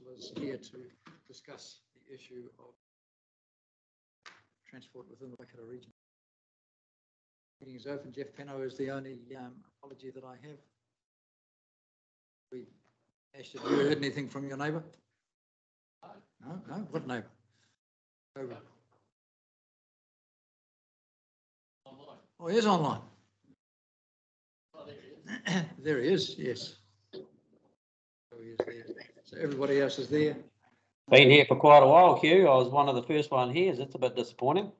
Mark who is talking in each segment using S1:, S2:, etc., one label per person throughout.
S1: councillors here to discuss the issue of transport within the Waikato region. Meeting is open. Jeff Penno is the only apology that I have. Ashton, have you heard anything from your neighbour? No? No? What neighbour? Over. Online. Oh, he is online. Oh, there he is. There he is, yes. So he is there. So everybody else is there.
S2: Been here for quite a while, Hugh. I was one of the first one here. It's a bit disappointing.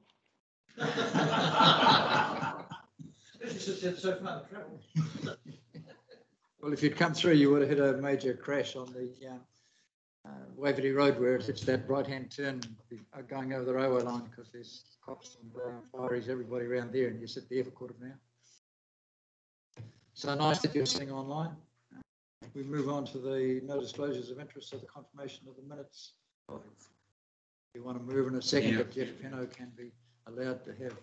S1: Well, if you'd come through, you would have hit a major crash on the Waverley Road where it hits that right-hand turn going over the railway line, because there's cops and fireys, everybody around there, and you sit there for quarter of an hour. So nice that you're sitting online. We move on to the no disclosures of interest, so the confirmation of the minutes. You want to move in a second, but Jeff Penno can be allowed to have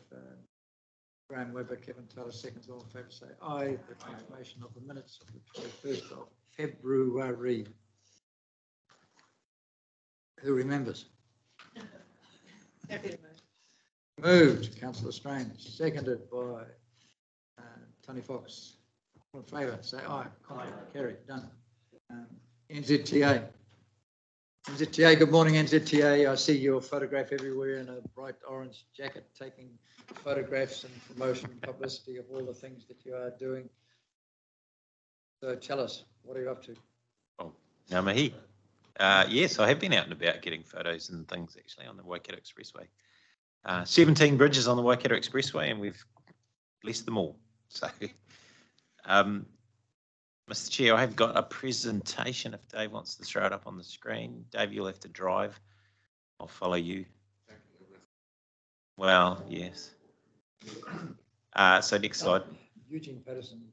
S1: Graham Webber, Kevin Taylor seconds. All in favour say aye. The confirmation of the minutes of the 21st of February. Who remembers? Moved, Councillor Strange. Seconded by Tony Fox. All in favour say aye. Carried. Done. NZTA. NZTA, good morning, NZTA. I see your photograph everywhere in a bright orange jacket, taking photographs and promotion and publicity of all the things that you are doing. So tell us, what are you up to?
S3: Oh, ngā mihi. Yes, I have been out and about getting photos and things actually on the Waikato Expressway. 17 bridges on the Waikato Expressway, and we've blessed them all. So, Mr. Chair, I have got a presentation if Dave wants to throw it up on the screen. Dave, you'll have to drive. I'll follow you. Well, yes. So next slide.
S1: Eugene Patterson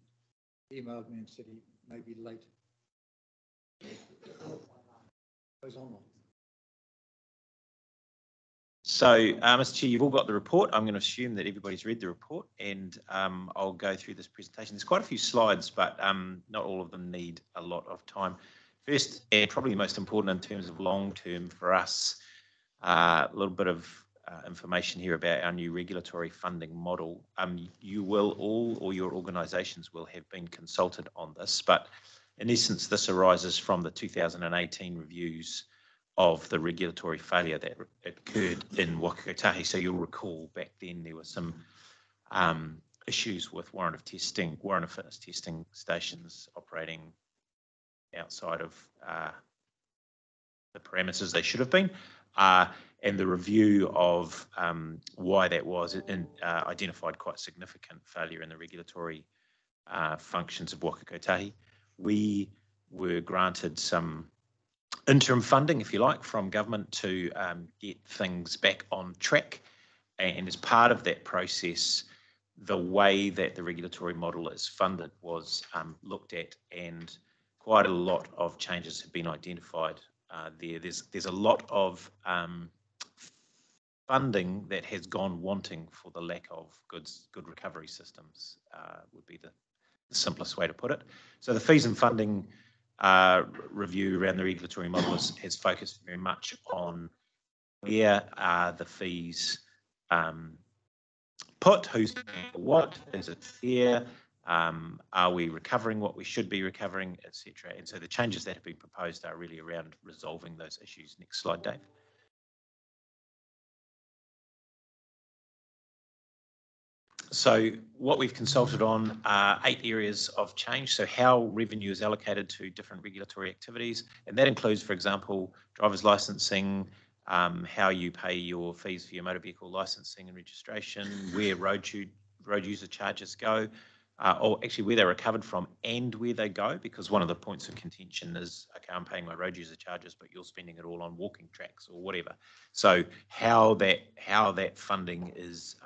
S1: emailed me and said he may be late. Goes on.
S3: So, Mr. Chair, you've all got the report. I'm going to assume that everybody's read the report, and I'll go through this presentation. There's quite a few slides, but not all of them need a lot of time. First, and probably most important in terms of long-term for us, a little bit of information here about our new regulatory funding model. You will all, or your organisations will have been consulted on this, but in essence, this arises from the 2018 reviews of the regulatory failure that occurred in Waka, Kotahi. So you'll recall back then there were some issues with warrant of fitness testing stations operating outside of the parameters they should have been. And the review of why that was identified quite significant failure in the regulatory functions of Waka, Kotahi. We were granted some interim funding, if you like, from government to get things back on track. And as part of that process, the way that the regulatory model is funded was looked at, and quite a lot of changes have been identified there. There's a lot of funding that has gone wanting for the lack of good recovery systems, would be the simplest way to put it. So the fees and funding review around the regulatory model has focused very much on where are the fees put, who's paying for what, is it fair, are we recovering what we should be recovering, etc. And so the changes that have been proposed are really around resolving those issues. Next slide, Dave. So what we've consulted on are 8 areas of change. So how revenue is allocated to different regulatory activities, and that includes, for example, driver's licensing, how you pay your fees for your motor vehicle licensing and registration, where road user charges go, or actually where they're recovered from and where they go, because one of the points of contention is, okay, I'm paying my road user charges, but you're spending it all on walking tracks or whatever. So how that funding is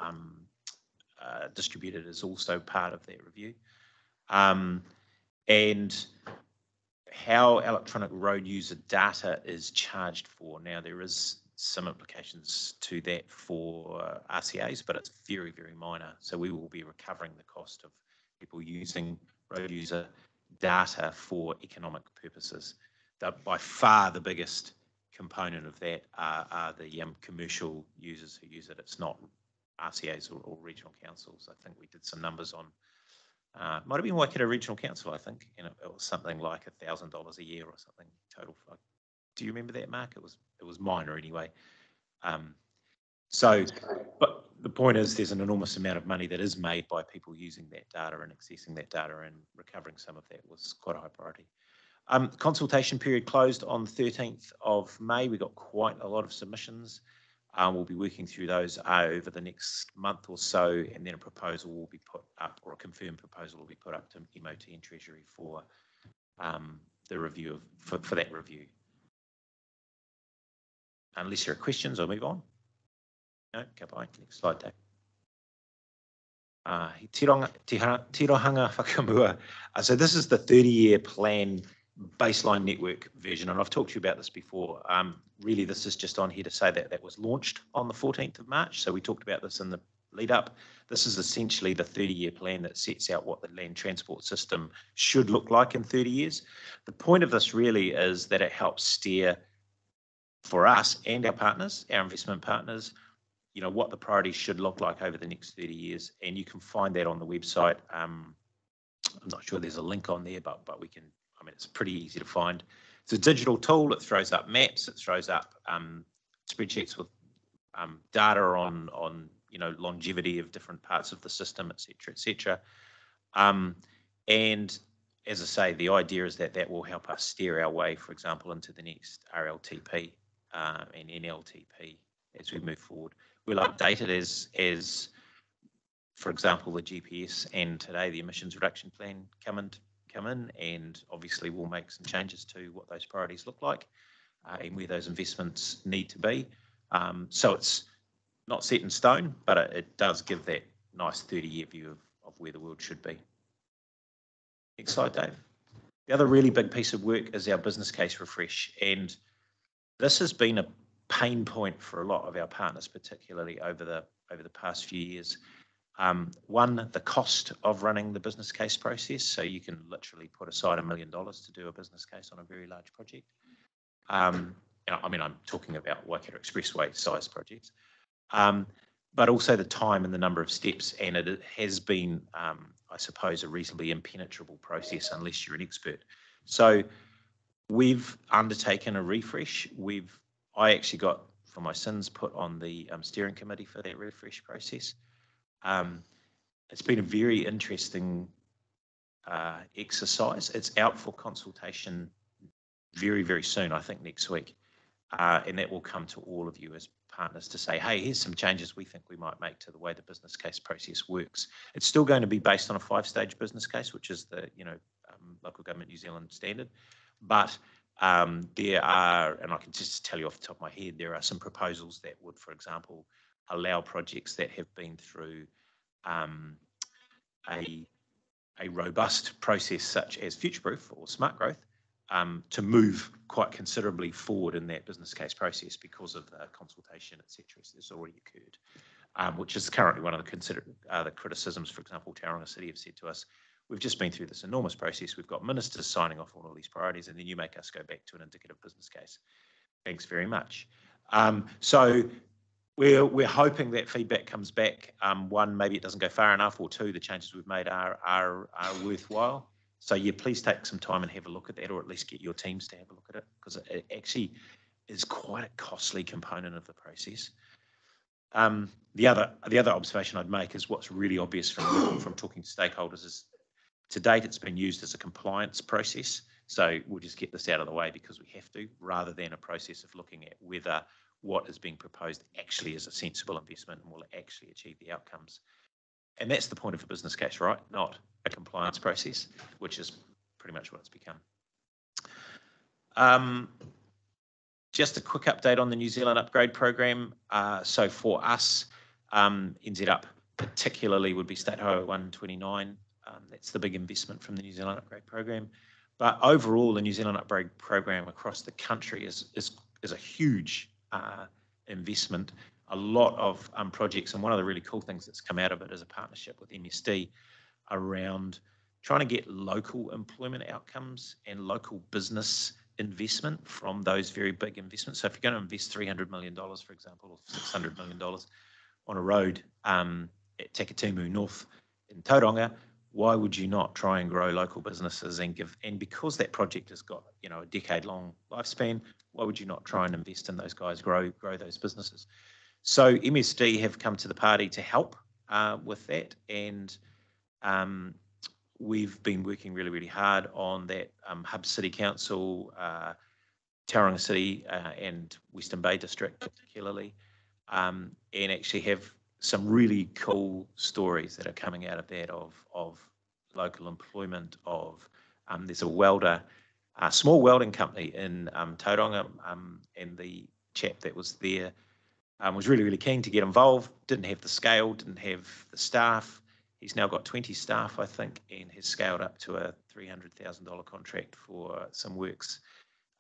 S3: distributed is also part of that review, and how electronic road user data is charged for. Now, there is some implications to that for RCAs, but it's very, very minor. So we will be recovering the cost of people using road user data for economic purposes. by far the biggest component of that are the commercial users who use it. It's not RCAs or regional councils. I think we did some numbers on, might have been Waikato Regional Council, I think, and it was something like $1,000 a year or something total. Do you remember that, Mark? It was minor anyway. But the point is there's an enormous amount of money that is made by people using that data and accessing that data, and recovering some of that was quite a high priority. Consultation period closed on the 13th of May. We got quite a lot of submissions. We'll be working through those over the next month or so, and then a proposal will be put up, or a confirmed proposal will be put up to MOT and Treasury for the review for that review. Unless there are questions, I'll move on. No, goodbye. Next slide, Dave. Tirohanga Whakamua. So this is the 30-year plan baseline network version, and I've talked to you about this before. Really, this is just on here to say that that was launched on the 14th of March. So we talked about this in the lead up. This is essentially the 30-year plan that sets out what the land transport system should look like in 30 years. The point of this really is that it helps steer for us and our partners, our investment partners, you know, what the priorities should look like over the next 30 years. And you can find that on the website. I'm not sure there's a link on there, but we can, I mean, it's pretty easy to find. It's a digital tool. It throws up maps. It throws up spreadsheets with data on you know, longevity of different parts of the system, et cetera, et cetera. And as I say, the idea is that that will help us steer our way, for example, into the next RLTP and NLTP as we move forward. We'll update it as, for example, the GPS and today the emissions reduction plan come in, and obviously we'll make some changes to what those priorities look like and where those investments need to be. So it's not set in stone, but it does give that nice 30-year view of where the world should be. Next slide, Dave. The other really big piece of work is our business case refresh, and this has been a pain point for a lot of our partners, particularly over the past few years. One, the cost of running the business case process. So you can literally put aside $1 million to do a business case on a very large project. I mean, I'm talking about Waikato Expressway size projects, but also the time and the number of steps. And it has been, I suppose, a reasonably impenetrable process unless you're an expert. So we've undertaken a refresh. I actually got, for my sins, put on the steering committee for that refresh process. It's been a very interesting exercise. It's out for consultation very, very soon, I think next week. And that will come to all of you as partners to say, hey, here's some changes we think we might make to the way the business case process works. It's still going to be based on a 5-stage business case, which is the Local Government New Zealand standard. But there are, and I can just tell you off the top of my head, there are some proposals that would, for example, allow projects that have been through a robust process such as future-proof or smart growth to move quite considerably forward in that business case process because of the consultation, et cetera, that's already occurred, which is currently one of the criticisms. For example, Tauranga City have said to us, we've just been through this enormous process. We've got ministers signing off on all these priorities, and then you make us go back to an indicative business case. Thanks very much. So we're hoping that feedback comes back. One, maybe it doesn't go far enough, or two, the changes we've made are worthwhile. So yeah, please take some time and have a look at that, or at least get your teams to have a look at it, because it actually is quite a costly component of the process. The other observation I'd make is what's really obvious from talking to stakeholders is, to date, it's been used as a compliance process. So we'll just get this out of the way because we have to, rather than a process of looking at whether what is being proposed actually is a sensible investment and will actually achieve the outcomes. And that's the point of a business case, right? Not a compliance process, which is pretty much what it's become. Just a quick update on the New Zealand Upgrade Program. So for us, NZ Up particularly would be State Highway 129. That's the big investment from the New Zealand Upgrade Program. But overall, the New Zealand Upgrade Program across the country is a huge investment. A lot of projects, and one of the really cool things that's come out of it is a partnership with MSD around trying to get local employment outcomes and local business investment from those very big investments. So if you're going to invest $300 million, for example, or $600 million on a road at Takitimu North in Tauranga, why would you not try and grow local businesses and give? And because that project has got a decade-long lifespan, why would you not try and invest in those guys, grow those businesses? So MSD have come to the party to help with that, and we've been working really, really hard on that. Hub City Council, Tauranga City and Western Bay District particularly, and actually have some really cool stories that are coming out of that of local employment. There's a welder, a small welding company in Tauranga, and the chap that was there was really, really keen to get involved, didn't have the scale, didn't have the staff. He's now got 20 staff, I think, and has scaled up to a $300,000 contract for some works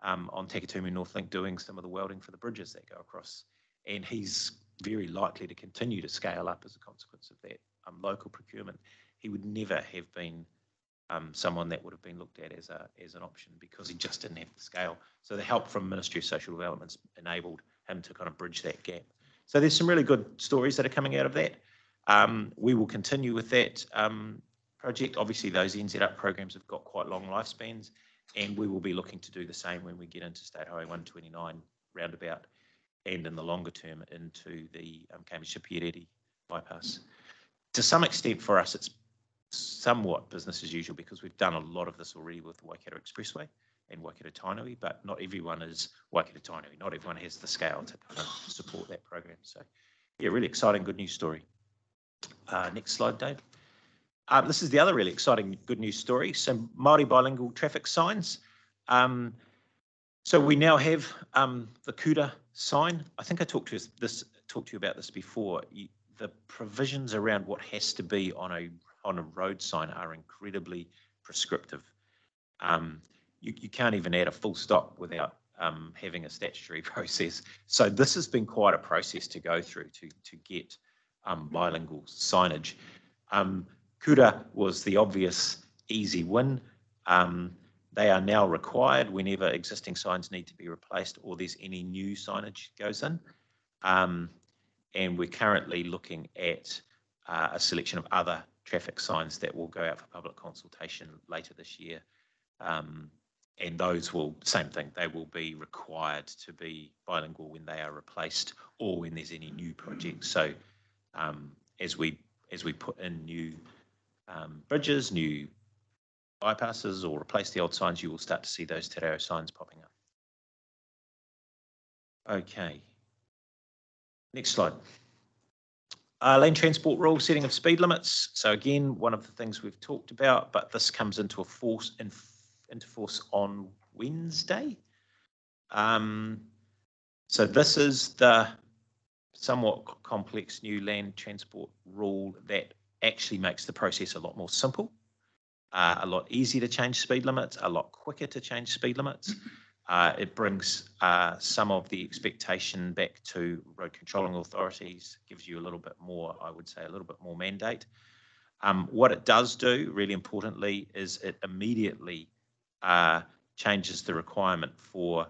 S3: on Takitimu North Link, doing some of the welding for the bridges that go across. And he's very likely to continue to scale up as a consequence of that local procurement. He would never have been someone that would have been looked at as an option because he just didn't have the scale. So the help from Ministry of Social Development's enabled him to kind of bridge that gap. So there's some really good stories that are coming out of that. We will continue with that project. Obviously, those NZ Up programs have got quite long lifespans, and we will be looking to do the same when we get into State Highway 129 roundabout, and in the longer term into the Cambridge-Shipyaredi bypass. To some extent for us, it's somewhat business as usual because we've done a lot of this already with the Waikato Expressway and Waikato Tainui, but not everyone is Waikato Tainui. Not everyone has the scale to kind of support that program. So yeah, really exciting, good news story. Next slide, Dave. This is the other really exciting good news story. So Māori bilingual traffic signs. So we now have the Kuta sign. I think I talked to you about this before. The provisions around what has to be on a road sign are incredibly prescriptive. You can't even add a full stop without having a statutory process. So this has been quite a process to go through to get bilingual signage. Kuta was the obvious easy win. They are now required whenever existing signs need to be replaced or there's any new signage goes in. And we're currently looking at a selection of other traffic signs that will go out for public consultation later this year. And those will, same thing, they will be required to be bilingual when they are replaced or when there's any new projects. So as we put in new bridges, new bypasses, or replace the old signs, you will start to see those te reo signs popping up. Okay. Next slide. Land transport rule, setting of speed limits. So again, one of the things we've talked about, but this comes into force on Wednesday. So this is the somewhat complex new land transport rule that actually makes the process a lot more simple, a lot easier to change speed limits, a lot quicker to change speed limits. It brings some of the expectation back to road controlling authorities, gives you a little bit more, I would say, a little bit more mandate. What it does do, really importantly, is it immediately changes the requirement for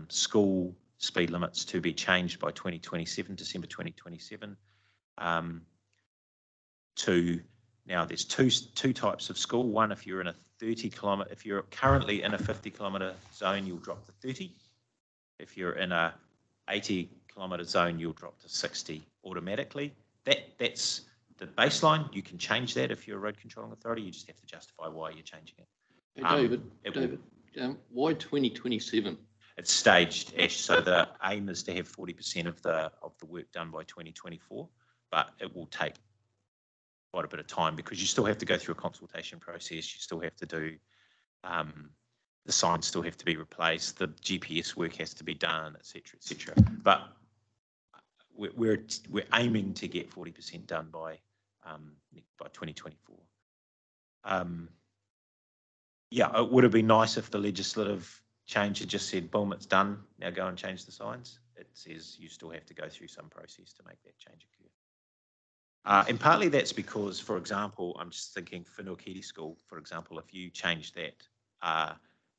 S3: school speed limits to be changed by 2027, December 2027. Now there's two types of school. One, if you're in a 30-kilometre, if you're currently in a 50-kilometre zone, you'll drop to 30. If you're in a 80-kilometre zone, you'll drop to 60 automatically. That's the baseline. You can change that if you're a road controlling authority. You just have to justify why you're changing it.
S4: Hey, David, why 2027?
S3: It's staged, Ash. So the aim is to have 40% of the work done by 2024, but it will take quite a bit of time because you still have to go through a consultation process. You still have to do the signs still have to be replaced. The GPS work has to be done, etc., etc. But we're aiming to get 40% done by 2024. Yeah, it would have been nice if the legislative change had just said, boom, it's done. Now go and change the signs. It says you still have to go through some process to make that change occur. And partly that's because, for example, I'm just thinking Whenua Kiri School, for example, if you change that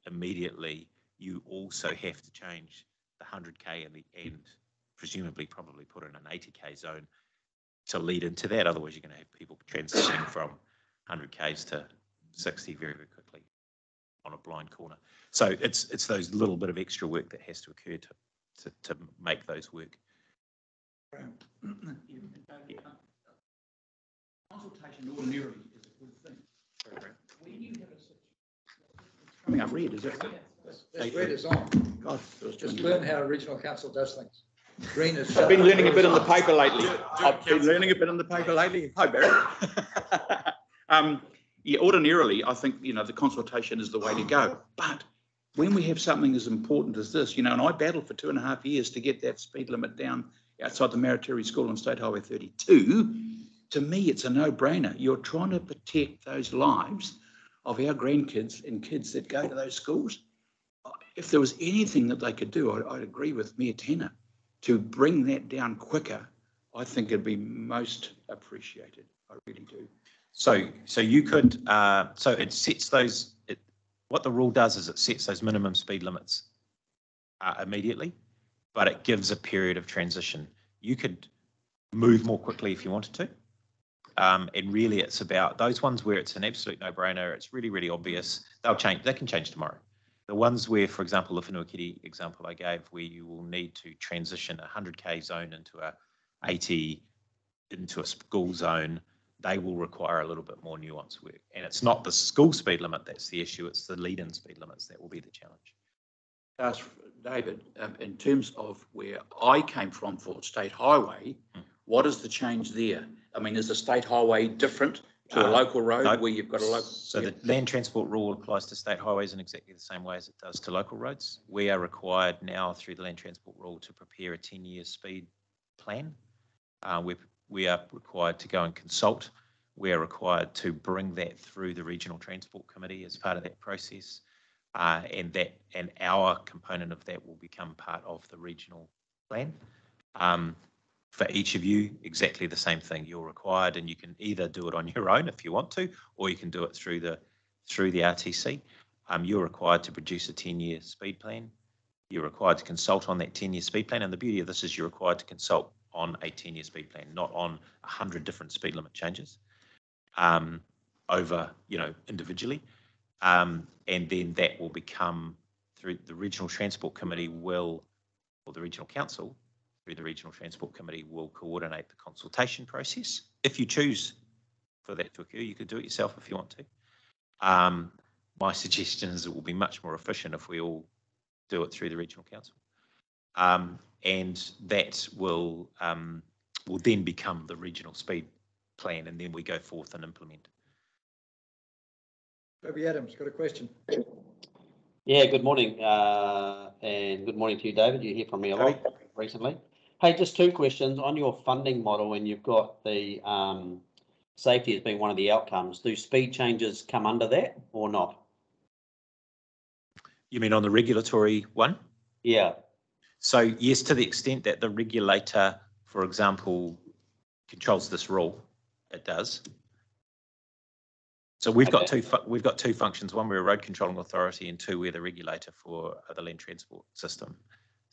S3: immediately, you also have to change the 100k in the end, presumably probably put in an 80k zone to lead into that. Otherwise, you're going to have people transitioning from 100k's to 60 very, very quickly on a blind corner. So it's those little bit of extra work that has to occur to make those work.
S5: Consultation ordinarily is a good thing. When you have a coming up red, is it?
S1: This red is on.
S5: God,
S1: Just learn how regional council does things. Green is.
S5: I've been learning a bit in the paper lately. Hi, Barry. Yeah, ordinarily, I think, the consultation is the way to go. But when we have something as important as this, and I battled for 2.5 years to get that speed limit down outside the Maritiri School on State Highway 32, to me, it's a no-brainer. You're trying to protect those lives of our grandkids and kids that go to those schools. If there was anything that they could do, I'd agree with Mayor Tanner to bring that down quicker. I think it'd be most appreciated. I really do.
S3: So you could, so it sets those, what the rule does is it sets those minimum speed limits immediately, but it gives a period of transition. You could move more quickly if you wanted to. And really it's about those ones where it's an absolute no-brainer, it's really, really obvious, they'll change, they can change tomorrow. The ones where, for example, the Whenuakiri example I gave, where you will need to transition a 100k zone into a 80, into a school zone, they will require a little bit more nuanced work. And it's not the school speed limit that's the issue, it's the lead-in speed limits that will be the challenge.
S5: Ask David, in terms of where I came from for State Highway, what is the change there? I mean, is the State Highway different to a local road where you've got a local?
S3: So the land transport rule applies to state highways in exactly the same way as it does to local roads. We are required now through the land transport rule to prepare a 10-year speed plan. We are required to go and consult. We are required to bring that through the Regional Transport Committee as part of that process. And our component of that will become part of the regional plan. For each of you, exactly the same thing. You're required, and you can either do it on your own if you want to, or you can do it through the RTC. You're required to produce a 10-year speed plan. You're required to consult on that 10-year speed plan, and the beauty of this is you're required to consult on a 10-year speed plan, not on 100 different speed limit changes over, individually. And then that will become through the Regional Transport Committee or the Regional Council, through the Regional Transport Committee will coordinate the consultation process. If you choose for that to occur, you could do it yourself if you want to. My suggestion is it will be much more efficient if we all do it through the Regional Council. And that will then become the regional speed plan, and then we go forth and implement.
S1: Toby Adams, got a question.
S2: Yeah, good morning. And good morning to you, David. You hear from me a lot recently. Hey, just two questions on your funding model, and you've got the safety as being one of the outcomes. Do speed changes come under that or not?
S3: You mean on the regulatory one?
S2: Yeah.
S3: So yes, to the extent that the regulator, for example, controls this rule, it does. So we've got two functions. One, we're a road controlling authority, and two, we're the regulator for the land transport system.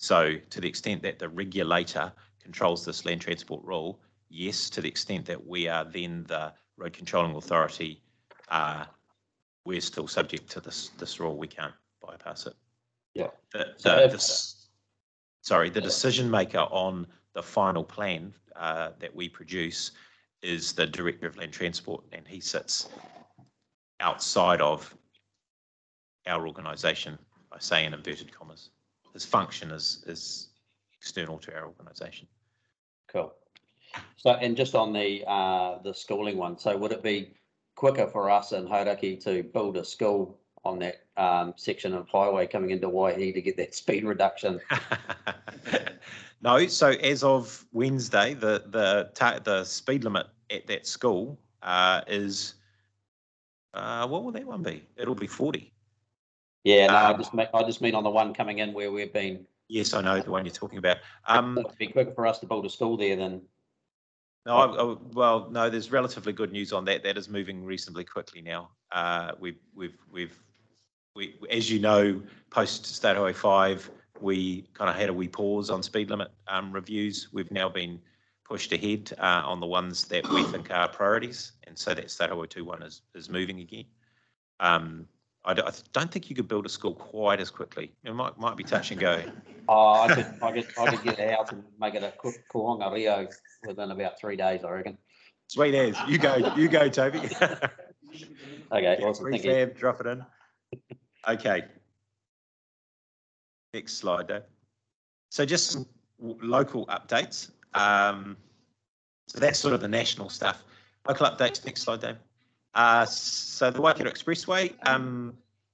S3: So to the extent that the regulator controls this land transport rule, yes. To the extent that we are then the road controlling authority, we're still subject to this rule. We can't bypass it.
S2: Yeah.
S3: The decision maker on the final plan that we produce is the Director of Land Transport, and he sits outside of our organisation, I say in inverted commas. His function is external to our organisation.
S2: Cool. So, and just on the schooling one, so would it be quicker for us in Hauraki to build a school on that section of highway coming into Waihi to get that speed reduction?
S3: No, so as of Wednesday, the speed limit at that school is, what will that one be? It'll be 40.
S2: Yeah, no, I just mean on the one coming in where we've been.
S3: Yes, I know the one you're talking about.
S2: It'd be quicker for us to build a school there than.
S3: No, well, no. There's relatively good news on that. That is moving reasonably quickly now. We've as you know, post State Highway 5, we kind of had a wee pause on speed limit reviews. We've now been pushed ahead on the ones that we think are priorities, and so that State Highway 2 is moving again. I don't think you could build a school quite as quickly. It might be touch and go.
S2: Oh, I could get it out and make it a Kohanga Rio within about 3 days, I reckon.
S3: Sweet as. You go, Toby.
S2: Okay, awesome. Thank you.
S3: Refab, drop it in. Okay. Next slide, Dave. So just some local updates. So that's sort of the national stuff. Local updates. Next slide, Dave. So the Waikato Expressway,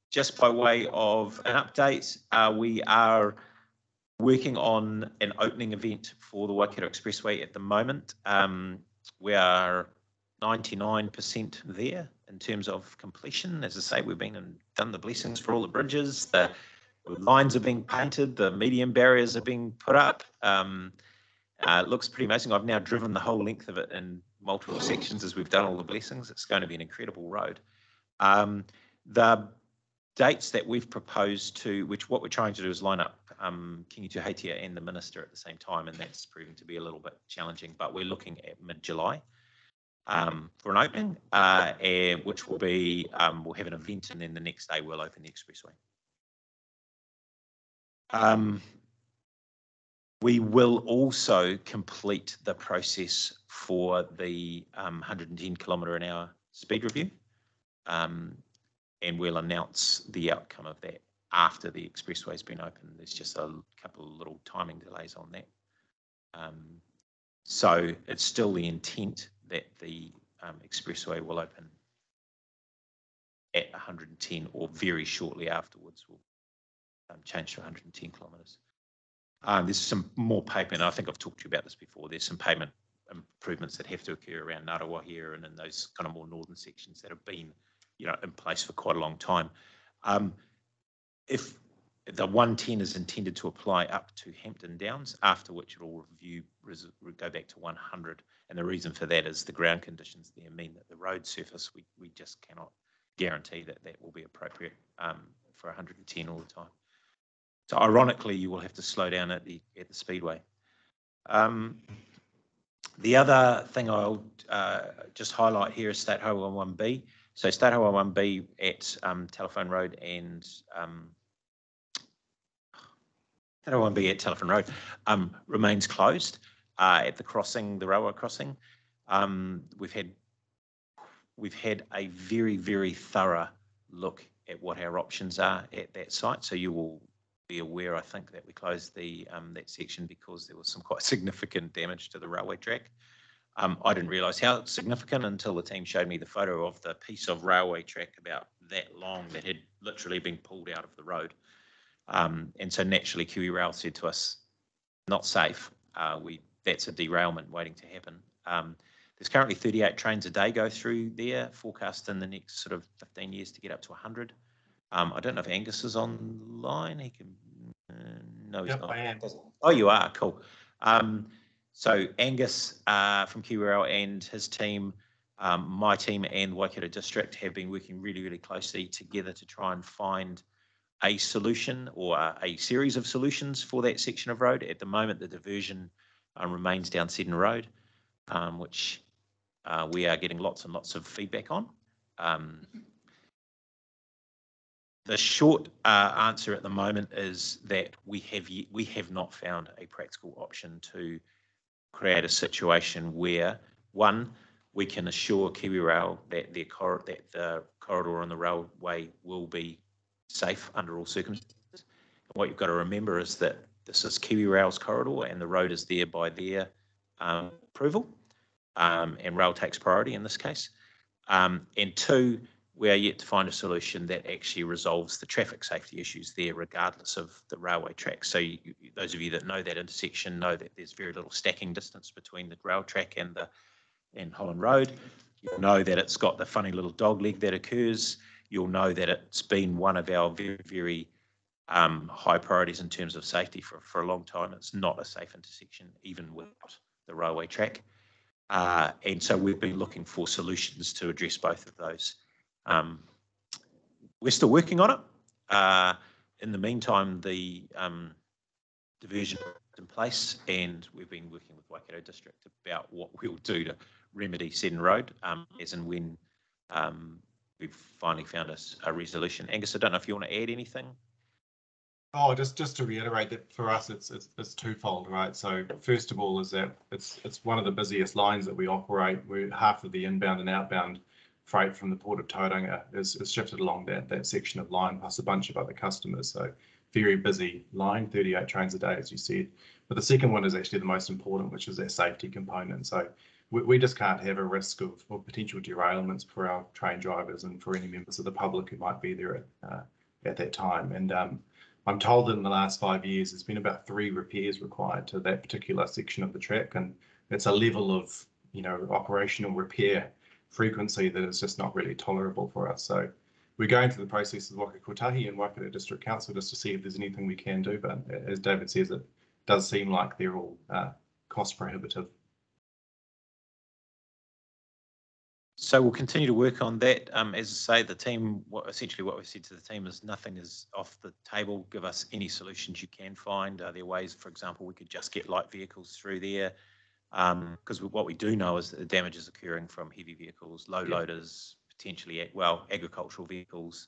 S3: just by way of an update, we are working on an opening event for the Waikato Expressway at the moment. We are 99% there in terms of completion. As I say, we've been and done the blessings for all the bridges. The lines are being painted. The medium barriers are being put up. It looks pretty amazing. I've now driven the whole length of it in multiple sections as we've done all the blessings. It's going to be an incredible road. The dates that we've proposed to, which what we're trying to do is line up Kingi Tuheitia and the Minister at the same time, and that's proving to be a little bit challenging, but we're looking at mid-July for an opening, which will be, we'll have an event and then the next day we'll open the expressway. We will also complete the process for the 110 km/h speed review, and we'll announce the outcome of that after the expressway's been opened. There's just a couple of little timing delays on that. So it's still the intent that the expressway will open at 110 or very shortly afterwards. We'll change to 110 kilometres. There's some more pavement. I think I've talked to you about this before. There's some pavement improvements that have to occur around Ngātawa here and in those kind of more northern sections that have been, in place for quite a long time. If the 110 is intended to apply up to Hampton Downs, after which it will go back to 100. And the reason for that is the ground conditions there mean that the road surface, we just cannot guarantee that that will be appropriate for 110 all the time. So ironically, you will have to slow down at the speedway. The other thing I'll just highlight here is State Highway 1B. So State Highway 1B at Telephone Road and State Highway 1B at Telephone Road remains closed at the crossing, the railway crossing. We've had a very, very thorough look at what our options are at that site. So you will be aware, I think, that we closed the that section because there was some quite significant damage to the railway track. I didn't realise how significant until the team showed me the photo of the piece of railway track about that long that had literally been pulled out of the road. And so naturally Kiwi Rail said to us, not safe. That's a derailment waiting to happen. There's currently 38 trains a day go through there, forecast in the next sort of 15 years to get up to 100. I don't know if Angus is online. He can. No, he's not. I am. Oh, you are. Cool. So Angus from Kiwi Rail and his team, my team and Waikato District have been working really, really closely together to try and find a solution or a series of solutions for that section of road. At the moment, the diversion remains down Seddon Road, which we are getting lots and lots of feedback on. The short answer at the moment is that we have not found a practical option to create a situation where, one, we can assure Kiwi Rail that the corridor on the railway will be safe under all circumstances. And what you've got to remember is that this is Kiwi Rail's corridor and the road is there by their approval, and rail takes priority in this case. And two, we are yet to find a solution that actually resolves the traffic safety issues there, regardless of the railway track. So those of you that know that intersection know that there's very little stacking distance between the rail track and Holland Road. You'll know that it's got the funny little dog leg that occurs. You'll know that it's been one of our very, very high priorities in terms of safety for a long time. It's not a safe intersection, even without the railway track. And so we've been looking for solutions to address both of those. We're still working on it. In the meantime, the diversion is in place, and we've been working with Waikato District about what we'll do to remedy Seddon Road, as and when we've finally found a resolution. Angus, I don't know if you want to add anything.
S6: Oh, just to reiterate that for us, it's twofold, right? So first of all, is that it's one of the busiest lines that we operate. Where half of the inbound and outbound freight from the port of Tauranga is shifted along that section of line, plus a bunch of other customers. So very busy line, 38 trains a day, as you said. But the second one is actually the most important, which is that safety component. So we just can't have a risk of potential derailments for our train drivers and for any members of the public who might be there at that time. And I'm told that in the last 5 years, there's been about 3 repairs required to that particular section of the track. And it's a level of, operational repair frequency that is just not really tolerable for us. So we're going through the process of Waka Kotahi and Waikato District Council just to see if there's anything we can do. But as David says, it does seem like they're all cost prohibitive.
S3: So we'll continue to work on that. As I say, the team, essentially what we said to the team is nothing is off the table. Give us any solutions you can find. Are there ways, for example, we could just get light vehicles through there? Because what we do know is that the damage is occurring from heavy vehicles, low loaders, potentially, agricultural vehicles.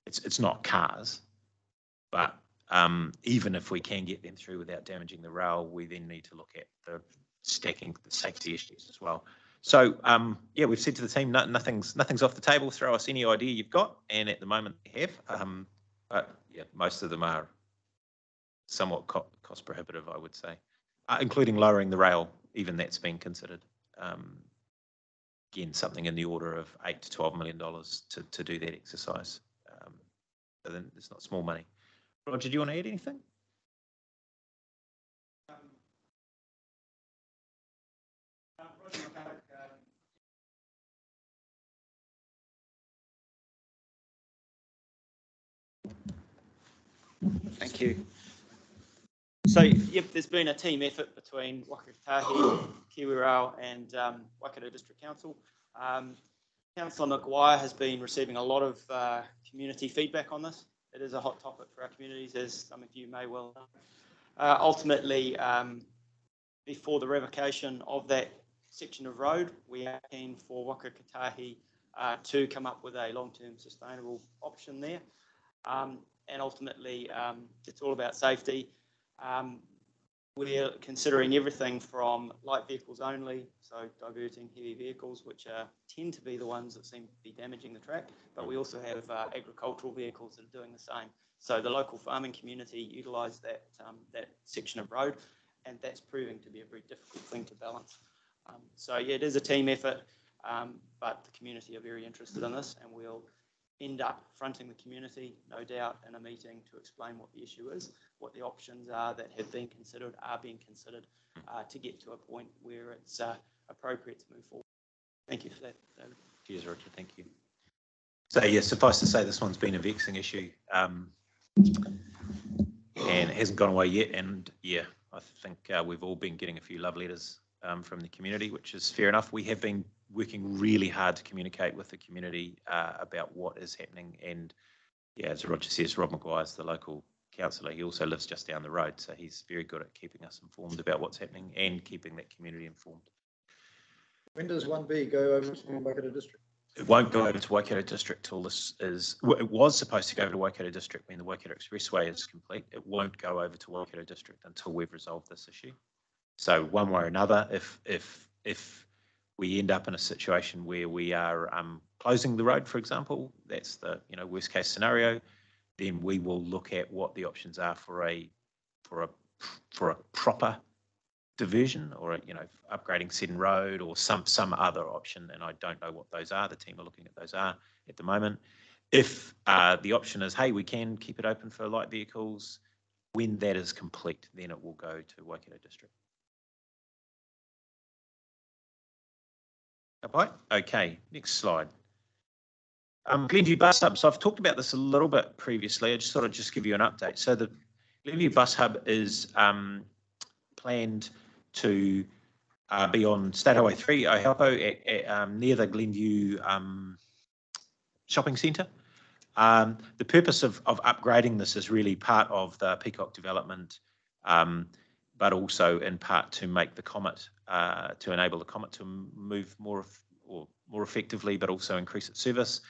S3: It's not cars, but even if we can get them through without damaging the rail, we then need to look at the stacking, the safety issues as well. So yeah, we've said to the team, nothing's off the table. Throw us any idea you've got, and at the moment we have. But yeah, most of them are somewhat cost prohibitive, I would say, including lowering the rail. Even that's been considered. Again, something in the order of $8 to $12 million to do that exercise. So then it's not small money. Roger, do you want to add anything?
S7: Thank you. So, yep, there's been a team effort between Waka Kotahi, Kiwi Rail and Waikato District Council. Councillor Maguire has been receiving a lot of community feedback on this. It is a hot topic for our communities, as some of you may well know. Ultimately, before the revocation of that section of road, we are keen for Waka Kotahi to come up with a long-term sustainable option there. And ultimately, it's all about safety. We're considering everything from light vehicles only, so diverting heavy vehicles, which tend to be the ones that seem to be damaging the track, but we also have agricultural vehicles that are doing the same. So the local farming community utilise that section of road, and that's proving to be a very difficult thing to balance. So yeah, it is a team effort, but the community are very interested in this, and we'll end up fronting the community, no doubt, in a meeting to explain what the issue is, what the options are that have been considered, are being considered, to get to a point where it's appropriate to move forward. Thank you for that, David.
S3: Cheers, Roger. Thank you. So yeah, suffice to say, this one's been a vexing issue, and it hasn't gone away yet. And yeah, I think we've all been getting a few love letters from the community, which is fair enough. We have been working really hard to communicate with the community about what is happening. And yeah, as Roger says, Rob Maguire's the local councillor. He also lives just down the road, so he's very good at keeping us informed about what's happening and keeping that community informed.
S1: When does 1B go over to Waikato District?
S3: It won't go over to Waikato District till this is, it was supposed to go over to Waikato District when the Waikato Expressway is complete. It won't go over to Waikato District until we've resolved this issue. So one way or another, if we end up in a situation where we are closing the road, for example, that's the worst case scenario, then we will look at what the options are for a proper diversion, or upgrading Seddon Road, or some other option, and I don't know what those are. The team are looking at those at the moment. If the option is, hey, we can keep it open for light vehicles, when that is complete, then it will go to Waikato District. Okay, next slide. Glenview Bus Hub. So I've talked about this a little bit previously. I just thought I'd just give you an update. So the Glenview Bus Hub is planned to be on State Highway 3, Ohapo, near the Glenview shopping centre. The purpose of upgrading this is really part of the Peacock development, but also in part to make the Comet, to enable the Comet to move more effectively, but also increase its service.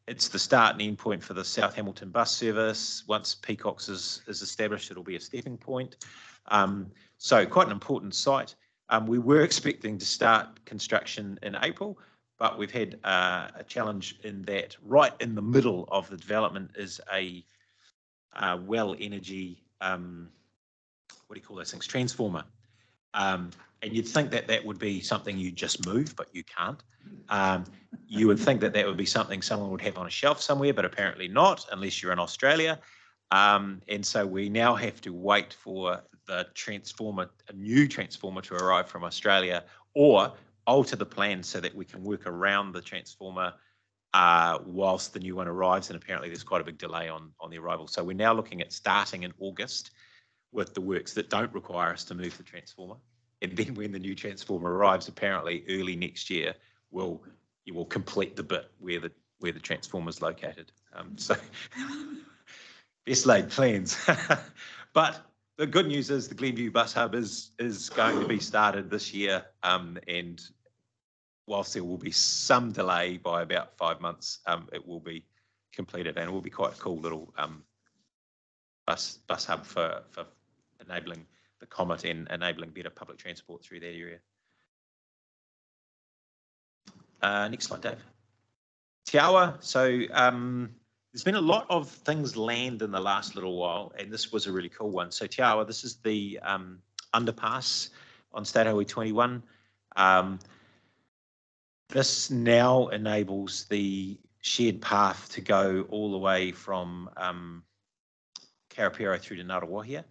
S3: It's the start and end point for the South Hamilton bus service. Once Peacocks is established, it'll be a stepping point. So quite an important site. We were expecting to start construction in April, but we've had a challenge in that right in the middle of the development is a well energy, what do you call those things, transformer. And you'd think that that would be something you just move, but you can't. You would think that that would be something someone would have on a shelf somewhere, but apparently not, unless you're in Australia. And so we now have to wait for the transformer, a new transformer to arrive from Australia, or alter the plan so that we can work around the transformer whilst the new one arrives. And apparently there's quite a big delay on the arrival. So we're now looking at starting in August with the works that don't require us to move the transformer. And then when the new transformer arrives, apparently early next year, you will complete the bit where the transformer is located. So best laid plans. But the good news is the Glenview Bus Hub is going to be started this year, and whilst there will be some delay by about 5 months, it will be completed, and it will be quite a cool little bus hub for enabling the Comet and enabling better public transport through that area. Next slide, Dave. Te Awa. So there's been a lot of things land in the last little while, and this was a really cool one. So Te Awa, this is the underpass on State Highway 21. This now enables the shared path to go all the way from Karapiro through to Ngarawahia.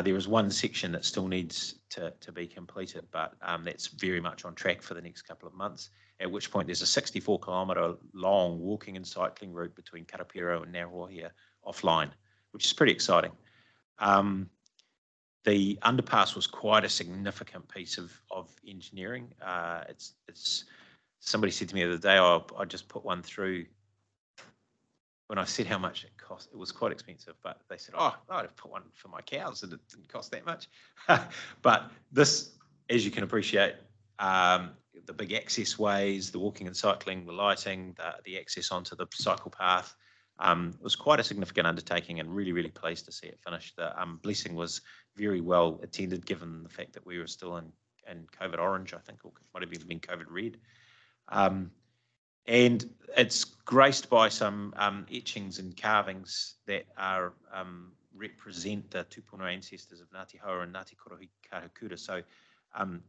S3: There is one section that still needs to be completed, but that's very much on track for the next couple of months, at which point there's a 64-kilometre long walking and cycling route between Karapiro and Ngarawahia offline, which is pretty exciting. The underpass was quite a significant piece of engineering. Somebody said to me the other day, I just put one through. When I said how much it cost, it was quite expensive, but they said, oh, I'd have put one for my cows and it didn't cost that much. But this, as you can appreciate, the big access ways, the walking and cycling, the lighting, the access onto the cycle path, was quite a significant undertaking, and really, really pleased to see it finished. The blessing was very well attended, given the fact that we were still in COVID orange, I think, or might have even been COVID red. And it's graced by some etchings and carvings that are represent the tupuna ancestors of Ngāti Hoa and Ngāti Korohi Kahukura. So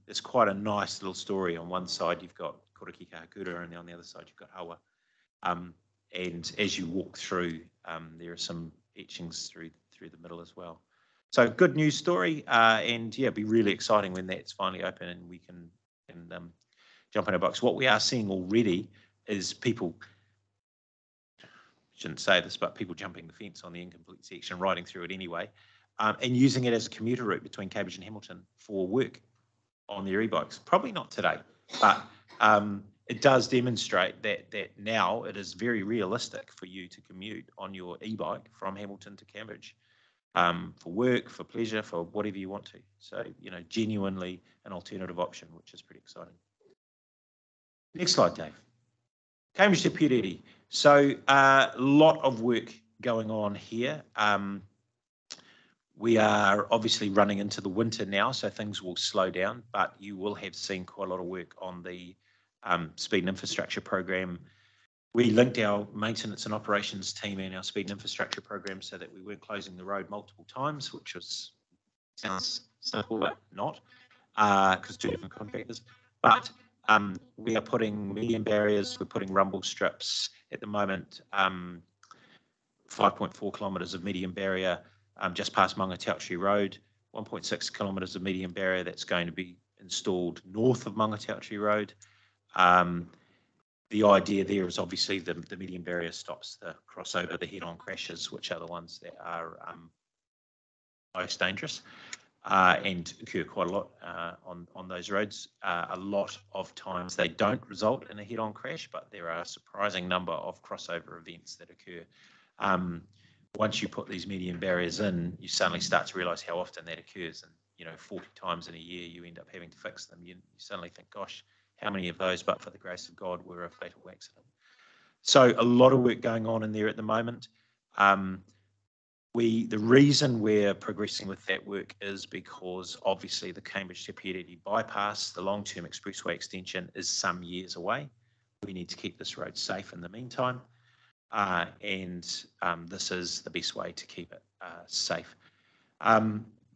S3: it's quite a nice little story. On one side you've got Korohi Kahukura, and on the other side you've got Hawa. And as you walk through, there are some etchings through the middle as well. So good news story, and yeah, it'll be really exciting when that's finally open and we can jump in our box. What we are seeing already is people, shouldn't say this, but people jumping the fence on the incomplete section, riding through it anyway, and using it as a commuter route between Cambridge and Hamilton for work on their e-bikes. Probably not today, but it does demonstrate that now it is very realistic for you to commute on your e-bike from Hamilton to Cambridge for work, for pleasure, for whatever you want to. So, genuinely an alternative option, which is pretty exciting. Next slide, Dave. Cambridge to Puriri. So a lot of work going on here. We are obviously running into the winter now, so things will slow down, but you will have seen quite a lot of work on the speed and infrastructure program. We linked our maintenance and operations team and our speed and infrastructure program so that we weren't closing the road multiple times, which sounds simple, but not, because two different contractors. But we are putting median barriers, we're putting rumble strips at the moment, 5.4 kilometres of median barrier just past Mangatauchi Road, 1.6 kilometres of median barrier that's going to be installed north of Mangatauchi Road. The idea there is obviously the median barrier stops the crossover, the head-on crashes, which are the ones that are most dangerous. and occur quite a lot on those roads. A lot of times they don't result in a head-on crash, but there are a surprising number of crossover events that occur. Once you put these median barriers in, you suddenly start to realise how often that occurs. And, 40 times in a year, you end up having to fix them. You suddenly think, gosh, how many of those, but for the grace of God, were a fatal accident? So a lot of work going on in there at the moment. The reason we're progressing with that work is because obviously the Cambridge to Piedmont bypass, the long-term expressway extension, is some years away. We need to keep this road safe in the meantime, and this is the best way to keep it safe.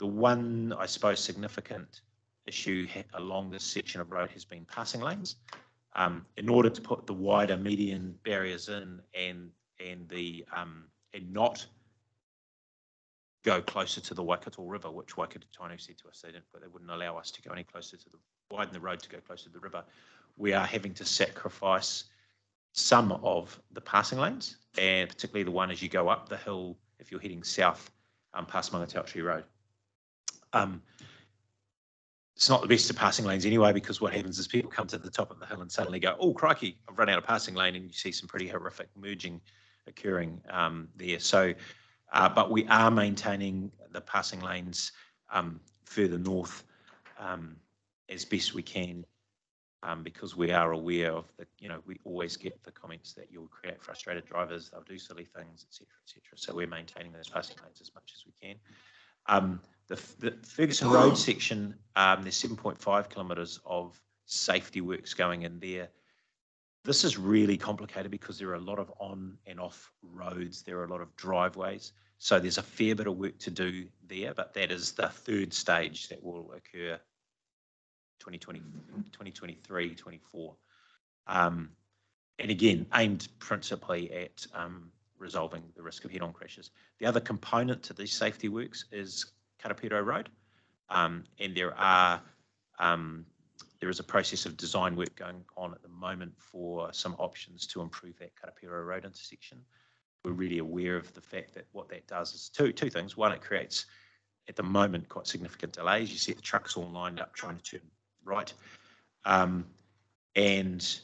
S3: The one, I suppose, significant issue along this section of road has been passing lanes. In order to put the wider median barriers in and not go closer to the Waikato River, which Waikato Tainu said to us they wouldn't allow us to go any closer to widen the road to go closer to the river, we are having to sacrifice some of the passing lanes, and particularly the one as you go up the hill if you're heading south past Mangatautri Road. It's not the best of passing lanes anyway, because what happens is people come to the top of the hill and suddenly go, oh, crikey, I've run out of passing lane, and you see some pretty horrific merging occurring there. So, but we are maintaining the passing lanes further north as best we can, because we are aware of we always get the comments that you'll create frustrated drivers, they'll do silly things, etc., etc. So we're maintaining those passing lanes as much as we can. The Ferguson Road section, there's 7.5 kilometres of safety works going in there. This is really complicated because there are a lot of on and off roads. There are a lot of driveways. So there's a fair bit of work to do there, but that is the third stage that will occur 2023, 24. And again, aimed principally at resolving the risk of head-on crashes. The other component to these safety works is Karapiro Road, and there is a process of design work going on at the moment for some options to improve that Karapiro Road intersection. We're really aware of the fact that what that does is two things. One, it creates, at the moment, quite significant delays. You see the trucks all lined up trying to turn right, and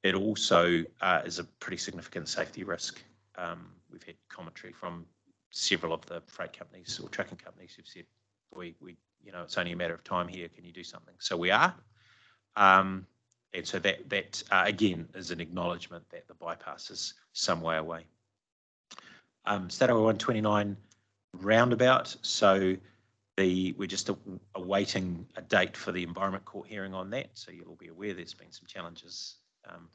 S3: it also is a pretty significant safety risk. We've had commentary from several of the freight companies or trucking companies who've said, we it's only a matter of time here, can you do something? So we are, and so that again is an acknowledgement that the bypass is some way away. State Highway 129 roundabout, so we're just awaiting a date for the Environment Court hearing on that, so you'll all be aware there's been some challenges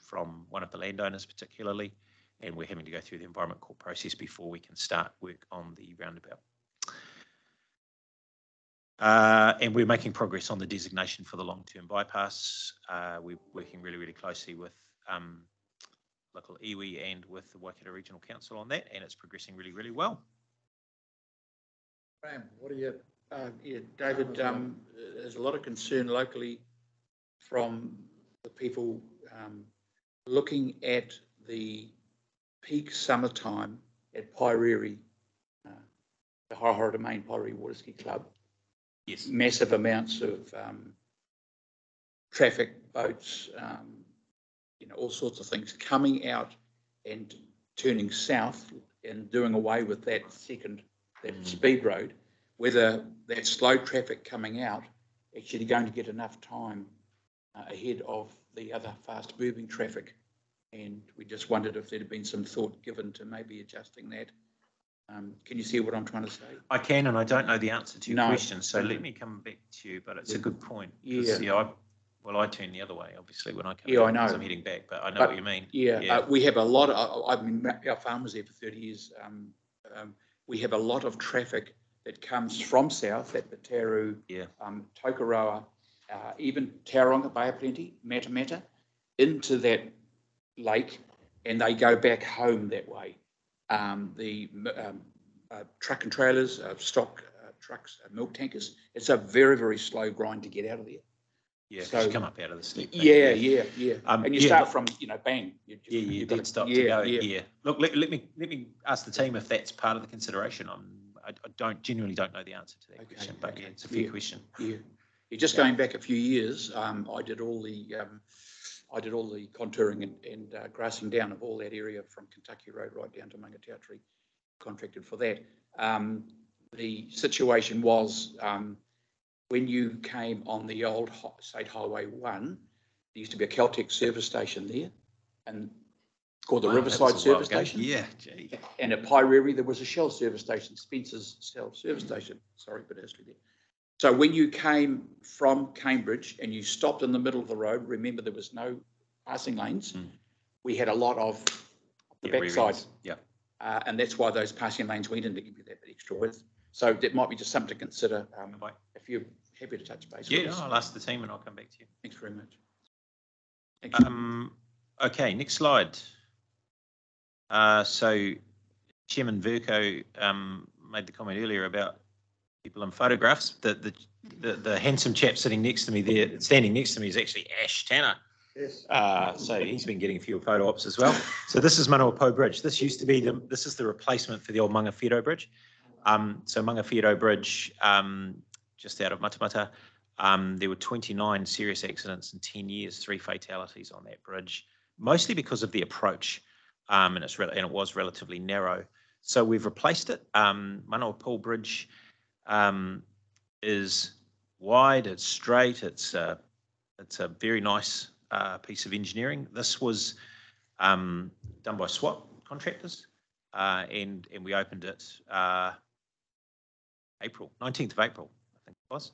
S3: from one of the landowners particularly, and we're having to go through the Environment Court process before we can start work on the roundabout. And we're making progress on the designation for the long-term bypass. We're working really, really closely with local iwi and with the Waikato Regional Council on that, and it's progressing really, really well.
S1: Graham, what are you?
S5: Yeah, David, there's a lot of concern locally from the people looking at the peak summertime at Pairiri, the Hara Domain Pairiri Water Ski Club.
S3: Yes.
S5: Massive amounts of traffic, boats, all sorts of things coming out and turning south and doing away with that speed road. Whether that slow traffic coming out actually going to get enough time ahead of the other fast moving traffic. And we just wondered if there had been some thought given to maybe adjusting that. Can you see what I'm trying to say?
S3: I can, and I don't know the answer to your question, so let me come back to you, but it's a good point. Yeah. I turn the other way, obviously, when I come back,
S5: I know.
S3: I'm heading back, but I know what you mean.
S5: We have a lot of, I've been our farmers there for 30 years. We have a lot of traffic that comes from south at Pataru, Tokoroa, even Tauranga, Bay of Plenty, Matamata, into that lake, and they go back home that way. The truck and trailers, stock trucks, milk tankers, it's a very, very slow grind to get out of there.
S3: Yeah, so you come up out of the steep.
S5: And you start from, bang.
S3: You did stop to go here. Look, let me ask the team if that's part of the consideration. genuinely don't know the answer to that question, but yeah, it's a fair question.
S5: Yeah. Just going back a few years, I did all the contouring and grassing down of all that area from Kentucky Road right down to Mangatautari, contracted for that. The situation was when you came on the old State Highway 1, there used to be a Caltex service station there, and called the Riverside Service Station.
S3: Yeah, gee.
S5: And at Pairiri, there was a Shell service station, Spencer's Shell service station. Sorry, bit of history there. So when you came from Cambridge and you stopped in the middle of the road, remember there was no passing lanes. We had a lot of the backside.
S3: Yeah.
S5: And that's why those passing lanes went in, to give you that bit extra width. So that might be just something to consider if you're happy to touch base.
S3: Yeah, I'll ask the team and I'll come back to you.
S5: Thanks very much.
S3: Okay, next slide. So Chairman Verco made the comment earlier about people in photographs. The handsome chap sitting next to me there, standing next to me, is actually Ash Tanner.
S1: Yes.
S3: So he's been getting a few photo ops as well. So this is Manawapo Bridge. This used to be this is the replacement for the old Mangawhiro Bridge. So Mangawhiro Bridge, just out of Matamata, there were 29 serious accidents in 10 years, 3 fatalities on that bridge, mostly because of the approach, and it was relatively narrow. So we've replaced it. Manawapo Bridge is wide, it's straight, it's a very nice piece of engineering. This was done by SWAT contractors, and we opened it April, 19th of April, I think it was.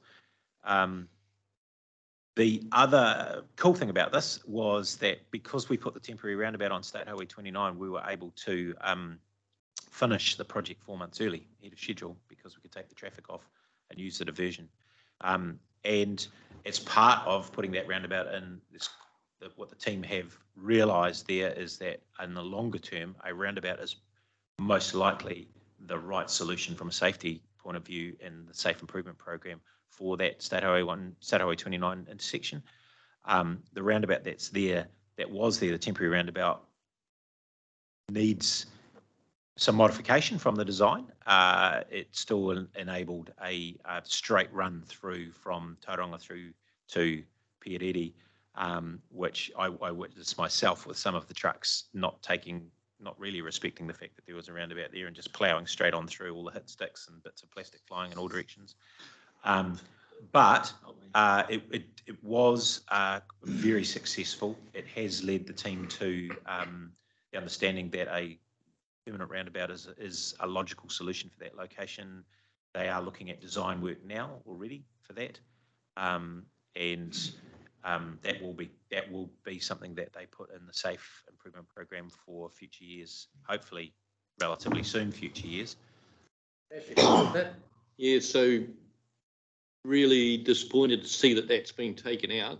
S3: The other cool thing about this was that because we put the temporary roundabout on State Highway 29, we were able to finish the project 4 months early, ahead of schedule, because we could take the traffic off and use the diversion. And as part of putting that roundabout in, what the team have realised there is that in the longer term, a roundabout is most likely the right solution from a safety point of view in the Safe Improvement Program for that State Highway 1, State Highway 29 intersection. The roundabout that was there, the temporary roundabout, needs some modification from the design. It still enabled a straight run through from Tauranga through to Pierere, which I witnessed myself with some of the trucks not really respecting the fact that there was a roundabout there and just ploughing straight on through, all the hit sticks and bits of plastic flying in all directions. But it was very successful. It has led the team to the understanding that a permanent roundabout is a logical solution for that location. They are looking at design work now already for that, and that will be something that they put in the Safe Improvement Program for future years, hopefully relatively soon future years.
S4: Yeah, so really disappointed to see that that's been taken out.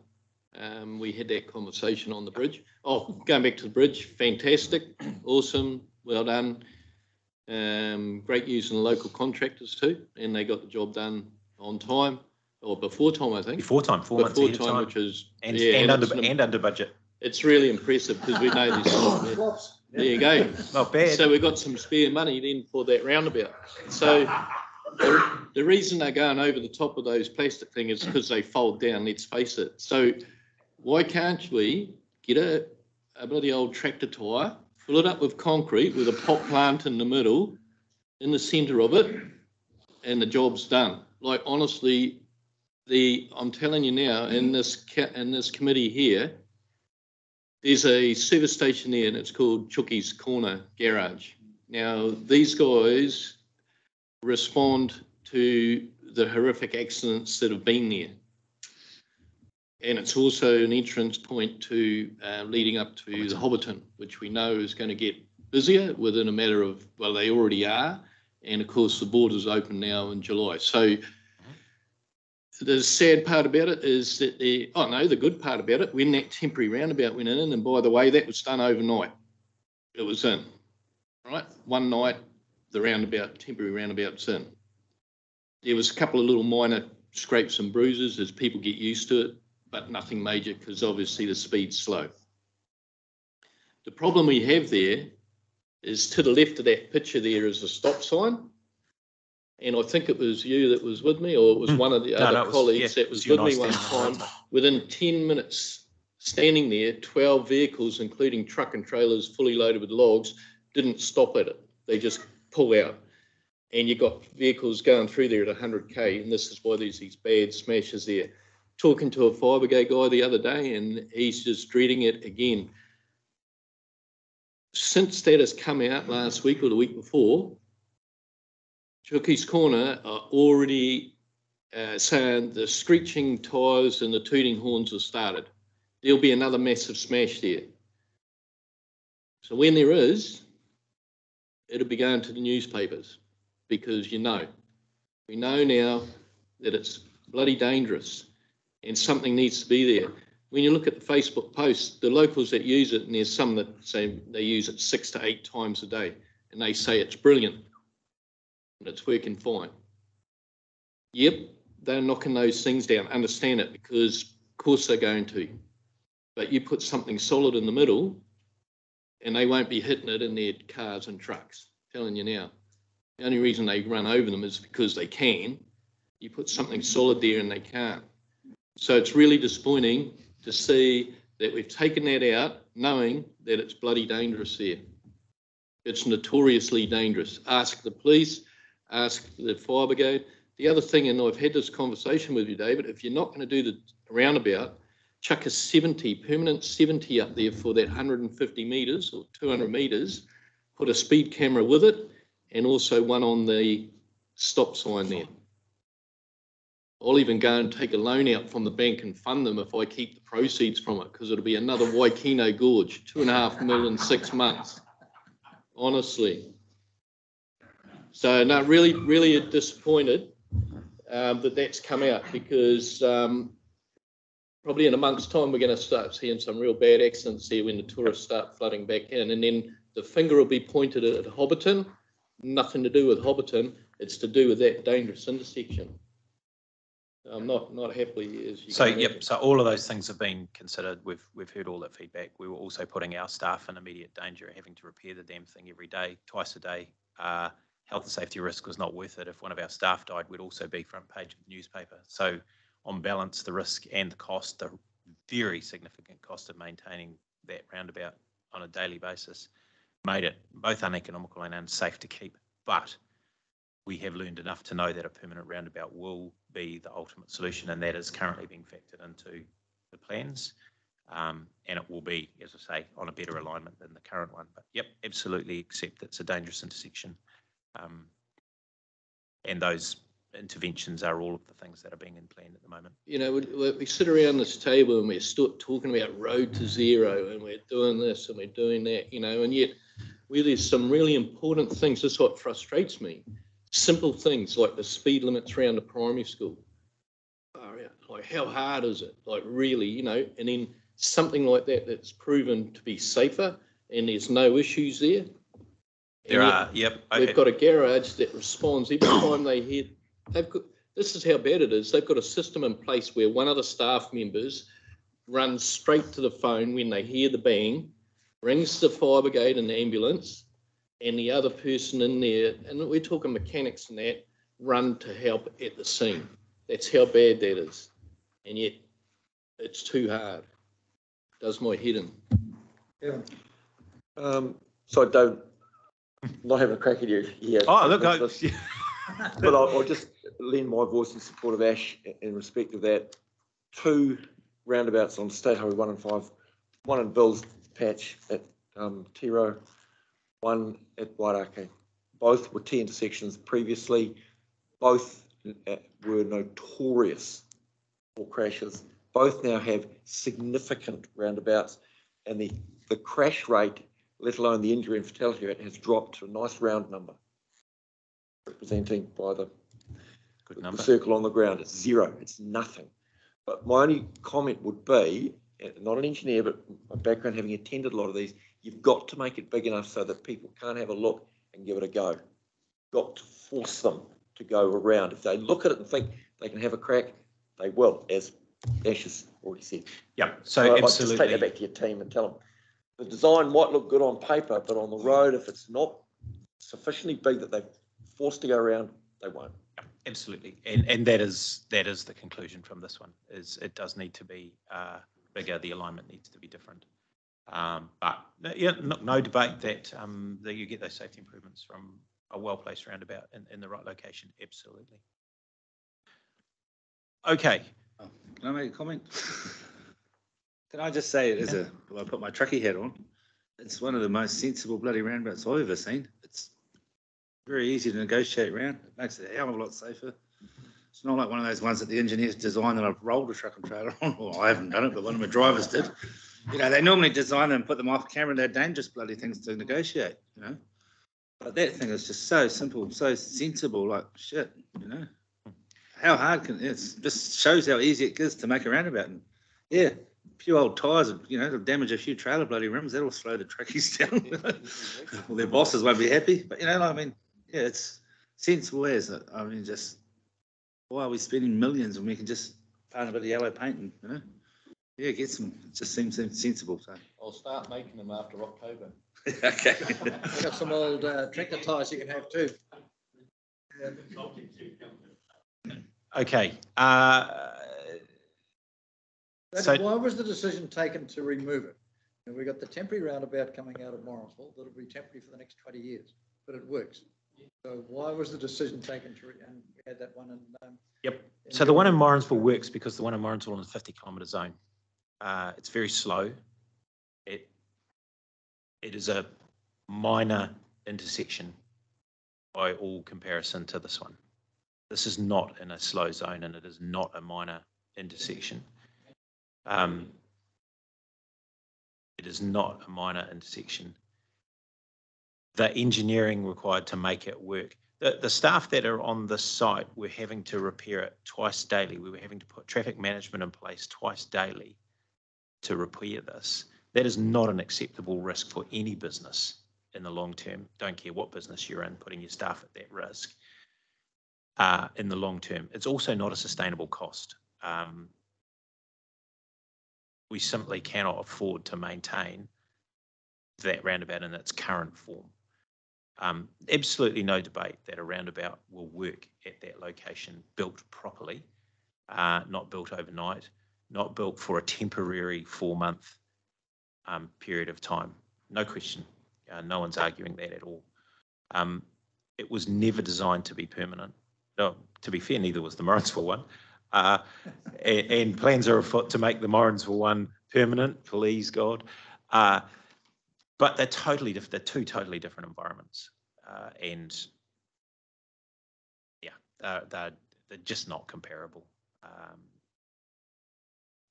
S4: We had that conversation on the bridge. Oh, going back to the bridge, fantastic, awesome, well done. Great using the local contractors too, and they got the job done on time, or before time, I think.
S3: Before time, 4 months ahead of time,
S4: which is
S3: and under budget.
S4: It's really impressive because we know there's there you go.
S3: Not bad.
S4: So we've got some spare money then for that roundabout. So the reason they're going over the top of those plastic things is because they fold down, let's face it. So why can't we get a bloody old tractor tyre, fill it up with concrete with a pot plant in the middle, in the centre of it, and the job's done. Like, honestly, I'm telling you now, in this committee here, there's a service station there and it's called Chucky's Corner Garage. Now, these guys respond to the horrific accidents that have been there. And it's also an entrance point to leading up to the Hobbiton, which we know is going to get busier within a matter of, well, they already are. And of course, the border's open now in July. So the sad part about it is that the good part about it, when that temporary roundabout went in, and by the way, that was done overnight. It was in, right? One night, the temporary roundabout's in. There was a couple of little minor scrapes and bruises as people get used to it, but nothing major because obviously the speed's slow. The problem we have there is to the left of that picture there is a stop sign. and I think it was you that was with me, or it was one of the other colleagues that was with me one time. Within 10 minutes standing there, 12 vehicles, including truck and trailers fully loaded with logs, didn't stop at it. They just pull out. And you got vehicles going through there at 100k, and this is why there's these bad smashes there. Talking to a fire brigade guy the other day, and he's just dreading it again. Since that has come out last week or the week before, Chooki's Corner are already saying the screeching tyres and the tooting horns have started. There'll be another massive smash there. So when there is, it'll be going to the newspapers, because we know now that it's bloody dangerous and something needs to be there. When you look at the Facebook posts, the locals that use it, and there's some that say they use it 6 to 8 times a day, and they say it's brilliant and it's working fine. Yep, they're knocking those things down. Understand it, because of course they're going to. But you put something solid in the middle and they won't be hitting it in their cars and trucks. I'm telling you now. The only reason they run over them is because they can. You put something solid there and they can't. So it's really disappointing to see that we've taken that out, knowing that it's bloody dangerous there. It's notoriously dangerous. Ask the police, ask the fire brigade. The other thing, and I've had this conversation with you, David, if you're not going to do the roundabout, chuck a 70, permanent 70 up there for that 150 metres or 200 metres, put a speed camera with it, and also one on the stop sign there. I'll even go and take a loan out from the bank and fund them if I keep the proceeds from it, because it'll be another Waikino Gorge, 2.5 million in 6 months, honestly. So no, really disappointed that that's come out, because probably in a month's time we're going to start seeing some real bad accidents here when the tourists start flooding back in, and then the finger will be pointed at Hobbiton. Nothing to do with Hobbiton, it's to do with that dangerous intersection. I'm not happy as you
S3: So
S4: can imagine.
S3: yep, so all of those things have been considered. We've heard all that feedback. We were also putting our staff in immediate danger of having to repair the damn thing every day, twice a day. Health and safety risk was not worth it. If one of our staff died, we'd also be front page of the newspaper. So on balance, the risk and the cost, the very significant cost of maintaining that roundabout on a daily basis, made it both uneconomical and unsafe to keep. But we have learned enough to know that a permanent roundabout will be the ultimate solution, and that is currently being factored into the plans. And it will be, as I say, on a better alignment than the current one. But yep, absolutely accept it's a dangerous intersection. And those interventions are all of the things that are being in plan at the moment.
S4: You know, we sit around this table and we're still talking about road to zero, and we're doing this and we're doing that, you know, and yet where there's some really important things, this is what frustrates me. Simple things like the speed limits around the primary school. Like, how hard is it? Like, really, you know, and then something like that that's proven to be safer and there's no issues there.
S3: There are, yep.
S4: We've got a garage that responds every time they hear. This is how bad it is. They've got a system in place where one of the staff members runs straight to the phone when they hear the bang, rings the fire brigade and the ambulance, and the other person in there, and we're talking mechanics and that, run to help at the scene. That's how bad that is. And yet, it's too hard. Does my head in.
S1: Yeah.
S8: So I don't, not having a crack at you here.
S3: Oh, look,
S8: but I'll just lend my voice in support of Ash in respect of that. 2 roundabouts on State Highway 1 and 5, one in Bill's patch at Tiro, one at Waka. Both were T intersections previously. Both were notorious for crashes. Both now have significant roundabouts, and the crash rate, let alone the injury and fatality rate, has dropped to a nice round number, representing by the circle on the ground. It's 0, it's nothing. But my only comment would be, not an engineer, but my background having attended a lot of these, you've got to make it big enough so that people can't have a look and give it a go. Got to force them to go around. If they look at it and think they can have a crack, they will, as Ash has already said.
S3: Yeah, so absolutely.
S8: I'll just take that back to your team and tell them the design might look good on paper, but on the road, if it's not sufficiently big that they're forced to go around, they won't.
S3: Absolutely, and that is the conclusion from this one, is it does need to be bigger, the alignment needs to be different. But yeah, no debate that you get those safety improvements from a well-placed roundabout in the right location, absolutely. Okay.
S9: Can I make a comment? Can I just say it as I put my truckie hat on, it's one of the most sensible bloody roundabouts I've ever seen. It's very easy to negotiate around. It makes it a hell of a lot safer. It's not like one of those ones that the engineers designed that I've rolled a truck and trailer on. Well, I haven't done it, but one of my drivers did. You know, they normally design them and put them off camera, and they're dangerous bloody things to negotiate, you know. But that thing is just so simple, so sensible, like shit, you know. How hard can it just shows how easy it is to make a roundabout. And yeah, a few old tyres, you know, it'll damage a few trailer bloody rims, that'll slow the truckies down. Well, their bosses won't be happy, but you know, I mean, yeah, it's sensible as it. I mean, just why are we spending millions when we can just paint a bit of yellow paint and, you know, yeah, get some, it just seems sensible. So
S4: I'll start making them after October.
S9: okay.
S1: I've got some old tractor tyres you can have too.
S3: Okay.
S1: So why was the decision taken to remove it? And we've got the temporary roundabout coming out of Morrinsville that'll be temporary for the next 20 years, but it works. So why was the decision taken to and we had that one in?
S3: Yep. So the one in Morrinsville works because the one in Morrinsville is a 50-kilometre zone. It's very slow. It is a minor intersection by all comparison to this one. This is not in a slow zone, and it is not a minor intersection. It is not a minor intersection. The engineering required to make it work. The staff that are on this site were having to repair it twice daily. We were having to put traffic management in place twice daily to repair this. That is not an acceptable risk for any business in the long term. Don't care what business you're in, putting your staff at that risk in the long term. It's also not a sustainable cost. We simply cannot afford to maintain that roundabout in its current form. Absolutely no debate that a roundabout will work at that location, built properly, not built overnight, not built for a temporary 4-month period of time. No question. No one's arguing that at all. It was never designed to be permanent. No, to be fair, neither was the Morrinsville one. And plans are afoot to make the Morrinsville one permanent, please God. But they're totally different. They're two totally different environments, and yeah, they're just not comparable.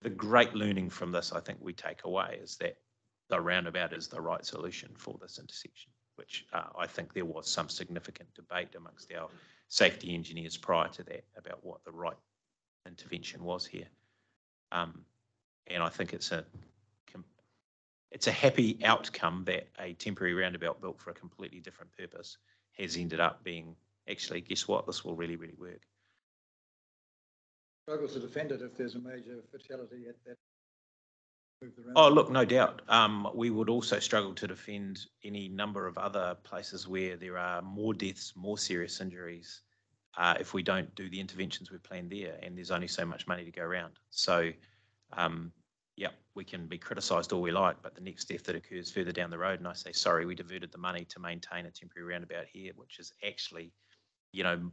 S3: The great learning from this, I think, we take away is that the roundabout is the right solution for this intersection, which I think there was some significant debate amongst our safety engineers prior to that about what the right intervention was here. And I think it's a happy outcome that a temporary roundabout built for a completely different purpose has ended up being, actually, guess what, this will really, really work.
S1: Struggle to defend it if there's a major fatality at that.
S3: Oh, look, no doubt. We would also struggle to defend any number of other places where there are more deaths, more serious injuries, if we don't do the interventions we've planned there, and there's only so much money to go around. So, yeah, we can be criticised all we like, but the next death that occurs further down the road, and I say, sorry, we diverted the money to maintain a temporary roundabout here, which is actually, you know,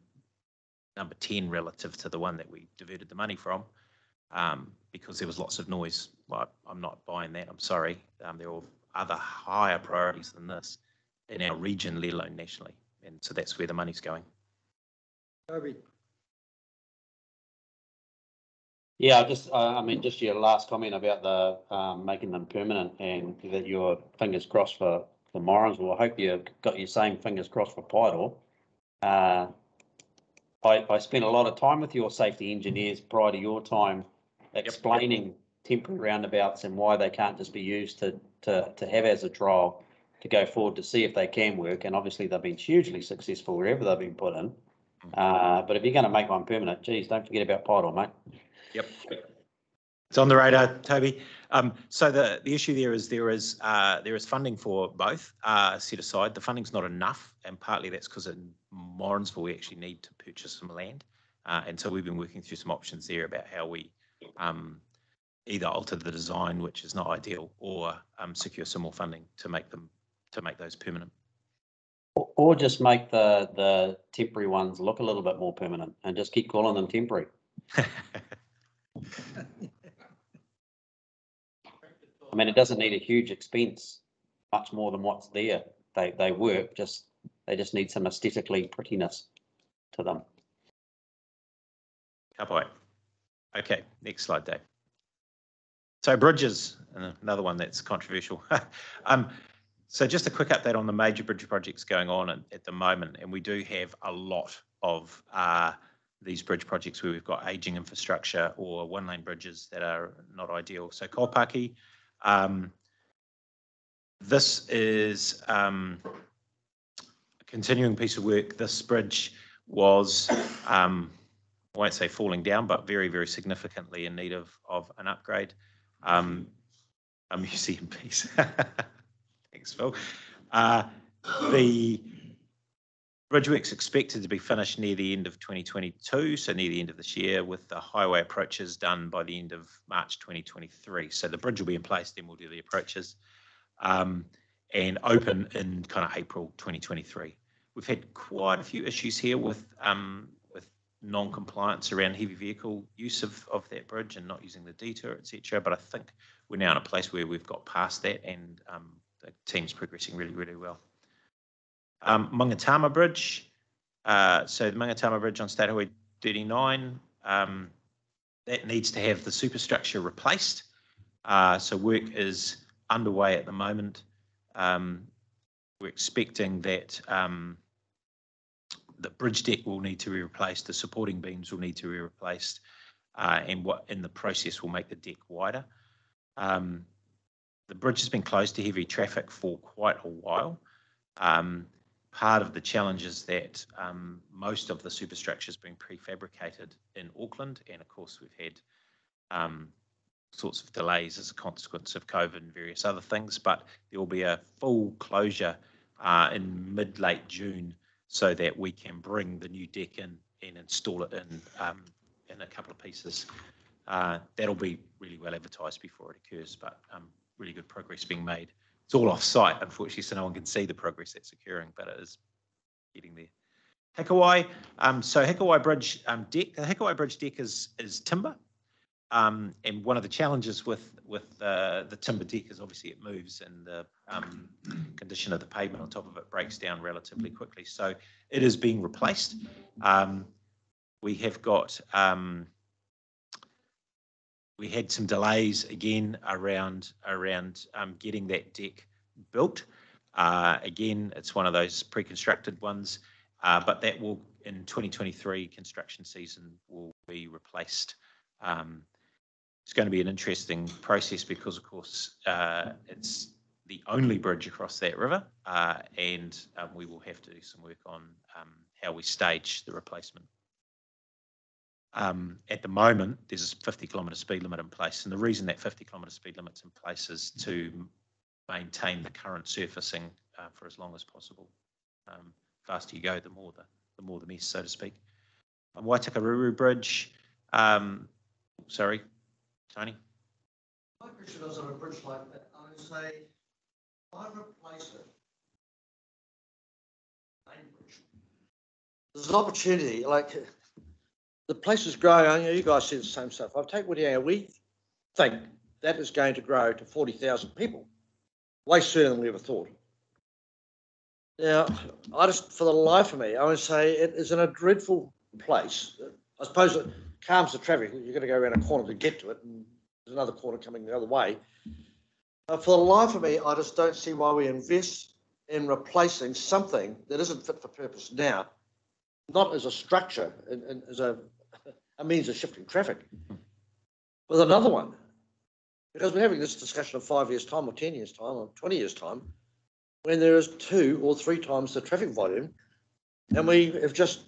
S3: number 10 relative to the one that we diverted the money from, because there was lots of noise. Well, I'm not buying that, I'm sorry. There are other higher priorities than this in our region, let alone nationally. And so that's where the money's going.
S1: Toby.
S2: Yeah, I mean, just your last comment about the making them permanent and that your fingers crossed for Morrinsville. I hope you've got your same fingers crossed for Pydor. I spent a lot of time with your safety engineers prior to your time explaining temporary roundabouts and why they can't just be used to have as a trial to go forward to see if they can work. And obviously they've been hugely successful wherever they've been put in. But if you're going to make one permanent, geez, don't forget about Pydor, mate.
S3: Yep. It's on the radar, Toby. So the issue there is funding for both set aside. The funding's not enough, and partly that's because in Morrinsville we actually need to purchase some land, and so we've been working through some options there about how we either alter the design, which is not ideal, or secure some more funding to make those permanent.
S2: Or just make the temporary ones look a little bit more permanent and just keep calling them temporary. I mean, it doesn't need a huge expense, much more than what's there. They work, they just need some aesthetically prettiness to them.
S3: Kapai. Okay, next slide, Dave. So bridges, another one that's controversial. So just a quick update on the major bridge projects going on at the moment, and we do have a lot of these bridge projects where we've got ageing infrastructure or one-lane bridges that are not ideal. So Kotahi, this is a continuing piece of work. This bridge was, I won't say falling down, but very, very significantly in need of an upgrade. A museum piece. Thanks, Phil. The bridge work's expected to be finished near the end of 2022, so near the end of this year, with the highway approaches done by the end of March 2023. So the bridge will be in place, then we'll do the approaches, and open in kind of April 2023. We've had quite a few issues here with non-compliance around heavy vehicle use of that bridge and not using the detour, etc. But I think we're now in a place where we've got past that, and the team's progressing really, really well. Mungatama Bridge. So the Mungatama Bridge on State Highway 39, that needs to have the superstructure replaced. So work is underway at the moment. We're expecting that the bridge deck will need to be replaced, the supporting beams will need to be replaced, and what in the process will make the deck wider. The bridge has been closed to heavy traffic for quite a while. Part of the challenge is that most of the superstructure has been prefabricated in Auckland, and of course we've had sorts of delays as a consequence of COVID and various other things, but there will be a full closure in mid-late June so that we can bring the new deck in and install it in a couple of pieces. That'll be really well advertised before it occurs, but really good progress being made. It's all off-site, unfortunately, so no one can see the progress that's occurring, but it is getting there. Hikawai, so Hikawai Bridge deck. The Hikawai Bridge deck is timber, and one of the challenges with the timber deck is obviously it moves, and the condition of the pavement on top of it breaks down relatively quickly. So it is being replaced. We have got we had some delays again around getting that deck built. Again, it's one of those pre-constructed ones, but that will, in 2023 construction season, will be replaced. It's going to be an interesting process because, of course, it's the only bridge across that river, and we will have to do some work on how we stage the replacement. At the moment, there's a 50-kilometre speed limit in place, and the reason that 50-kilometre speed limit's in place is to maintain the current surfacing for as long as possible. The faster you go, the more the mess, so to speak. Waitakere Bridge. Sorry, Tony.
S10: My question is on a bridge like that. I would say, why replace it? There's an opportunity, like. The place is growing. You guys see the same stuff. I've taken Whittier. We think that is going to grow to 40,000 people, way sooner than we ever thought. Now, I just, for the life of me, I would say it is in a dreadful place. I suppose it calms the traffic. You're going to go around a corner to get to it, and there's another corner coming the other way. For the life of me, I just don't see why we invest in replacing something that isn't fit for purpose now, not as a structure and as a means of shifting traffic, with another one. Because we're having this discussion of 5 years' time or 10 years' time or 20 years' time, when there is 2 or 3 times the traffic volume, and we have just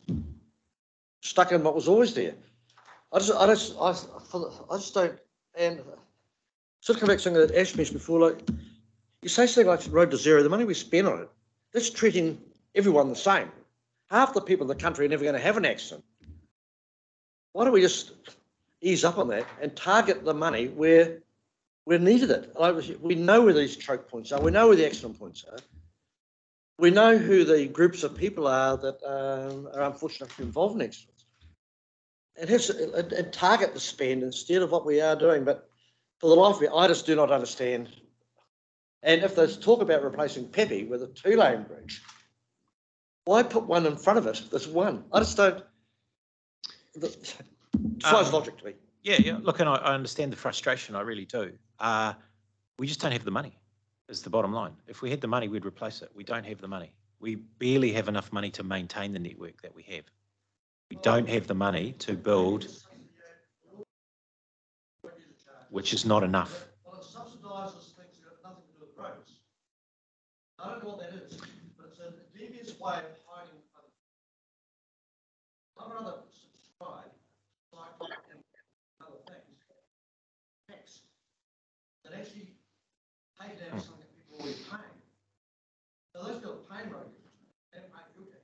S10: stuck in what was always there. I just don't, and Just come back to something that Ash mentioned before, like, you say something like Road to Zero, the money we spend on it, that's treating everyone the same. Half the people in the country are never going to have an accident. Why don't we just ease up on that and target the money where we needed it? Like, we know where these choke points are. We know where the accident points are. We know who the groups of people are that are unfortunately involved in accidents. And target the spend instead of what we are doing. But for the life of me, I just do not understand. And if there's talk about replacing Pepe with a 2-lane bridge, why put one in front of it? There's one. I just don't. It defies logic to me.
S3: Yeah. Look, and I understand the frustration. I really do. We just don't have the money, is the bottom line. If we had the money, we'd replace it. We don't have the money. We barely have enough money to maintain the network that we have. We don't have the money to build, which is not enough.
S10: Well, it subsidises things that have nothing to do with roads. I don't know what that is, but it's a devious way of hiding other. I'd rather subscribe, cycling and other things, tax, that actually pay down something that people are already paying. So those people are paying road tax and paying fuel tax.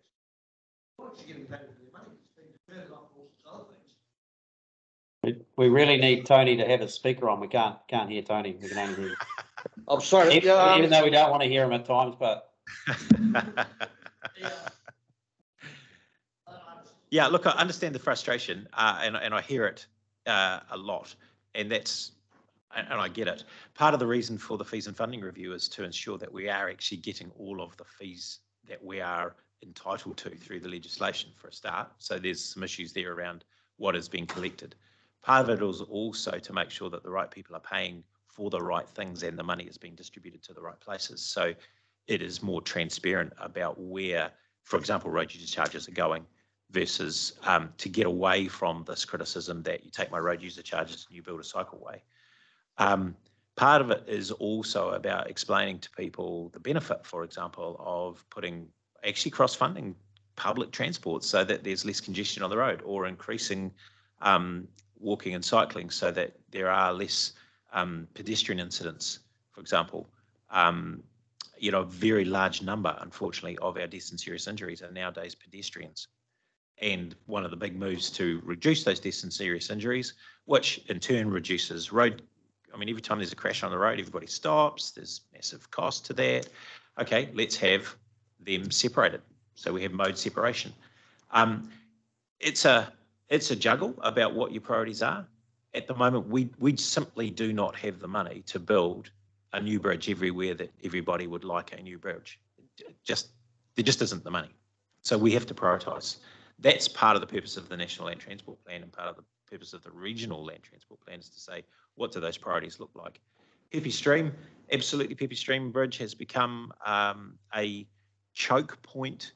S10: Why aren't you getting paid for their money? It's being deferred off all sorts of other things.
S2: We really need Tony to have a speaker on. We can't hear Tony. We can only hear.
S10: I'm sorry.
S2: Even though we don't want to hear him at times, but.
S3: Yeah, look, I understand the frustration, and I hear it a lot, and I get it. Part of the reason for the fees and funding review is to ensure that we are actually getting all of the fees that we are entitled to through the legislation for a start. So there's some issues there around what is being collected. Part of it is also to make sure that the right people are paying for the right things and the money is being distributed to the right places. So it is more transparent about where, for example, road user charges are going versus to get away from this criticism that you take my road user charges and you build a cycleway. Part of it is also about explaining to people the benefit, for example, of putting actually cross-funding public transport so that there's less congestion on the road, or increasing walking and cycling so that there are less pedestrian incidents, for example. A very large number, unfortunately, of our deaths and serious injuries are nowadays pedestrians. And one of the big moves to reduce those deaths and serious injuries, which in turn reduces road. I mean, every time there's a crash on the road, everybody stops. There's massive cost to that. Okay, let's have them separated. So we have mode separation. It's a juggle about what your priorities are. At the moment, we simply do not have the money to build a new bridge everywhere that everybody would like a new bridge. There just isn't the money. So we have to prioritise. That's part of the purpose of the National Land Transport Plan, and part of the purpose of the Regional Land Transport Plan is to say, what do those priorities look like? Pepe Stream, absolutely, Pepe Stream Bridge has become a choke point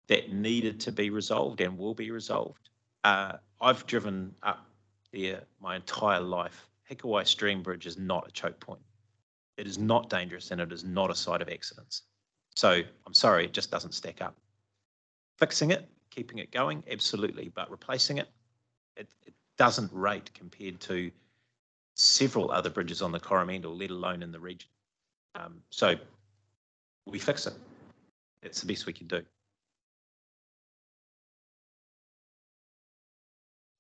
S3: that needed to be resolved and will be resolved. I've driven up there my entire life. Hikawai Stream Bridge is not a choke point. It is not dangerous, and it is not a site of accidents. So I'm sorry, it just doesn't stack up. Fixing it, keeping it going, absolutely, but replacing it, it doesn't rate compared to several other bridges on the Coromandel, let alone in the region. So we fix it. That's the best we can do.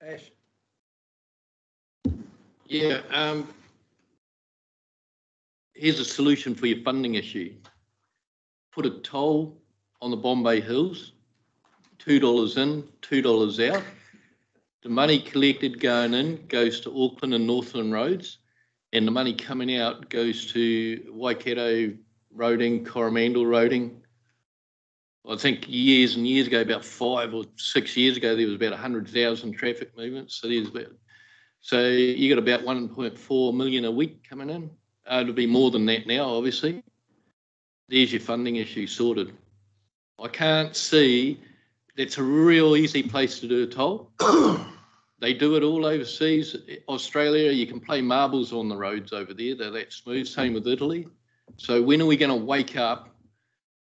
S1: Ash.
S4: Yeah, here's a solution for your funding issue. Put a toll on the Bombay Hills, $2 in, $2 out. The money collected going in goes to Auckland and Northland roads, and the money coming out goes to Waikato roading, Coromandel roading. I think years and years ago, about 5 or 6 years ago, there was about 100,000 traffic movements. So you got about 1.4 million a week coming in. It'll be more than that now, obviously. There's your funding issue sorted. I can't see that's a real easy place to do a toll. They do it all overseas. Australia, you can play marbles on the roads over there. They're that smooth. Same with Italy. So when are we going to wake up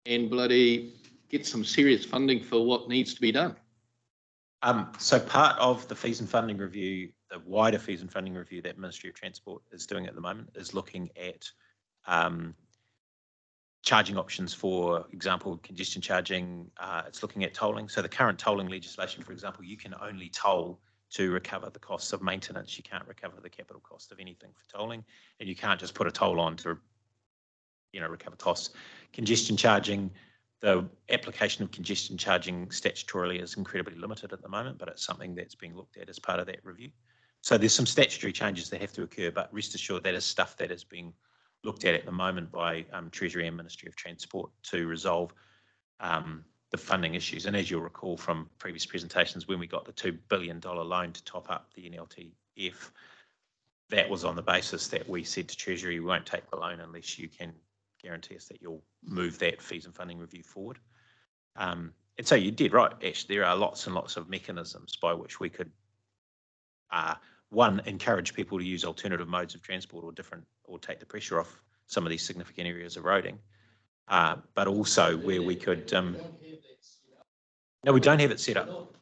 S4: and bloody get some serious funding for what needs to be done?
S3: So part of the fees and funding review, the wider fees and funding review that Ministry of Transport is doing at the moment, is looking at charging options, for example, congestion charging. It's looking at tolling. So the current tolling legislation, for example, you can only toll to recover the costs of maintenance. You can't recover the capital cost of anything for tolling, and you can't just put a toll on to, recover costs. Congestion charging, the application of congestion charging statutorily is incredibly limited at the moment, but it's something that's being looked at as part of that review. So there's some statutory changes that have to occur, but rest assured that is stuff that is being looked at the moment by Treasury and Ministry of Transport to resolve the funding issues. And as you'll recall from previous presentations, when we got the $2 billion loan to top up the NLTF, that was on the basis that we said to Treasury, we won't take the loan unless you can guarantee us that you'll move that fees and funding review forward. And so you did right, Ash. There are lots and lots of mechanisms by which we could, one, encourage people to use alternative modes of transport or take the pressure off some of these significant areas of roading, but also where we could. No, we don't have it set up.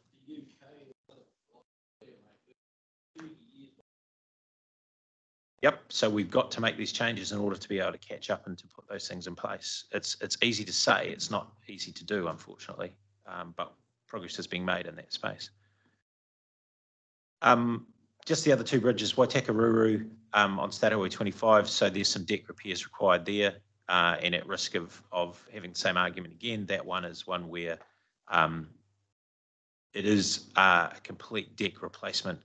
S3: Yep. So we've got to make these changes in order to be able to catch up and to put those things in place. It's easy to say, it's not easy to do, unfortunately, but progress is being made in that space. Just the other two bridges, Waitakere on State Highway 25. So there's some deck repairs required there, and at risk of having the same argument again. That one is one where it is a complete deck replacement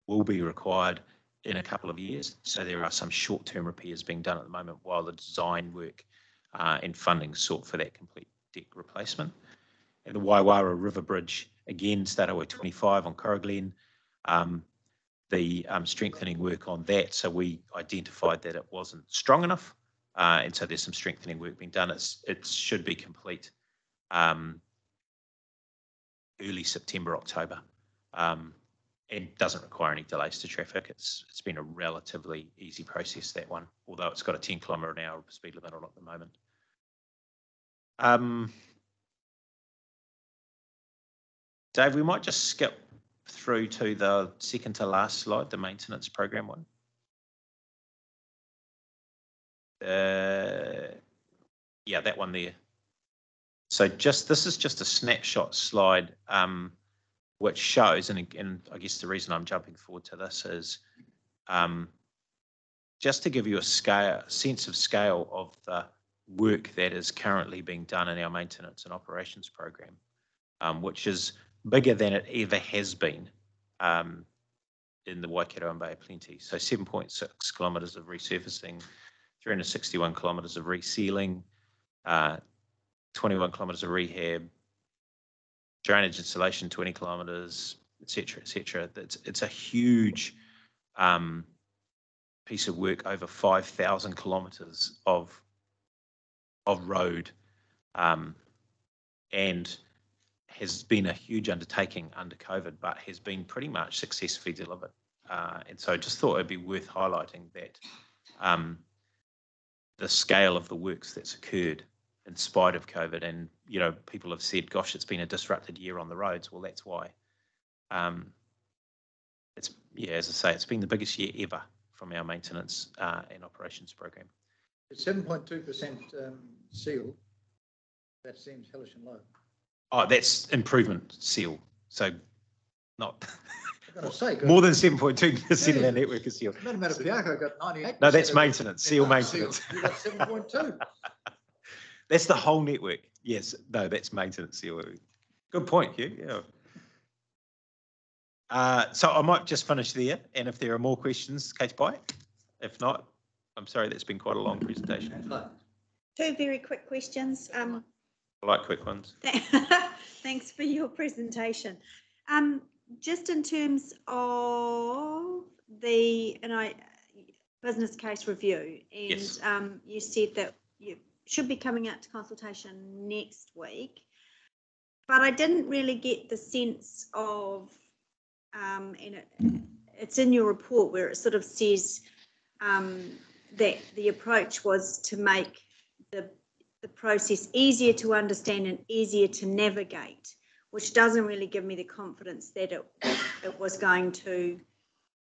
S3: will be required in a couple of years. So there are some short-term repairs being done at the moment while the design work and funding sought for that complete deck replacement. And the Waiwara River Bridge, again, State Highway 25 on Coroglen, the strengthening work on that. So we identified that it wasn't strong enough, and so there's some strengthening work being done. It should be complete early September, October. And doesn't require any delays to traffic. It's been a relatively easy process, that one, although it's got a 10 km/h speed limit on it at the moment. Dave, we might just skip through to the second to last slide, the maintenance program one. Yeah, that one there. So this is just a snapshot slide, which shows, and I guess the reason I'm jumping forward to this is just to give you a sense of scale of the work that is currently being done in our maintenance and operations program, which is bigger than it ever has been in the Waikato and Bay of Plenty. So 7.6 kilometres of resurfacing, 361 kilometres of resealing, 21 kilometres of rehab, drainage installation 20 kilometres, etc., etc. It's a huge piece of work, over 5,000 kilometres of road, and has been a huge undertaking under COVID, but has been pretty much successfully delivered. And so I just thought it'd be worth highlighting that the scale of the works that's occurred in spite of COVID. And, people have said, gosh, it's been a disrupted year on the roads. Well, that's why. As I say, it's been the biggest year ever from our maintenance and operations program.
S1: 7.2% seal, that seems hellish and low.
S3: Oh, that's improvement seal. So not
S1: I've got to say,
S3: more than 7.2% of our network is sealed.
S1: Matapiako got 98%.
S3: No, that's maintenance, seal maintenance.
S1: You got 7.2.
S3: That's the whole network. Yes, no, that's maintenance seal. Good point, Hugh. Yeah. So I might just finish there, and if there are more questions, Kate Pye. If not, I'm sorry, that's been quite a long presentation.
S11: Two very quick questions.
S3: I like quick ones.
S11: Thanks for your presentation. Just in terms of the business case review, and
S3: yes.
S11: You said that you should be coming out to consultation next week, but I didn't really get the sense of, and it's in your report where it sort of says that the approach was to make the process easier to understand and easier to navigate, which doesn't really give me the confidence that it was going to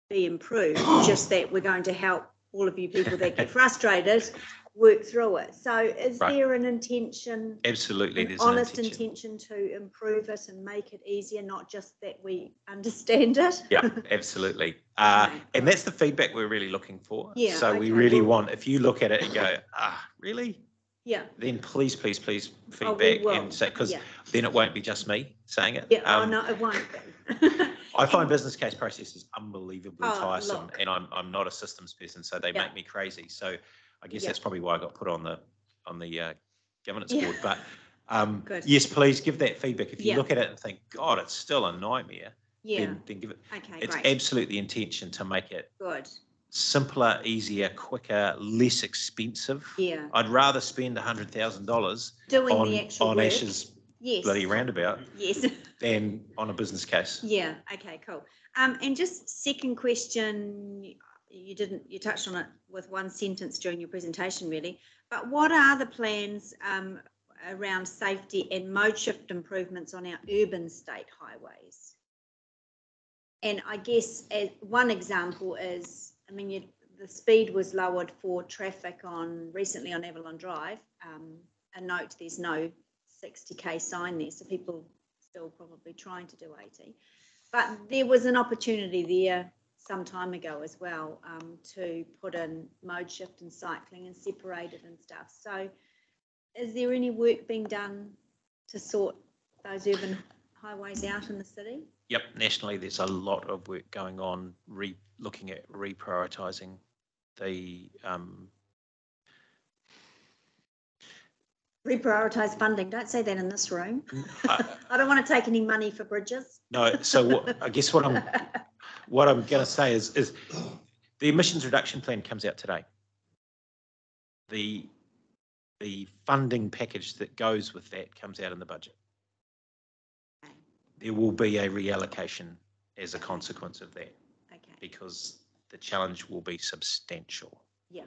S11: be improved, just that we're going to help all of you people that get frustrated work through it. So is
S3: Right.
S11: there an intention,
S3: Absolutely,
S11: an
S3: there's
S11: honest
S3: an intention.
S11: to improve it and make it easier, not just that we understand it?
S3: Yeah, absolutely.
S11: Okay.
S3: And that's the feedback we're really looking for.
S11: Yeah,
S3: So we
S11: okay.
S3: really want, if you look at it and go, really?
S11: Yeah,
S3: Then please
S11: Oh, we
S3: feedback
S11: will.
S3: and say, because
S11: Yeah.
S3: then it won't be just me saying it.
S11: yeah, oh no, it won't be.
S3: I find business case processes unbelievably
S11: Oh,
S3: tiresome,
S11: look.
S3: and I'm not a systems person, so they
S11: Yeah.
S3: make me crazy. So I guess
S11: Yeah.
S3: that's probably why I got put on the governance
S11: Yeah.
S3: board. But
S11: Good.
S3: yes, please give that feedback. If you
S11: Yeah.
S3: look at it and think, God, it's still a nightmare,
S11: Yeah,
S3: then give it.
S11: okay,
S3: It's
S11: great,
S3: absolutely the intention to make it
S11: good,
S3: simpler, easier, quicker, less expensive.
S11: yeah.
S3: I'd rather spend $100,000
S11: Doing the actual
S3: on
S11: work.
S3: Ash's
S11: Yes.
S3: bloody roundabout
S11: Yes.
S3: than on a business case.
S11: Yeah, okay, cool. And just second question, you touched on it with one sentence during your presentation really, but what are the plans around safety and mode shift improvements on our urban state highways? And I guess one example is, I mean, the speed was lowered for traffic recently on Avalon Drive. A note, there's no 60k sign there, so people still probably trying to do 80. But there was an opportunity there some time ago as well to put in mode shift and cycling and separate it and stuff. So is there any work being done to sort those urban highways out in the city?
S3: Yep, nationally there's a lot of work going on, looking at reprioritising the
S11: Reprioritise funding. Don't say that in this room.
S3: I
S11: I don't want to take any money for bridges.
S3: no. So I guess what I'm going to say is the emissions reduction plan comes out today. The funding package that goes with that comes out in the budget. There will be a reallocation as a consequence of that.
S11: Okay.
S3: Because the challenge will be substantial.
S11: Yeah.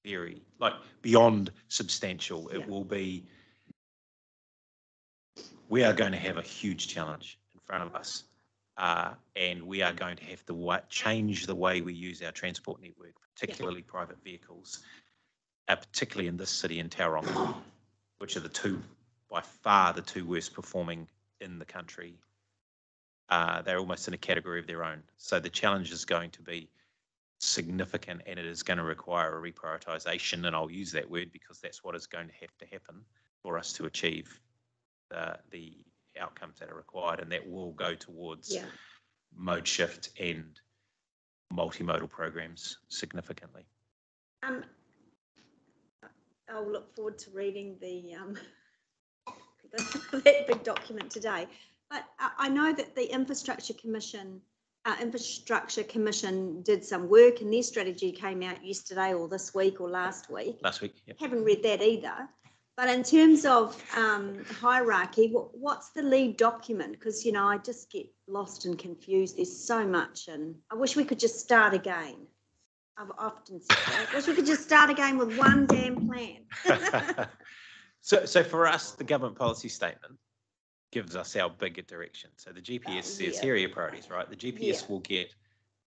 S3: Very, like beyond substantial. It
S11: Yeah.
S3: will be, we are going to have a huge challenge in front of us. And we are going to have to change the way we use our transport network, particularly private vehicles, particularly in this city in Tauranga, which are by far the two worst performing in the country. They're almost in a category of their own. So the challenge is going to be significant, and it is going to require a reprioritisation, and I'll use that word because that's what is going to have to happen for us to achieve the outcomes that are required, and that will go towards mode shift and multimodal programs significantly.
S11: I'll look forward to reading that big document today. But I know that the Infrastructure Commission did some work, and their strategy came out yesterday or this week or last week.
S3: Last week, yep.
S11: Haven't read that either. But in terms of hierarchy, what's the lead document? Because, I just get lost and confused. There's so much, and I wish we could just start again. I've often said that. I wish we could just start again with one damn plan.
S3: So for us, the government policy statement gives us our bigger direction. So the GPS says, here are your priorities, right? The GPS will get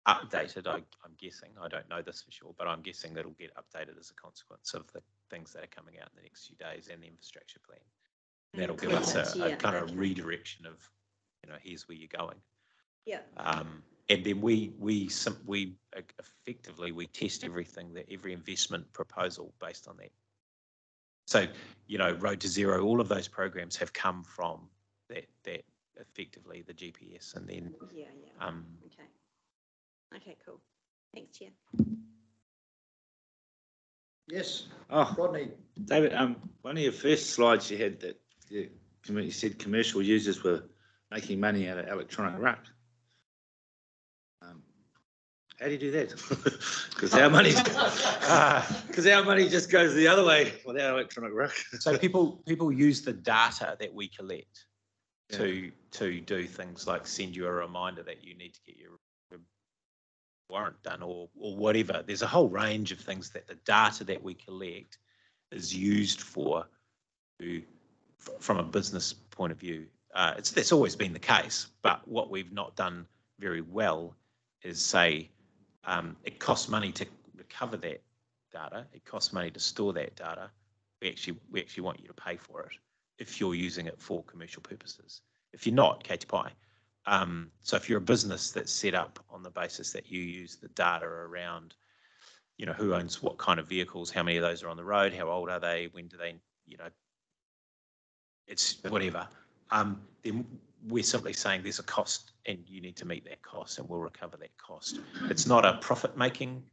S3: updated, I'm guessing. I don't know this for sure, but I'm guessing that it'll get updated as a consequence of the things that are coming out in the next few days and the infrastructure plan. That'll give us a kind of redirection of, here's where you're going.
S11: Yeah.
S3: And then we effectively test every investment proposal based on that. So, Road to Zero, all of those programs have come from that effectively the GPS, and then
S11: Okay, cool. Thanks, Chair.
S1: Yes,
S9: Oh,
S1: Rodney.
S9: David, one of your first slides you had that you said commercial users were making money out of electronic ruck. How do you do that? Because our money just goes the other way without electronic ruck.
S3: So people use the data that we collect to do things like send you a reminder that you need to get your warrant done or whatever. There's a whole range of things that the data that we collect is used for from a business point of view. That's always been the case, but what we've not done very well is say it costs money to recover that data. It costs money to store that data. We actually want you to pay for it if you're using it for commercial purposes. If you're not, kei te pai. So if you're a business that's set up on the basis that you use the data around, who owns what kind of vehicles, how many of those are on the road, how old are they, when do they, it's whatever. Then we're simply saying there's a cost and you need to meet that cost and we'll recover that cost. It's not a profit-making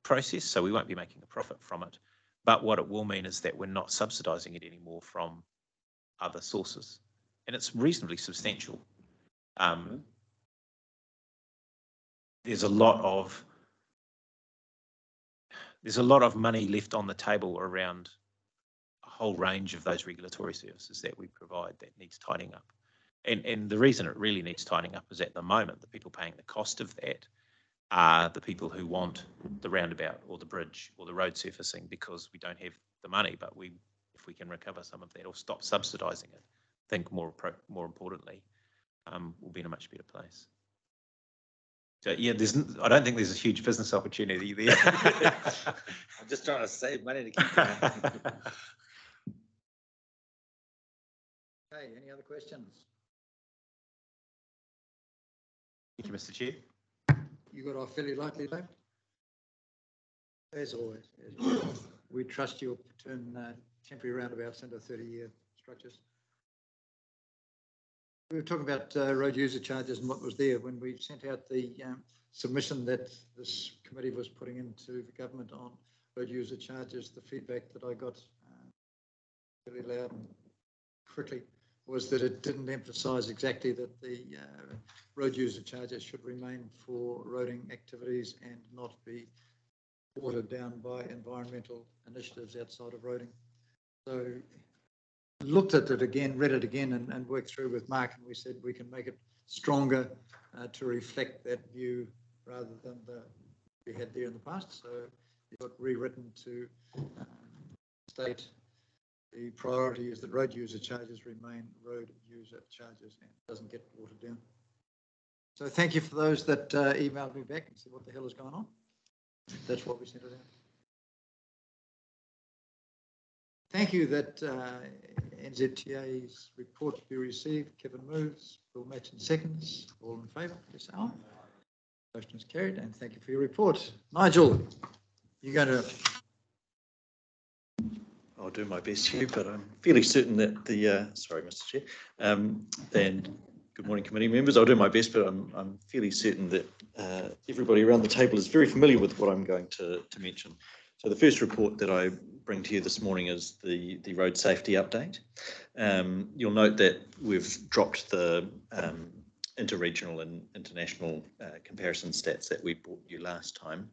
S3: process, so we won't be making a profit from it. But what it will mean is that we're not subsidising it anymore from other sources. And it's reasonably substantial. There's a lot of money left on the table around a whole range of those regulatory services that we provide that needs tidying up. And the reason it really needs tidying up is at the moment, the people paying the cost of that are the people who want the roundabout or the bridge or the road surfacing because we don't have the money, but if we can recover some of that or stop subsidising it, I think more importantly, we'll be in a much better place. So yeah, I don't think there's a huge business opportunity there.
S9: I'm just trying to save money to keep going.
S1: Okay, any other questions?
S3: Thank you, Mr. Chair.
S1: You got off fairly lightly, Dave? As always. We trust you'll turn temporary roundabouts into 30-year structures. We were talking about road user charges and what was there when we sent out the submission that this committee was putting into the government on road user charges. The feedback that I got really loud and quickly was that it didn't emphasise exactly that the road user charges should remain for roading activities and not be watered down by environmental initiatives outside of roading. So looked at it again, read it again and worked through with Mark, and we said we can make it stronger to reflect that view rather than the we had there in the past. So it got rewritten to state the priority is that road user charges remain road user charges and doesn't get watered down. So thank you for those that emailed me back and said what the hell is going on. That's what we sent it out. Thank you that NZTA's report be received. Kevin moves, Bill Matchin seconds. All in favour, please say aye. Motion is carried, and thank you for your report. Nigel, you're going to...
S12: I'll do my best here, but I'm fairly certain that the, sorry, Mr. Chair, and good morning, committee members. I'll do my best, but I'm fairly certain that everybody around the table is very familiar with what I'm going to mention. So the first report that I bring to you this morning is the road safety update. You'll note that we've dropped the interregional and international comparison stats that we brought you last time.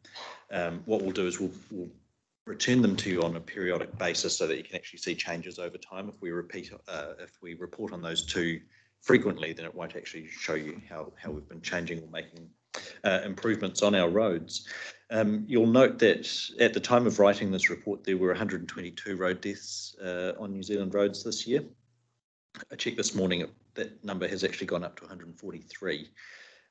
S12: What we'll do is we'll return them to you on a periodic basis so that you can actually see changes over time. If we report on those too frequently, then it won't actually show you how we've been changing or making improvements on our roads. You'll note that at the time of writing this report, there were 122 road deaths on New Zealand roads this year. I checked this morning, that number has actually gone up to 143.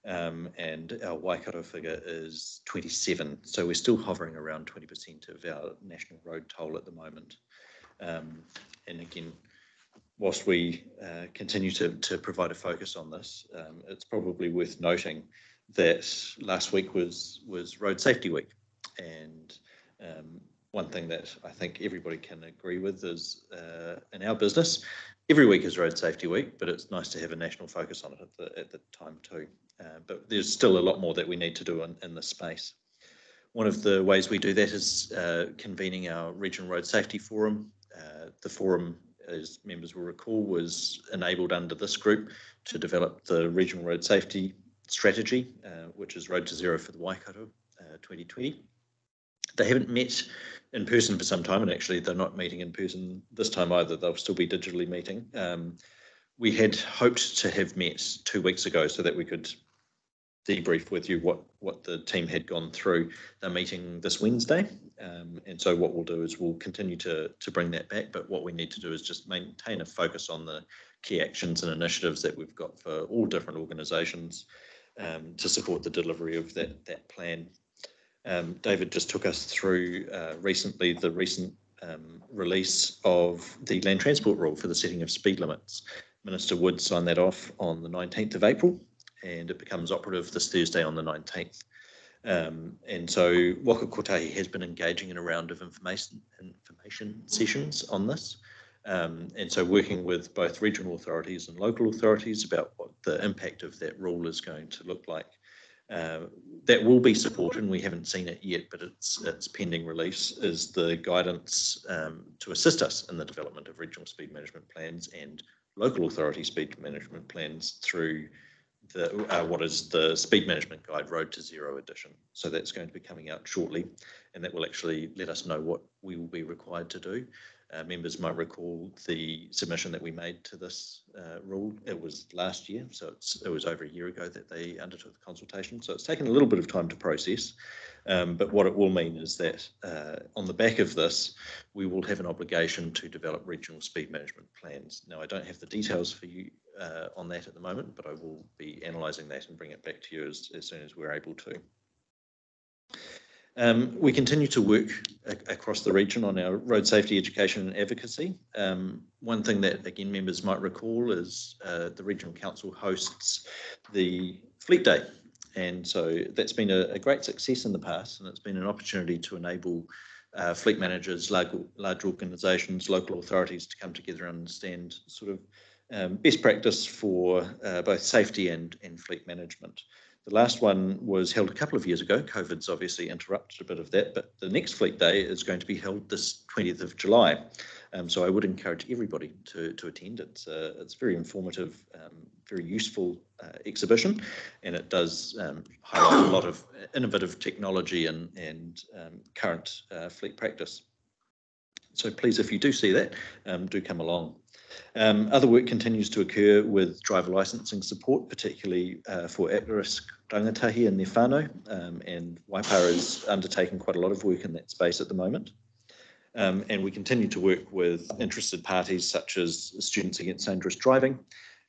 S12: And our Waikato figure is 27. So we're still hovering around 20% of our national road toll at the moment. And again, whilst we continue to provide a focus on this, it's probably worth noting that last week was Road Safety Week. And one thing that I think everybody can agree with is in our business, every week is Road Safety Week, but it's nice to have a national focus on it at the time too. But there's still a lot more that we need to do in this space. One of the ways we do that is convening our Regional Road Safety Forum. The forum, as members will recall, was enabled under this group to develop the Regional Road Safety Strategy, which is Road to Zero for the Waikato 2020. They haven't met in person for some time, and actually they're not meeting in person this time either. They'll still be digitally meeting. We had hoped to have met 2 weeks ago so that we could debrief with you what the team had gone through. They're meeting this Wednesday, and so what we'll do is we'll continue to bring that back, but what we need to do is just maintain a focus on the key actions and initiatives that we've got for all different organisations to support the delivery of that plan. David just took us through the recent release of the land transport rule for the setting of speed limits. Minister Wood signed that off on the 19th of April, and it becomes operative this Thursday on the 19th. And so Waka Kotahi has been engaging in a round of information sessions on this. And so working with both regional authorities and local authorities about what the impact of that rule is going to look like. That will be supported, and we haven't seen it yet, but its pending release is the guidance to assist us in the development of regional speed management plans and local authority speed management plans through what is the Speed Management Guide Road to Zero edition. So that's going to be coming out shortly, and that will actually let us know what we will be required to do. Members might recall the submission that we made to this rule. It was last year, so it was over a year ago that they undertook the consultation. So it's taken a little bit of time to process, but what it will mean is that on the back of this, we will have an obligation to develop regional speed management plans. Now, I don't have the details for you on that at the moment, but I will be analysing that and bring it back to you as soon as we're able to. We continue to work across the region on our road safety education and advocacy. One thing that, again, members might recall is the Regional Council hosts the Fleet Day. And so that's been a great success in the past, and it's been an opportunity to enable fleet managers, large organisations, local authorities to come together and understand sort of best practice for both safety and fleet management. The last one was held a couple of years ago. COVID's obviously interrupted a bit of that, but the next Fleet Day is going to be held this 20th of July. So I would encourage everybody to attend. It's very informative, very useful exhibition, and it does highlight a lot of innovative technology and current fleet practice. So please, if you do see that, do come along. Other work continues to occur with driver licensing support, particularly for at-risk rangatahi and their whānau, and Waka is undertaking quite a lot of work in that space at the moment. And we continue to work with interested parties such as Students Against Dangerous Driving,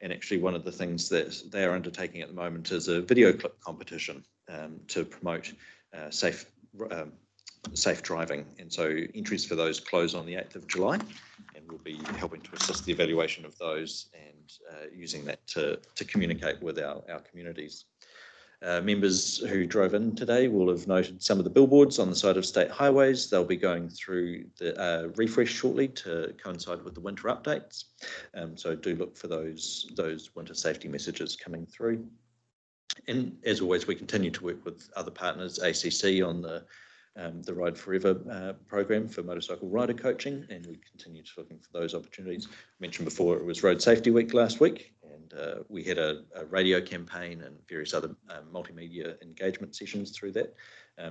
S12: and actually one of the things that they are undertaking at the moment is a video clip competition to promote safe driving, and so entries for those close on the 8th of July, and we'll be helping to assist the evaluation of those and using that to communicate with our communities. Members who drove in today will have noted some of the billboards on the side of state highways. They'll be going through the refresh shortly to coincide with the winter updates, so do look for those winter safety messages coming through. And as always, we continue to work with other partners, ACC on the Ride Forever program for motorcycle rider coaching, and we continue to looking for those opportunities. I mentioned before it was Road Safety Week last week, and we had a radio campaign and various other multimedia engagement sessions through that,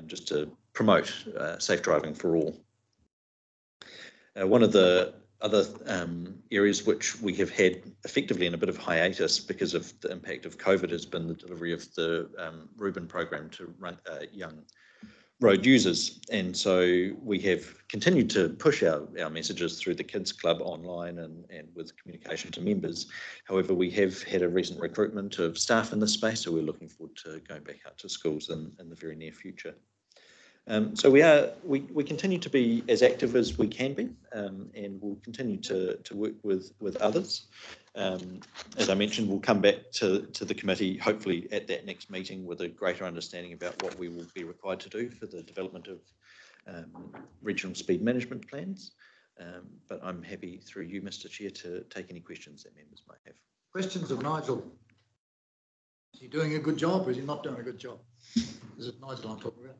S12: just to promote safe driving for all. One of the other areas which we have had effectively in a bit of hiatus because of the impact of COVID has been the delivery of the Reuben program to young road users, and so we have continued to push our messages through the Kids Club online and with communication to members. However, we have had a recent recruitment of staff in this space, so we're looking forward to going back out to schools in the very near future. So we continue to be as active as we can be, and we'll continue to work with others. As I mentioned, we'll come back to the committee hopefully at that next meeting with a greater understanding about what we will be required to do for the development of regional speed management plans. But I'm happy through you, Mr. Chair, to take any questions that members might have.
S1: Questions of Nigel. Is he doing a good job or is he not doing a good job? Is it Nigel I'm talking about?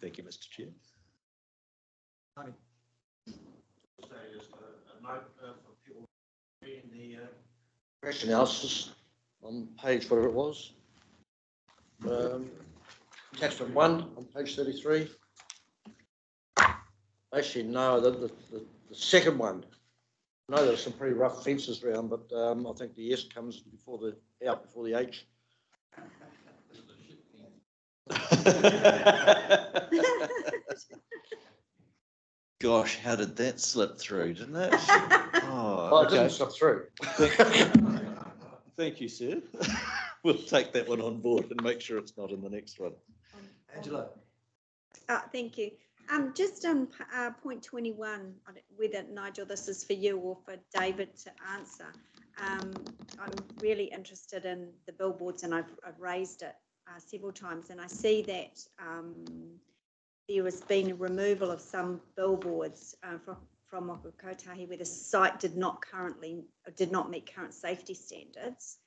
S12: Thank you, Mr. Chair.
S1: Tony.
S10: The question analysis on page whatever it was. Attachment 1 on page 33. Actually, no, the second one. I know there's some pretty rough fences around, but I think the S comes before the H.
S12: Gosh, how did that slip through, didn't it? Oh,
S10: Well, it
S12: okay.
S10: didn't slip through.
S12: Thank you, sir. We'll take that one on board and make sure it's not in the next one.
S1: Angela.
S11: Thank you. Just on point 21, whether, Nigel, this is for you or for David to answer. I'm really interested in the billboards, and I've raised it several times, and I see that there has been a removal of some billboards from Waka, Kotahi, where the site did not meet current safety standards.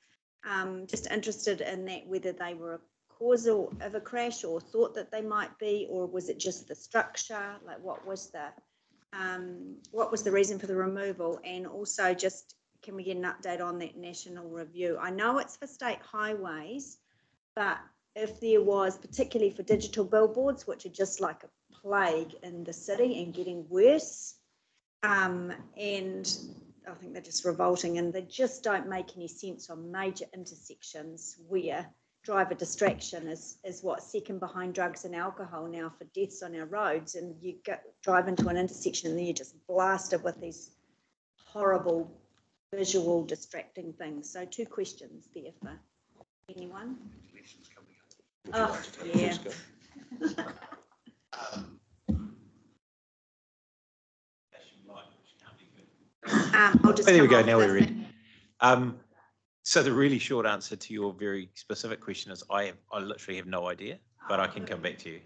S11: Just interested in that, whether they were a cause of a crash or thought that they might be, or was it just the structure? Like, what was the reason for the removal? And also, just can we get an update on that national review? I know it's for state highways, but if there was, particularly for digital billboards, which are just like a plague in the city and getting worse, and I think they're just revolting, and they just don't make any sense on major intersections where driver distraction is what, second behind drugs and alcohol now for deaths on our roads, and you drive into an intersection and then you're just blasted with these horrible visual distracting things. So 2 questions there for anyone. Oh, yeah. I'll just
S3: There we go, now we're ready. So the really short answer to your very specific question is I literally have no idea, but I can come back to you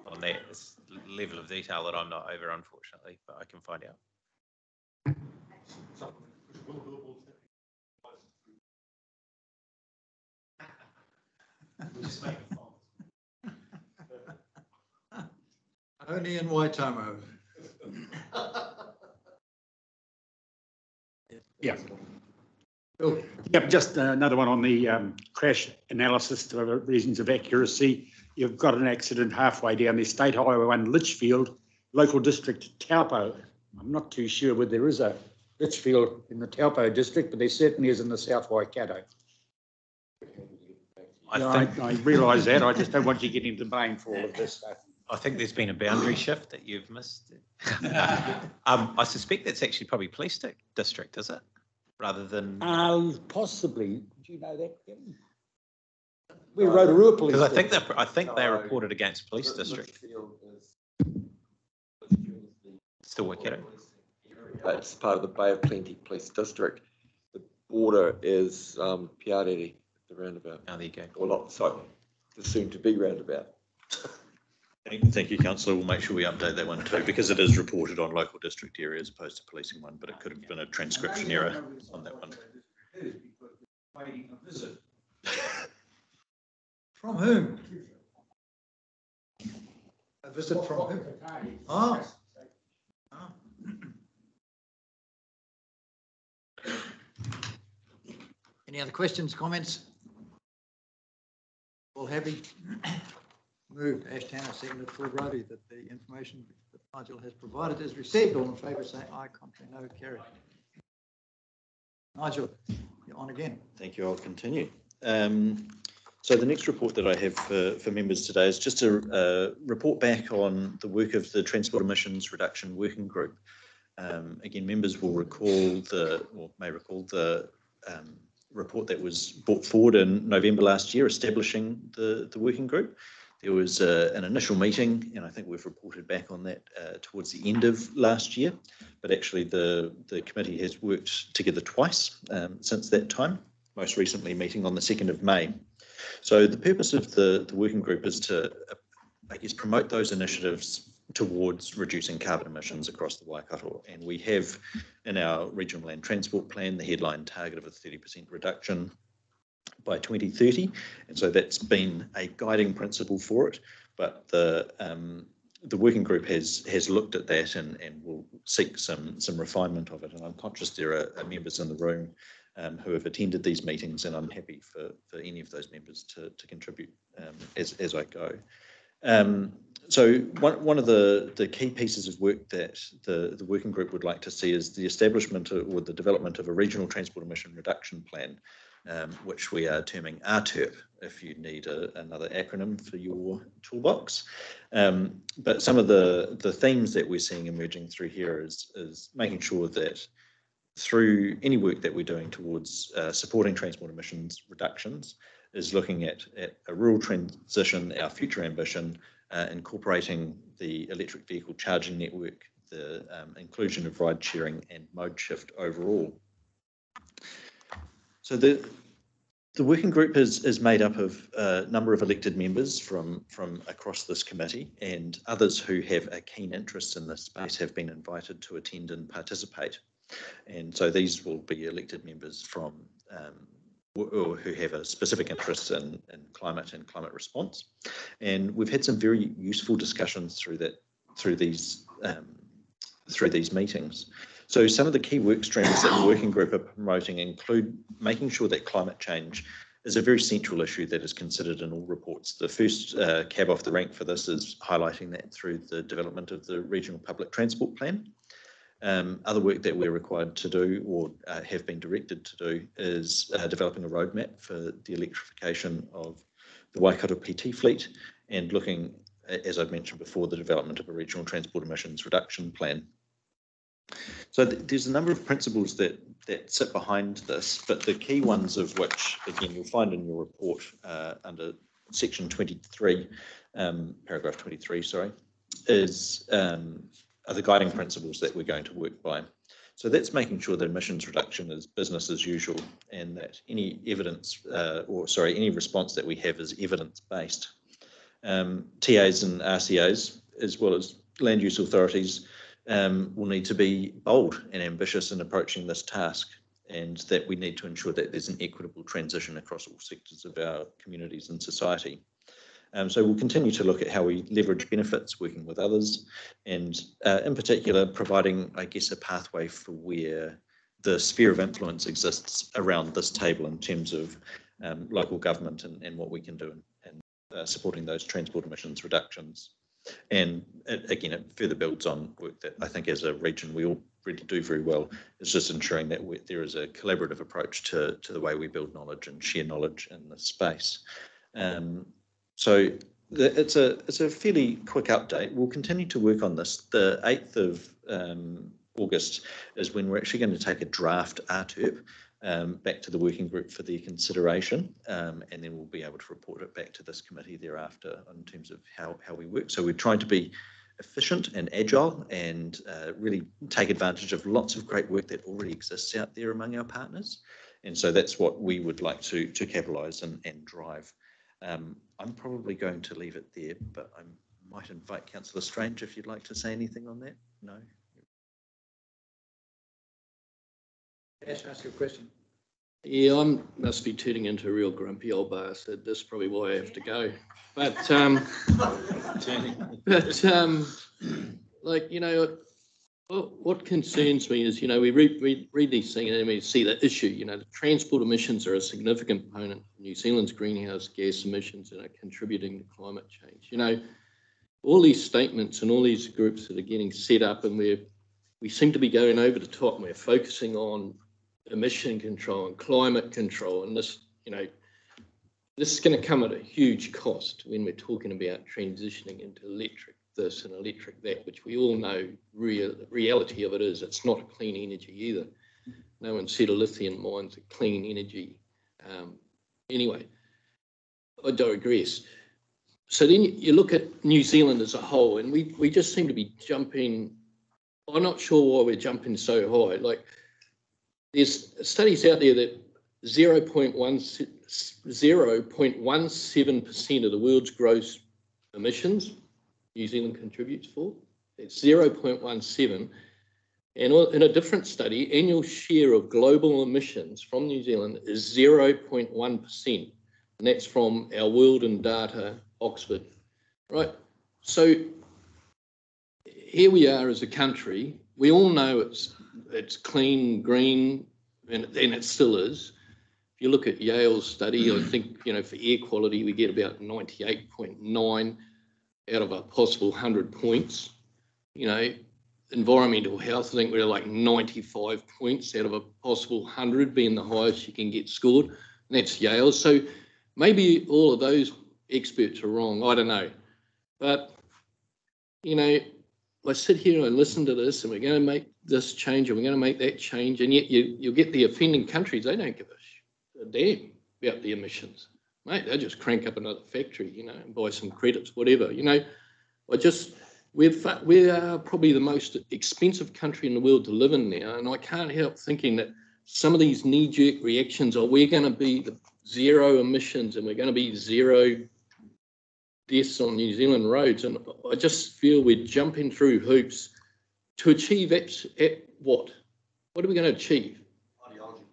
S3: on that. It's a level of detail that I'm not over, unfortunately, but I can find out.
S1: Only in Waitomo.
S13: Yeah.
S1: Bill.
S13: Yep, just another one on the crash analysis for reasons of accuracy. You've got an accident halfway down the State Highway 1 Litchfield, local district Taupo. I'm not too sure whether there is a Litchfield in the Taupo district, but there certainly is in the South Waikato. I realise that. I just don't want you getting the blame for all of this stuff.
S3: I think there's been a boundary shift that you've missed. I suspect that's actually probably police district, is it? Rather than...
S13: Possibly. Do you know that? We Rotorua Police.
S3: Because I think they reported against police district. Still Waikato.
S8: It's part of the Bay of Plenty Police District. The border is Piarere, the roundabout.
S3: Oh, there you go.
S8: Or not, sorry, the soon-to-be roundabout.
S12: Thank you, councillor. We'll make sure we update that one too, because it is reported on local district area as opposed to policing one, but it could have been a transcription error on that one.
S1: From whom? A visit from whom? Oh. Any other questions, comments? All happy? Moved. Ash Tanner, seconded. Phil Brody, that the information that Nigel has provided is received. All in favour say aye. Contrary, no. Carried. Nigel, you're on again.
S12: Thank you. I'll continue. So the next report that I have for members today is just a report back on the work of the Transport Emissions Reduction Working Group. Again, members will may recall the report that was brought forward in November last year, establishing the working group. There was an initial meeting, and I think we've reported back on that towards the end of last year, but actually the committee has worked together twice since that time, most recently meeting on the 2nd of May. So the purpose of the working group is to, I guess, promote those initiatives towards reducing carbon emissions across the Waikato, and we have in our regional land transport plan the headline target of a 30% reduction by 2030, and so that's been a guiding principle for it. But the working group has looked at that and will seek some refinement of it. And I'm conscious there are members in the room who have attended these meetings, and I'm happy for any of those members to contribute as I go. So one of the key pieces of work that the working group would like to see is the establishment or the development of a regional transport emission reduction plan which we are terming RTERP, if you need another acronym for your toolbox. But some of the themes that we're seeing emerging through here is making sure that through any work that we're doing towards supporting transport emissions reductions is looking at a rural transition, our future ambition, incorporating the electric vehicle charging network, the inclusion of ride sharing and mode shift overall. So the working group is made up of a number of elected members from across this committee, and others who have a keen interest in this space have been invited to attend and participate. And so these will be elected members from or who have a specific interest in climate and climate response. And we've had some very useful discussions through these meetings. So some of the key work streams that the working group are promoting include making sure that climate change is a very central issue that is considered in all reports. The first cab off the rank for this is highlighting that through the development of the Regional Public Transport Plan. Other work that we're required to do or have been directed to do is developing a roadmap for the electrification of the Waikato PT fleet and looking, as I've mentioned before, the development of a regional transport emissions reduction plan. So there's a number of principles that sit behind this, but the key ones of which, again, you'll find in your report under section 23, paragraph 23, sorry, are the guiding principles that we're going to work by. So that's making sure that emissions reduction is business as usual and that any evidence, any response that we have is evidence-based. TAs and RCAs, as well as land use authorities, will need to be bold and ambitious in approaching this task, and that we need to ensure that there's an equitable transition across all sectors of our communities and society. So we'll continue to look at how we leverage benefits working with others, and in particular providing, I guess, a pathway for where the sphere of influence exists around this table in terms of local government and what we can do in supporting those transport emissions reductions. And again, it further builds on work that I think as a region we all really do very well. It's just ensuring that there is a collaborative approach to the way we build knowledge and share knowledge in this space. So it's a fairly quick update. We'll continue to work on this. The 8th of August is when we're actually going to take a draft RTERP back to the working group for their consideration, and then we'll be able to report it back to this committee thereafter in terms of how we work. So we're trying to be efficient and agile and really take advantage of lots of great work that already exists out there among our partners. And so that's what we would like to capitalise and drive. I'm probably going to leave it there, but I might invite Councillor Strange if you'd like to say anything on that. No?
S1: Ash, ask your question.
S4: Yeah, I must be turning into a real grumpy old bastard. That's probably why I have to go. But, like, you know, what concerns me is, you know, we read these things and we see the issue. You know, the transport emissions are a significant component of New Zealand's greenhouse gas emissions and are contributing to climate change. You know, all these statements and all these groups that are getting set up, and we seem to be going over the top, and we're focusing on emission control and climate control, and this, you know, this is going to come at a huge cost when we're talking about transitioning into electric this and electric that, which we all know reality of it is it's not a clean energy either. No one said a lithium mine's a clean energy. Anyway, I digress. So then you look at New Zealand as a whole, and we just seem to be jumping. I'm not sure why we're jumping so high. Like, there's studies out there that 0.17% of the world's gross emissions New Zealand contributes for. It's 0.17. And in a different study, annual share of global emissions from New Zealand is 0.1%. And that's from our World in Data, Oxford. Right? So here we are as a country. We all know it's clean, green, and it still is. If you look at Yale's study, I think, you know, for air quality, we get about 98.9 out of a possible 100 points. You know, environmental health, I think we're like 95 points out of a possible 100 being the highest you can get scored. and that's Yale. So maybe all of those experts are wrong. I don't know. But, you know, I sit here and listen to this, and we're going to make this change, and we're going to make that change, and yet you'll get the offending countries, they don't give a damn about the emissions. Mate, they'll just crank up another factory, you know, and buy some credits, whatever. You know, we are probably the most expensive country in the world to live in now, and I can't help thinking that some of these knee-jerk reactions are we're going to be the zero emissions and we're going to be zero deaths on New Zealand roads, and I just feel we're jumping through hoops to achieve at what? What are we going to achieve? Ideology.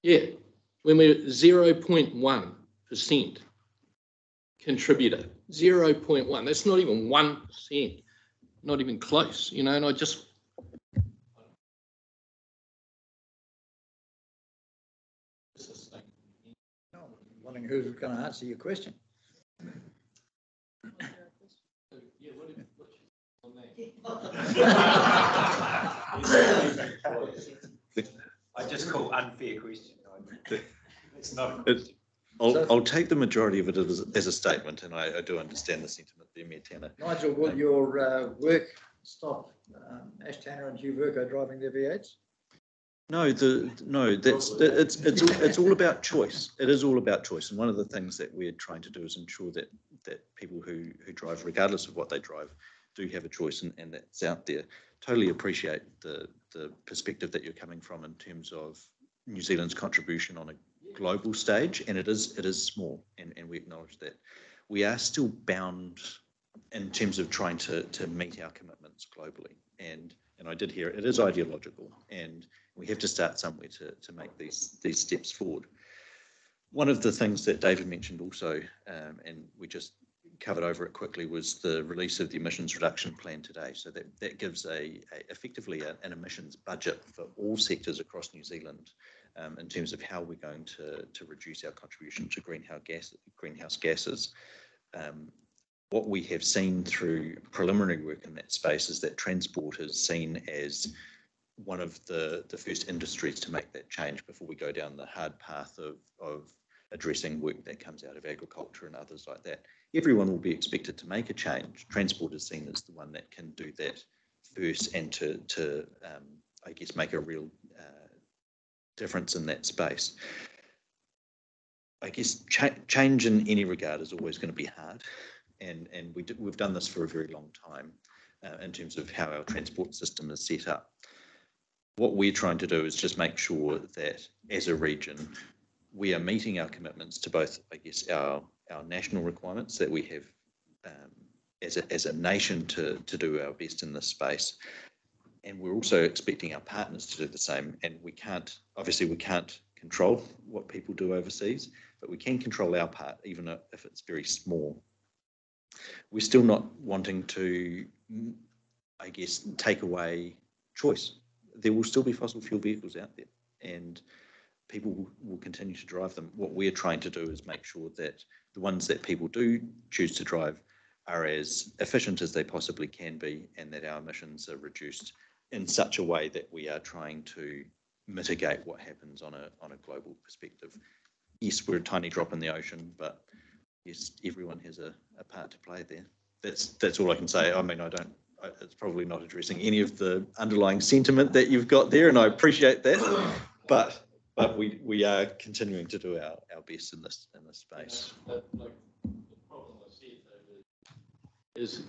S4: Yeah, when we're 0.1% contributor, 0.1. That's not even 1%, not even close, you know. And I just.
S1: Wondering who's going to answer your question.
S3: I just call unfair question. It's not.
S12: I'll take the majority of it as a statement, and I do understand the sentiment there, Mayor Tanner.
S1: Nigel, will your work stop Ash Tanner and Hugh Verco driving their V8s?
S12: No, it's all about choice. It is all about choice, and one of the things that we're trying to do is ensure that people who drive, regardless of what they drive, do have a choice, and that's out there. Totally appreciate the perspective that you're coming from in terms of New Zealand's contribution on a global stage, and it is small, and we acknowledge that. We are still bound in terms of trying to meet our commitments globally, and I did hear it is ideological, and we have to start somewhere to make these steps forward. One of the things that David mentioned also, and we just covered over it quickly, was the release of the emissions reduction plan today. So that gives effectively an emissions budget for all sectors across New Zealand in terms of how we're going to reduce our contribution to greenhouse gases. What we have seen through preliminary work in that space is that transport is seen as one of the first industries to make that change before we go down the hard path of addressing work that comes out of agriculture and others like that. Everyone will be expected to make a change. Transport is seen as the one that can do that first, and to I guess, make a real difference in that space. I guess change in any regard is always going to be hard, and we've done this for a very long time in terms of how our transport system is set up. What we're trying to do is just make sure that as a region, we are meeting our commitments to both, I guess, our national requirements that we have as a nation to do our best in this space. And we're also expecting our partners to do the same. And we can't control what people do overseas, but we can control our part, even if it's very small. We're still not wanting to, I guess, take away choice. There will still be fossil fuel vehicles out there, and people will continue to drive them. What we're trying to do is make sure that the ones that people do choose to drive are as efficient as they possibly can be, and that our emissions are reduced in such a way that we are trying to mitigate what happens on a global perspective. Yes, we're a tiny drop in the ocean, but yes, everyone has a part to play there. That's all I can say. I mean, it's probably not addressing any of the underlying sentiment that you've got there, and I appreciate that, but we are continuing to do our best in this space.
S4: The problem I see is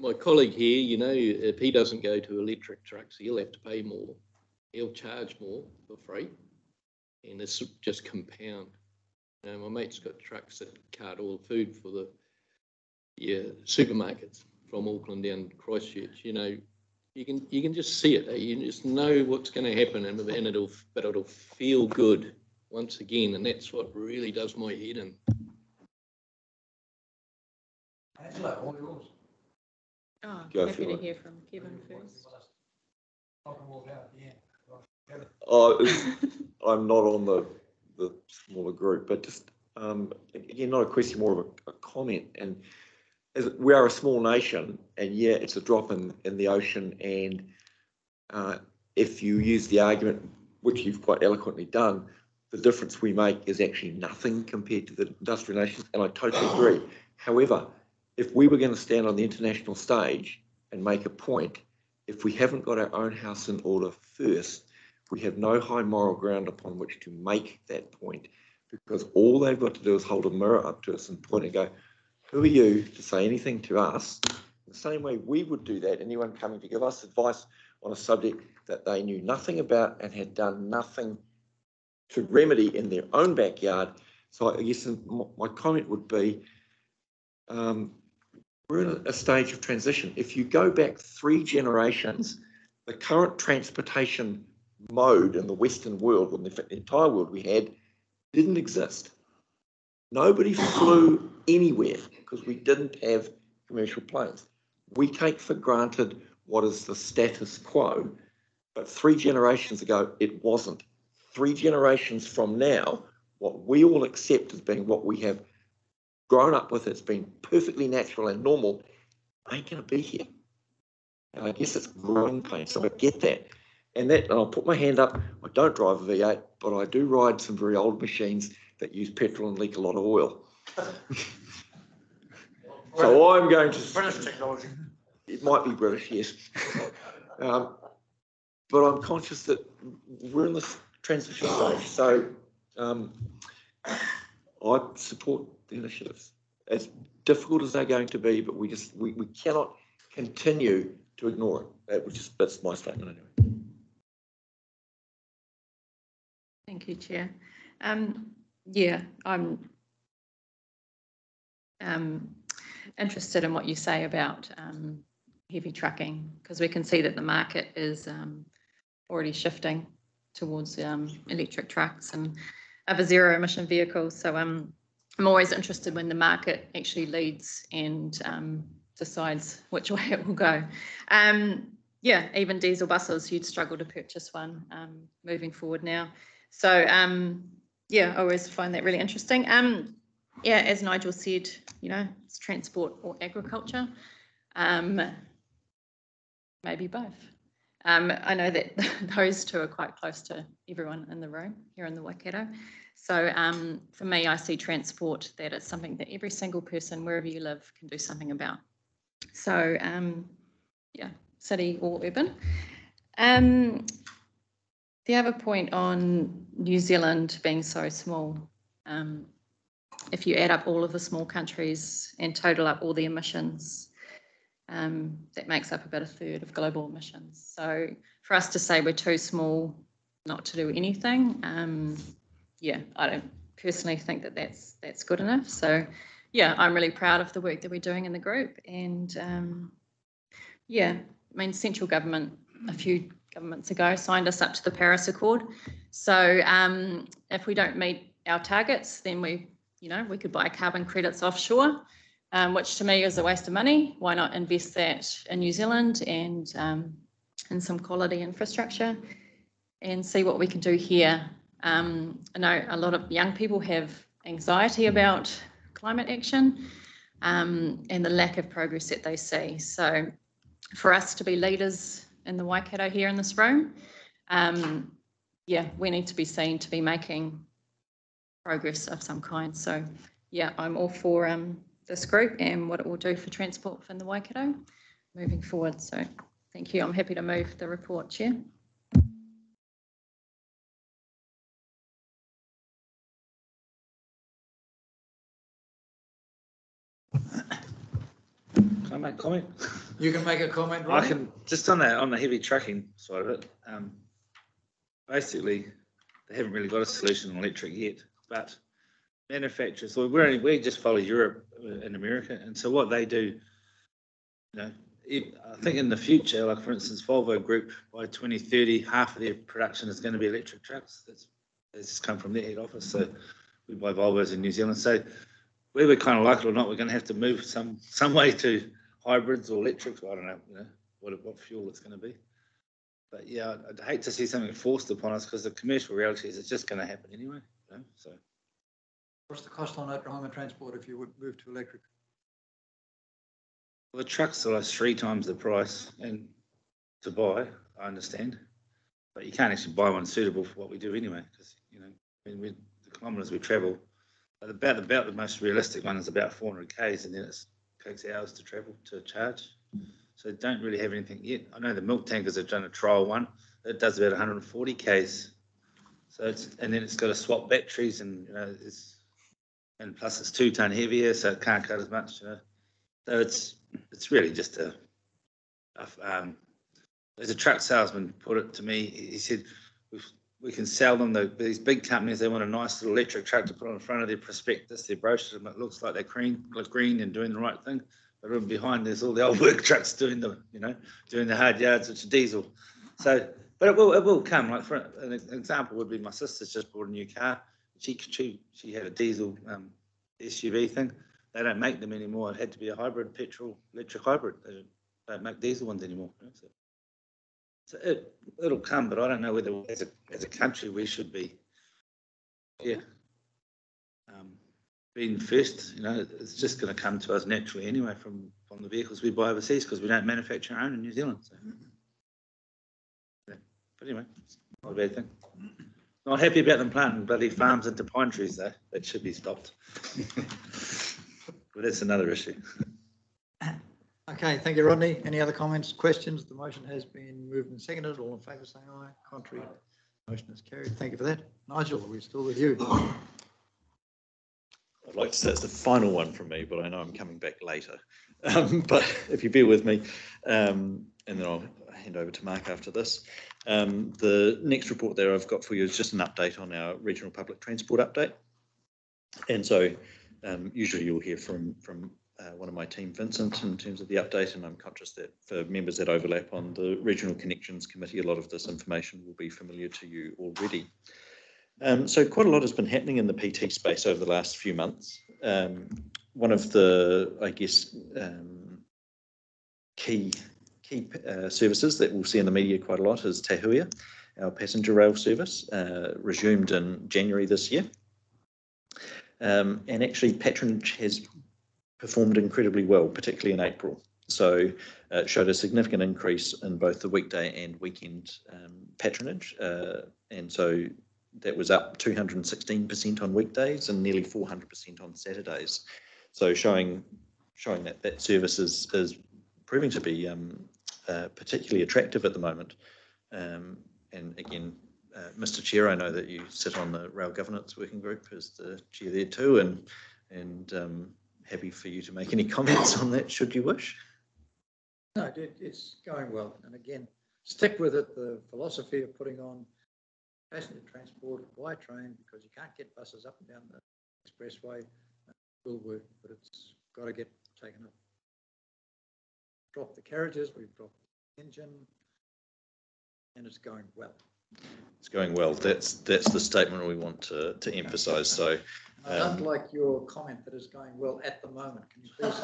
S4: my colleague here, you know, if he doesn't go to electric trucks, he'll have to pay more. He'll charge more for freight, and it's just compound. You know, my mate's got trucks that cart all the food for the supermarkets from Auckland down to Christchurch. You know, you can just see it. You just know what's going to happen, and it'll feel good once again, and that's what really does my head in.
S1: Angela, all yours.
S11: Oh,
S8: Go
S11: happy
S8: for
S11: to
S8: it.
S11: hear from Kevin first.
S8: I'm not on the smaller group, but just again, not a question, more of a comment. And we are a small nation, and yeah, it's a drop in the ocean. And if you use the argument, which you've quite eloquently done, the difference we make is actually nothing compared to the industrial nations, and I totally agree. However, if we were going to stand on the international stage and make a point, if we haven't got our own house in order first, we have no high moral ground upon which to make that point, because all they've got to do is hold a mirror up to us and point and go, who are you to say anything to us? The same way we would do that, anyone coming to give us advice on a subject that they knew nothing about and had done nothing to remedy in their own backyard. So I guess my comment would be, we're in a stage of transition. If you go back 3 generations, the current transportation mode in the Western world, in the entire world we had, didn't exist. Nobody flew anywhere because we didn't have commercial planes. We take for granted what is the status quo, but 3 generations ago, it wasn't. 3 generations from now, what we all accept as being what we have grown up with, it's been perfectly natural and normal, ain't going to be here. And I guess it's growing pains, so I get that. And I'll put my hand up, I don't drive a V8, but I do ride some very old machines that use petrol and leak a lot of oil. So I'm going to...
S10: British technology.
S8: It might be British, yes. But I'm conscious that we're in this transition stage. So I support the initiatives. As difficult as they're going to be, but we cannot continue to ignore it. That's my statement anyway.
S14: Thank you, Chair. Yeah, I'm interested in what you say about heavy trucking, because we can see that the market is already shifting towards electric trucks and other zero emission vehicles. So I'm always interested when the market actually leads and decides which way it will go. Yeah, even diesel buses, you'd struggle to purchase one moving forward now. So yeah, I always find that really interesting. Yeah, as Nigel said, you know, it's transport or agriculture. Maybe both. I know that those two are quite close to everyone in the room here in the Waikato. So for me, I see transport that it's something that every single person, wherever you live, can do something about. So yeah, city or urban. The other point on New Zealand being so small, if you add up all of the small countries and total up all the emissions, that makes up about 1/3 of global emissions. So for us to say we're too small not to do anything, yeah, I don't personally think that that's good enough. So yeah, I'm really proud of the work that we're doing in the group. And yeah, I mean, central government a few governments ago signed us up to the Paris Accord. So if we don't meet our targets, then we could buy carbon credits offshore, which to me is a waste of money. Why not invest that in New Zealand and in some quality infrastructure and see what we can do here? I know a lot of young people have anxiety about climate action and the lack of progress that they see. So for us to be leaders in the Waikato here in this room, yeah, we need to be seen to be making progress of some kind. So yeah, I'm all for this group and what it will do for transport in the Waikato moving forward. So thank you. I'm happy to move the report, Chair.
S9: Can I make a comment?
S1: You can make a comment,
S9: I
S1: right?
S9: can, just on the heavy trucking side of it, basically, they haven't really got a solution on electric yet, but manufacturers, so we just follow Europe and America, and so what they do, I think in the future, like for instance, Volvo Group, by 2030, half of their production is going to be electric trucks. That's just come from their head office, so we buy Volvos in New Zealand. So whether we kind of like it or not, we're going to have to move some way to hybrids or electrics. I don't know, what fuel it's going to be. But yeah, I'd hate to see something forced upon us because the commercial reality is it's just going to happen anyway. So
S1: What's the cost on Oklahoma transport if you would move to electric?
S9: well, the trucks are like 3 times the price, and to buy, I understand, but you can't actually buy one suitable for what we do anyway, because mean, the kilometres we travel, about the most realistic one is about 400 k's, and then it takes hours to travel to charge. So don't really have anything yet. I know the milk tankers have done a trial one. It does about 140 k's. So and then it's got to swap batteries, and and plus it's 2 tonne heavier, so it can't cut as much. So it's really just as a truck salesman put it to me, he said, we can sell them, these big companies, they want a nice little electric truck to put on the front of their prospectus, their brochures, and it looks like they're green and doing the right thing. But behind there's all the old work trucks doing the hard yards, which are diesel. So, but it will come. Like for an example would be my sister's just bought a new car. She had a diesel SUV thing. They don't make them anymore. It had to be a hybrid, petrol, electric hybrid. They don't make diesel ones anymore. So it'll come, but I don't know whether as a country we should be, being first. It's just going to come to us naturally anyway from the vehicles we buy overseas, because we don't manufacture our own in New Zealand. So. But anyway, not a bad thing. Not happy about them planting bloody farms into pine trees though. That should be stopped. But that's another issue.
S1: Okay, thank you, Rodney. Any other comments, questions? The motion has been moved and seconded. All in favour saying aye. Contrary, motion is carried. Thank you for that. Nigel, we're still with you.
S12: I'd like to say it's the final one from me, but I know I'm coming back later. But if you bear with me, and then I'll hand over to Mark after this. The next report there I've got for you is just an update on our regional public transport update. And so usually you'll hear from one of my team, Vincent, in terms of the update, and I'm conscious that for members that overlap on the Regional Connections Committee, a lot of this information will be familiar to you already. So quite a lot has been happening in the PT space over the last few months. One of the, I guess, key services that we'll see in the media quite a lot is Tahuia, our passenger rail service, resumed in January this year. And actually patronage has performed incredibly well, particularly in April. So it showed a significant increase in both the weekday and weekend patronage. And so that was up 216% on weekdays and nearly 400% on Saturdays. So showing that service is proving to be particularly attractive at the moment. And again, Mr. Chair, I know that you sit on the Rail Governance Working Group as the chair there too, and happy for you to make any comments on that should you wish.
S1: No, it's going well. And again, stick with it. The philosophy of putting on passenger transport by train, because you can't get buses up and down the expressway, will work, but it's got to get taken up. Drop the carriages, we've dropped the engine, and it's going well.
S12: It's going well. That's the statement we want to emphasise. So
S1: I don't like your comment that it's going well at the moment. Can you please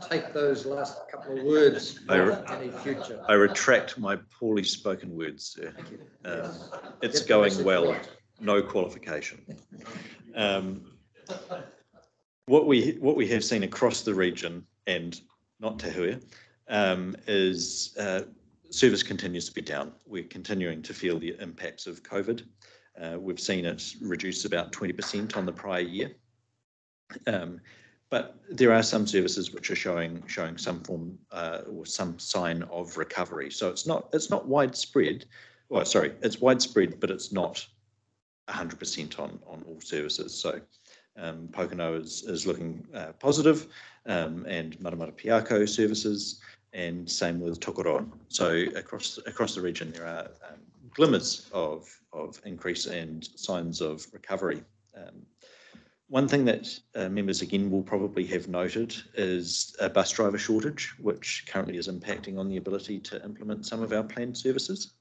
S1: take those last couple of words for any future?
S12: I retract my poorly spoken words, sir.
S1: Thank you.
S12: It's going well, no qualification. What we have seen across the region, and not Tahuia, is service continues to be down. We're continuing to feel the impacts of COVID. We've seen it reduce about 20% on the prior year. But there are some services which are showing some form or some sign of recovery. So it's not widespread. Well, sorry, it's widespread, but it's not 100% on all services. So Pocono is looking positive, and Maramara Piako services, and same with Tokoroa. So across the region, there are glimmers of increase and signs of recovery. One thing that members again will probably have noted is a bus driver shortage, which currently is impacting on the ability to implement some of our planned services.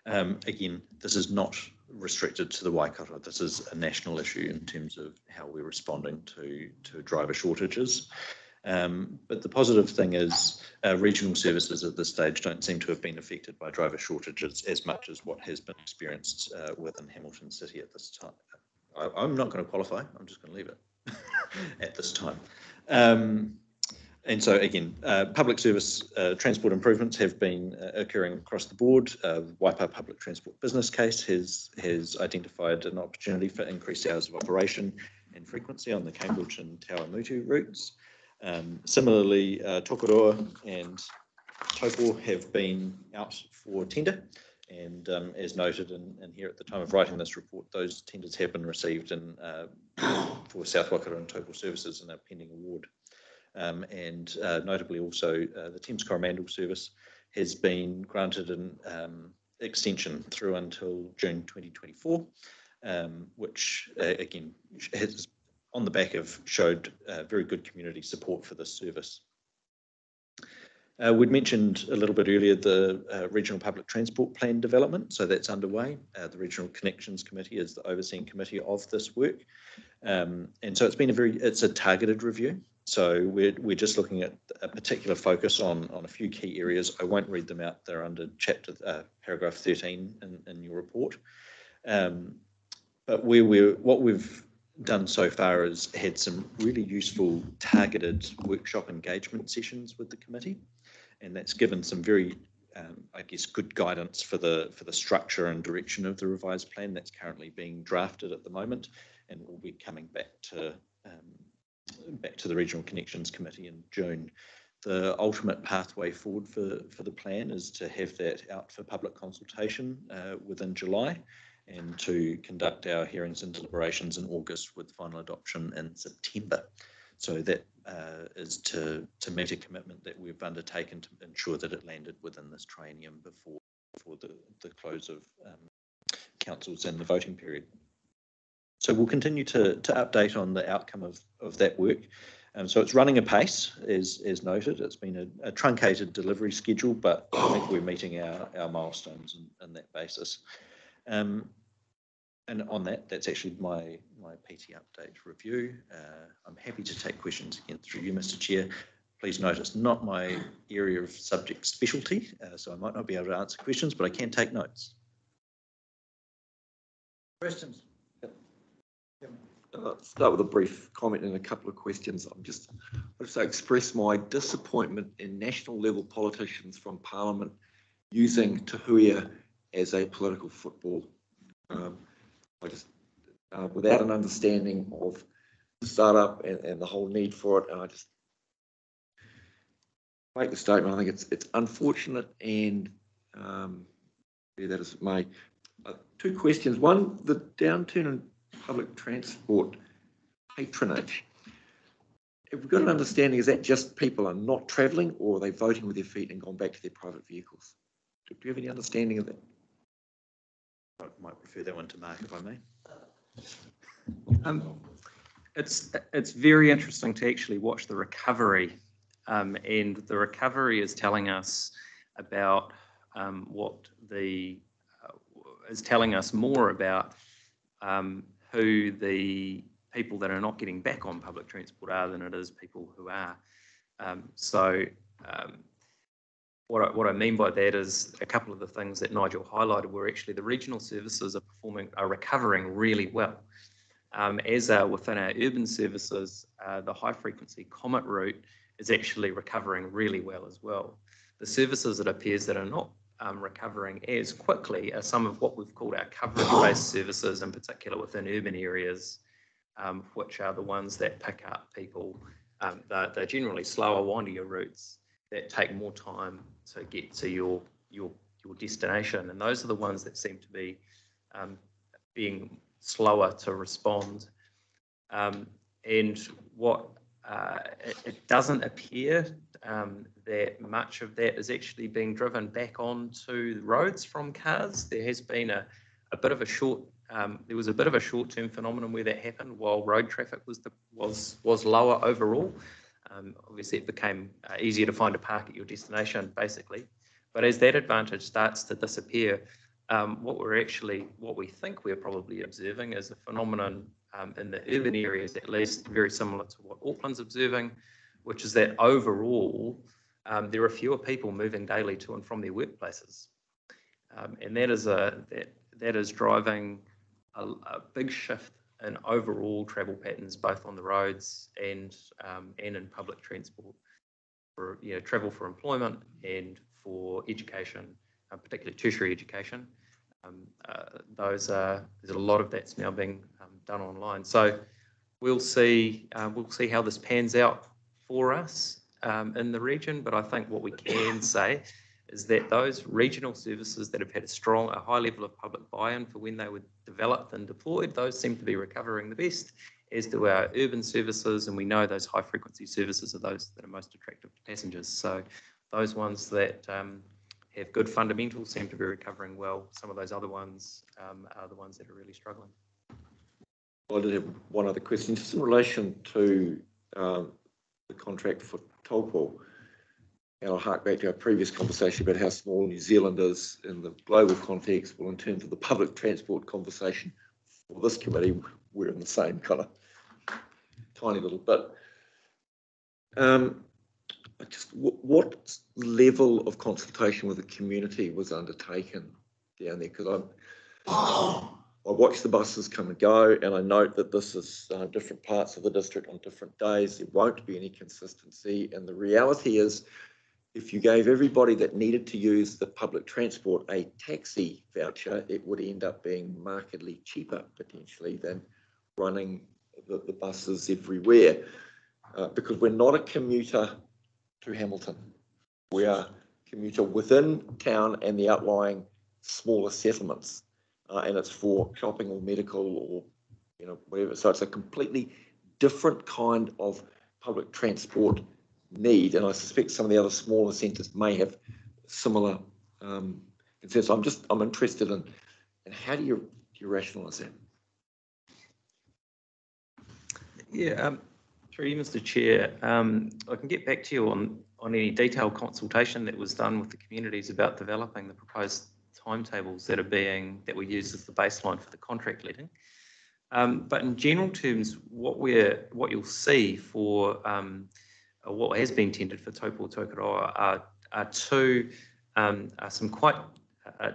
S12: Again, this is not restricted to the Waikato. This is a national issue in terms of how we're responding to driver shortages. But the positive thing is regional services at this stage don't seem to have been affected by driver shortages as much as what has been experienced within Hamilton City at this time. I'm not going to qualify, I'm just going to leave it at this time. And so again, public service transport improvements have been occurring across the board. Waipa Public Transport Business Case has identified an opportunity for increased hours of operation and frequency on the Cambridge and Tawamutu routes. Similarly, Tokoroa and Taupo have been out for tender, and as noted in here at the time of writing this report, those tenders have been received for South Waka and Taupo services and are pending award. And notably also the Thames-Coromandel service has been granted an extension through until June 2024, which again has on the back of showed very good community support for this service. We'd mentioned a little bit earlier the Regional Public Transport Plan development, so that's underway. The Regional Connections Committee is the overseeing committee of this work, and so it's a targeted review. So we're just looking at a particular focus on a few key areas. I won't read them out; they're under paragraph 13 in your report. But what we've done so far is had some really useful targeted workshop engagement sessions with the committee, and that's given some very, I guess, good guidance for the structure and direction of the revised plan that's currently being drafted at the moment, and will be coming back to the Regional Connections Committee in June. The ultimate pathway forward for the plan is to have that out for public consultation within July, and to conduct our hearings and deliberations in August with final adoption in September. So that is to meet a commitment that we've undertaken to ensure that it landed within this triennium before the close of councils and the voting period. So we'll continue to update on the outcome of that work. So it's running apace, as noted. It's been a truncated delivery schedule, but I think we're meeting our milestones in that basis. And on that's actually my PT update review. I'm happy to take questions again through you, Mr. Chair. Please note it's not my area of subject specialty, so I might not be able to answer questions, but I can take notes.
S1: Questions?
S8: Start with a brief comment and a couple of questions. I just express my disappointment in national level politicians from Parliament using Tahuia as a political football. Without an understanding of the startup and the whole need for it, and I just make the statement. I think it's unfortunate, and be that as it may. Two questions. One, the downturn in public transport patronage. Have we got an understanding? Is that just people are not travelling, or are they voting with their feet and gone back to their private vehicles? Do you have any understanding of that?
S12: I might prefer that one to Mark, if I may.
S15: It's very interesting to actually watch the recovery, and the recovery is telling us about is telling us more about who the people that are not getting back on public transport are than it is people who are. What I mean by that is a couple of the things that Nigel highlighted were actually the regional services are recovering really well. As within our urban services, the high frequency Comet route is actually recovering really well as well. The services it appears that are not recovering as quickly are some of what we've called our coverage-based services, in particular within urban areas, which are the ones that pick up people. They're generally slower, windier routes that take more time to get to your destination, and those are the ones that seem to be being slower to respond. And what it doesn't appear that much of that is actually being driven back onto the roads from cars. There has been a bit of a short-term phenomenon where that happened while road traffic was lower overall. Obviously, it became easier to find a park at your destination, basically. But as that advantage starts to disappear, what we think we're probably observing is a phenomenon in the urban areas, at least, very similar to what Auckland's observing, which is that overall, there are fewer people moving daily to and from their workplaces. And that is driving a big shift in overall travel patterns, both on the roads and in public transport. for travel for employment and for education, particularly tertiary education. There's a lot of that's now being done online. So we'll see how this pans out for us in the region. But I think what we can say is that those regional services that have had a high level of public buy-in for when they were developed and deployed, those seem to be recovering the best, as do our urban services, and we know those high frequency services are those that are most attractive to passengers. So those ones that have good fundamentals seem to be recovering well. Some of those other ones are the ones that are really struggling.
S8: I did have one other question, just in relation to the contract for Taupo. And I'll hark back to our previous conversation about how small New Zealand is in the global context. Well, in terms of the public transport conversation for this committee, we're in the same kind of tiny little bit. Just what level of consultation with the community was undertaken down there? Because I watch the buses come and go, and I note that this is different parts of the district on different days. There won't be any consistency, and the reality is, if you gave everybody that needed to use the public transport a taxi voucher, it would end up being markedly cheaper potentially than running the buses everywhere, because we're not a commuter to Hamilton. We are commuter within town and the outlying smaller settlements, and it's for shopping or medical or whatever. So it's a completely different kind of public transport need, and I suspect some of the other smaller centres may have similar concerns. So I'm interested in how do you rationalise that?
S15: Yeah, through you, Mr. Chair, I can get back to you on any detailed consultation that was done with the communities about developing the proposed timetables that we use as the baseline for the contract letting. But in general terms, what you'll see for what has been tendered for Taupo Tokoroa are some quite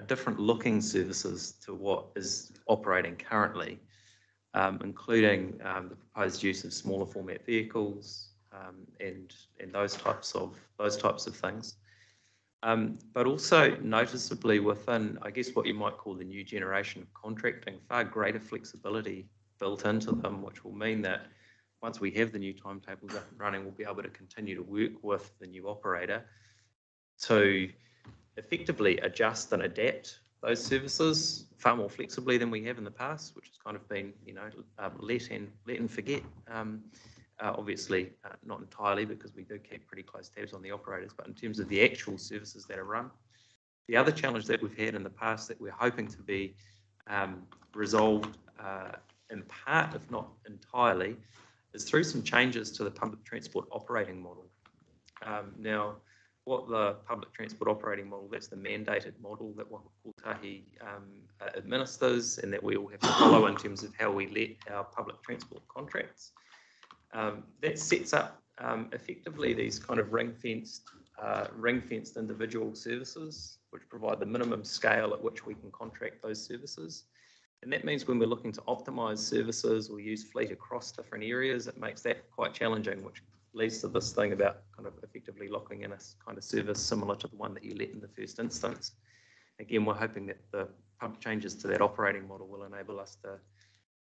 S15: different looking services to what is operating currently, including the proposed use of smaller format vehicles and those types of things. But also noticeably within, I guess, what you might call the new generation of contracting, far greater flexibility built into them, which will mean that once we have the new timetables up and running, we'll be able to continue to work with the new operator to effectively adjust and adapt those services far more flexibly than we have in the past, which has kind of been, let and forget. Obviously, not entirely, because we do keep pretty close tabs on the operators, but in terms of the actual services that are run. The other challenge that we've had in the past that we're hoping to be resolved in part, if not entirely, is through some changes to the public transport operating model. Now, what the public transport operating model, that's the mandated model that Waka Kotahi administers and that we all have to follow in terms of how we let our public transport contracts. That sets up effectively these kind of ring-fenced individual services, which provide the minimum scale at which we can contract those services. And that means when we're looking to optimise services or use fleet across different areas, it makes that quite challenging, which leads to this thing about kind of effectively locking in a kind of service similar to the one that you let in the first instance. Again, we're hoping that the changes to that operating model will enable us to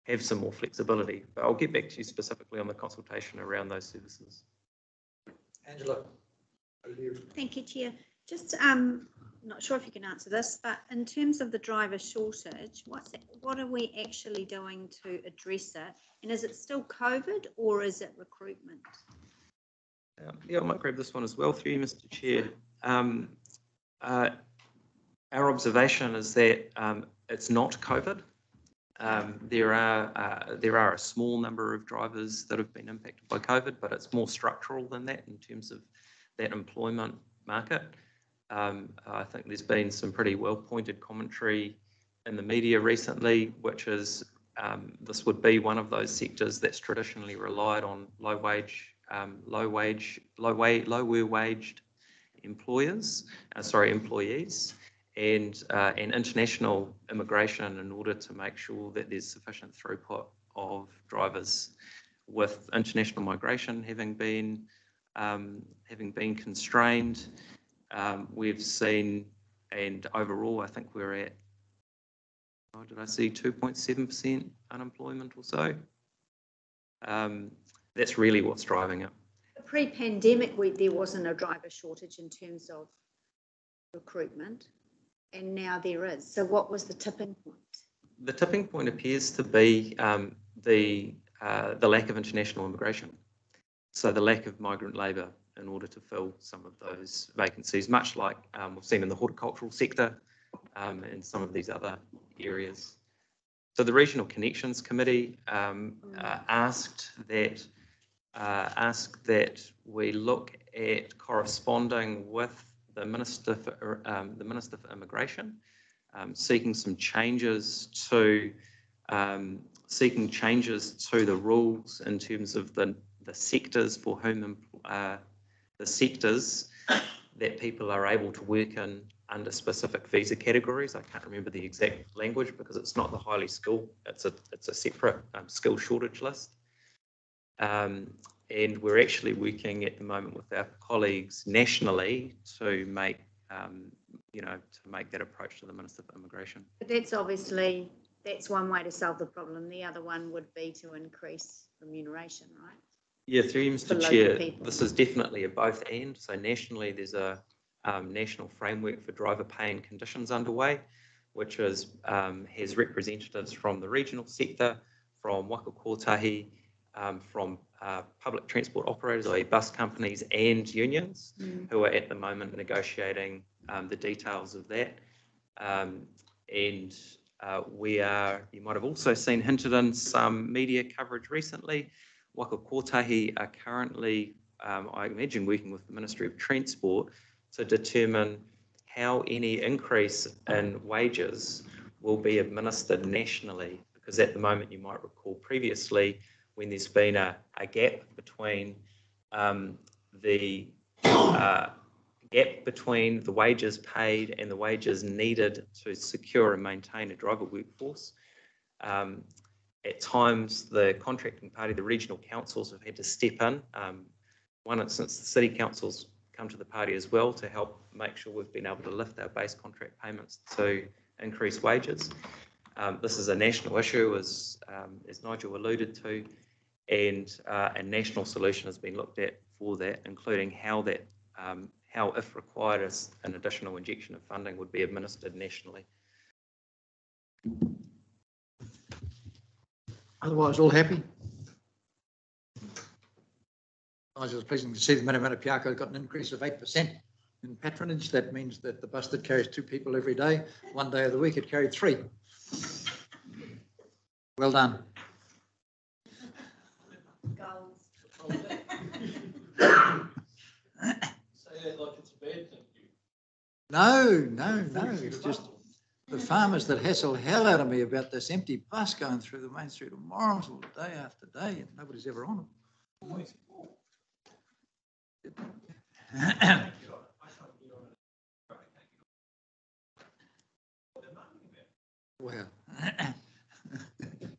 S15: have some more flexibility. But I'll get back to you specifically on the consultation around those services.
S1: Angela.
S11: Thank you, Chair. Just not sure if you can answer this, but in terms of the driver shortage, what are we actually doing to address it? And is it still COVID or is it recruitment?
S15: Yeah, I might grab this one as well through you, Mr. Chair. Our observation is that it's not COVID. There are a small number of drivers that have been impacted by COVID, but it's more structural than that in terms of that employment market. I think there's been some pretty well-pointed commentary in the media recently, which is this would be one of those sectors that's traditionally relied on lower-waged employees, and international immigration in order to make sure that there's sufficient throughput of drivers, with international migration having been having been constrained. We've seen, and overall, I think we're at, oh, did I see 2.7% unemployment or so? That's really what's driving it.
S11: Pre-pandemic, there wasn't a driver shortage in terms of recruitment, and now there is. So what was the tipping point?
S15: The tipping point appears to be the lack of international immigration. So the lack of migrant labour in order to fill some of those vacancies, much like we've seen in the horticultural sector and some of these other areas. So the Regional Connections Committee asked that we look at corresponding with the Minister for Immigration, seeking changes to the rules in terms of the sectors for whom the sectors that people are able to work in under specific visa categories. I can't remember the exact language because it's not the highly skilled. It's a separate skill shortage list. And we're actually working at the moment with our colleagues nationally to make that approach to the Minister for Immigration.
S11: But that's one way to solve the problem. The other one would be to increase remuneration, right?
S15: Yeah, through you, Mr. Chair, this is definitely a both and. So nationally, there's a national framework for driver pay and conditions underway, which has representatives from the regional sector, from Waka Kotahi, from public transport operators, i.e. bus companies and unions, who are at the moment negotiating the details of that. You might have also seen hinted in some media coverage recently, Waka Kotahi are currently, I imagine, working with the Ministry of Transport to determine how any increase in wages will be administered nationally. Because at the moment, you might recall previously, when there's been a gap between the wages paid and the wages needed to secure and maintain a driver workforce. At times, the contracting party, the regional councils, have had to step in. One instance, the city councils come to the party as well to help make sure we've been able to lift our base contract payments to increase wages. This is a national issue, as Nigel alluded to, and a national solution has been looked at for that, including how, if required, an additional injection of funding would be administered nationally.
S1: Otherwise, all happy? It was pleasing to see the Miramata Piako got an increase of 8% in patronage. That means that the bus that carries 2 people every day, one day of the week, it carried 3. Well done. No. It's just the farmers that hassle hell out of me about this empty bus going through the main street of Morrinsville day after day, and nobody's ever on them. Well,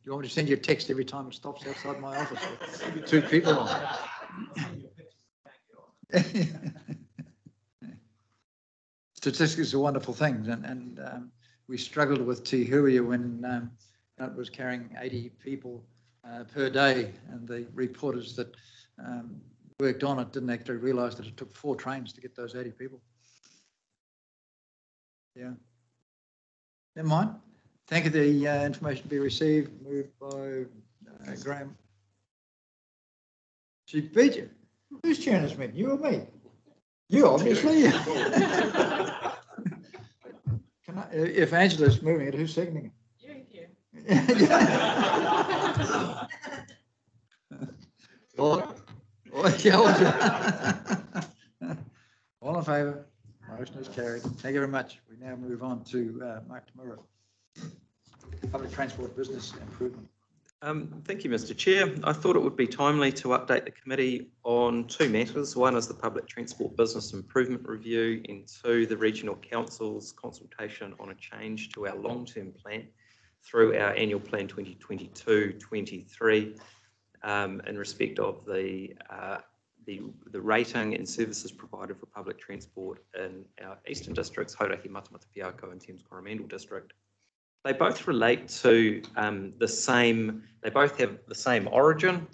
S1: you want me to send you a text every time it stops outside my office with 2 people on? Statistics are wonderful things, and we struggled with Te Huia when it was carrying 80 people per day, and the reporters that worked on it didn't actually realise that it took 4 trains to get those 80 people. Yeah. Never mind. Thank you. The information be received. Moved by Graham. She beat you. Who's chairing this meeting? You or me? You, obviously. If Angela's moving it, who's seconding it? All in favour? Motion is carried. Thank you very much. We now move on to Mark Tamura, Public Transport Business Improvement.
S15: Thank you, Mr. Chair. I thought it would be timely to update the committee on 2 matters. One is the Public Transport Business Improvement Review, and 2, the Regional Council's consultation on a change to our long-term plan through our annual plan 2022-23 in respect of the the rating and services provided for public transport in our eastern districts, Kotahi, Matamata Piako and Thames-Coromandel district. They both relate to they both have the same origin,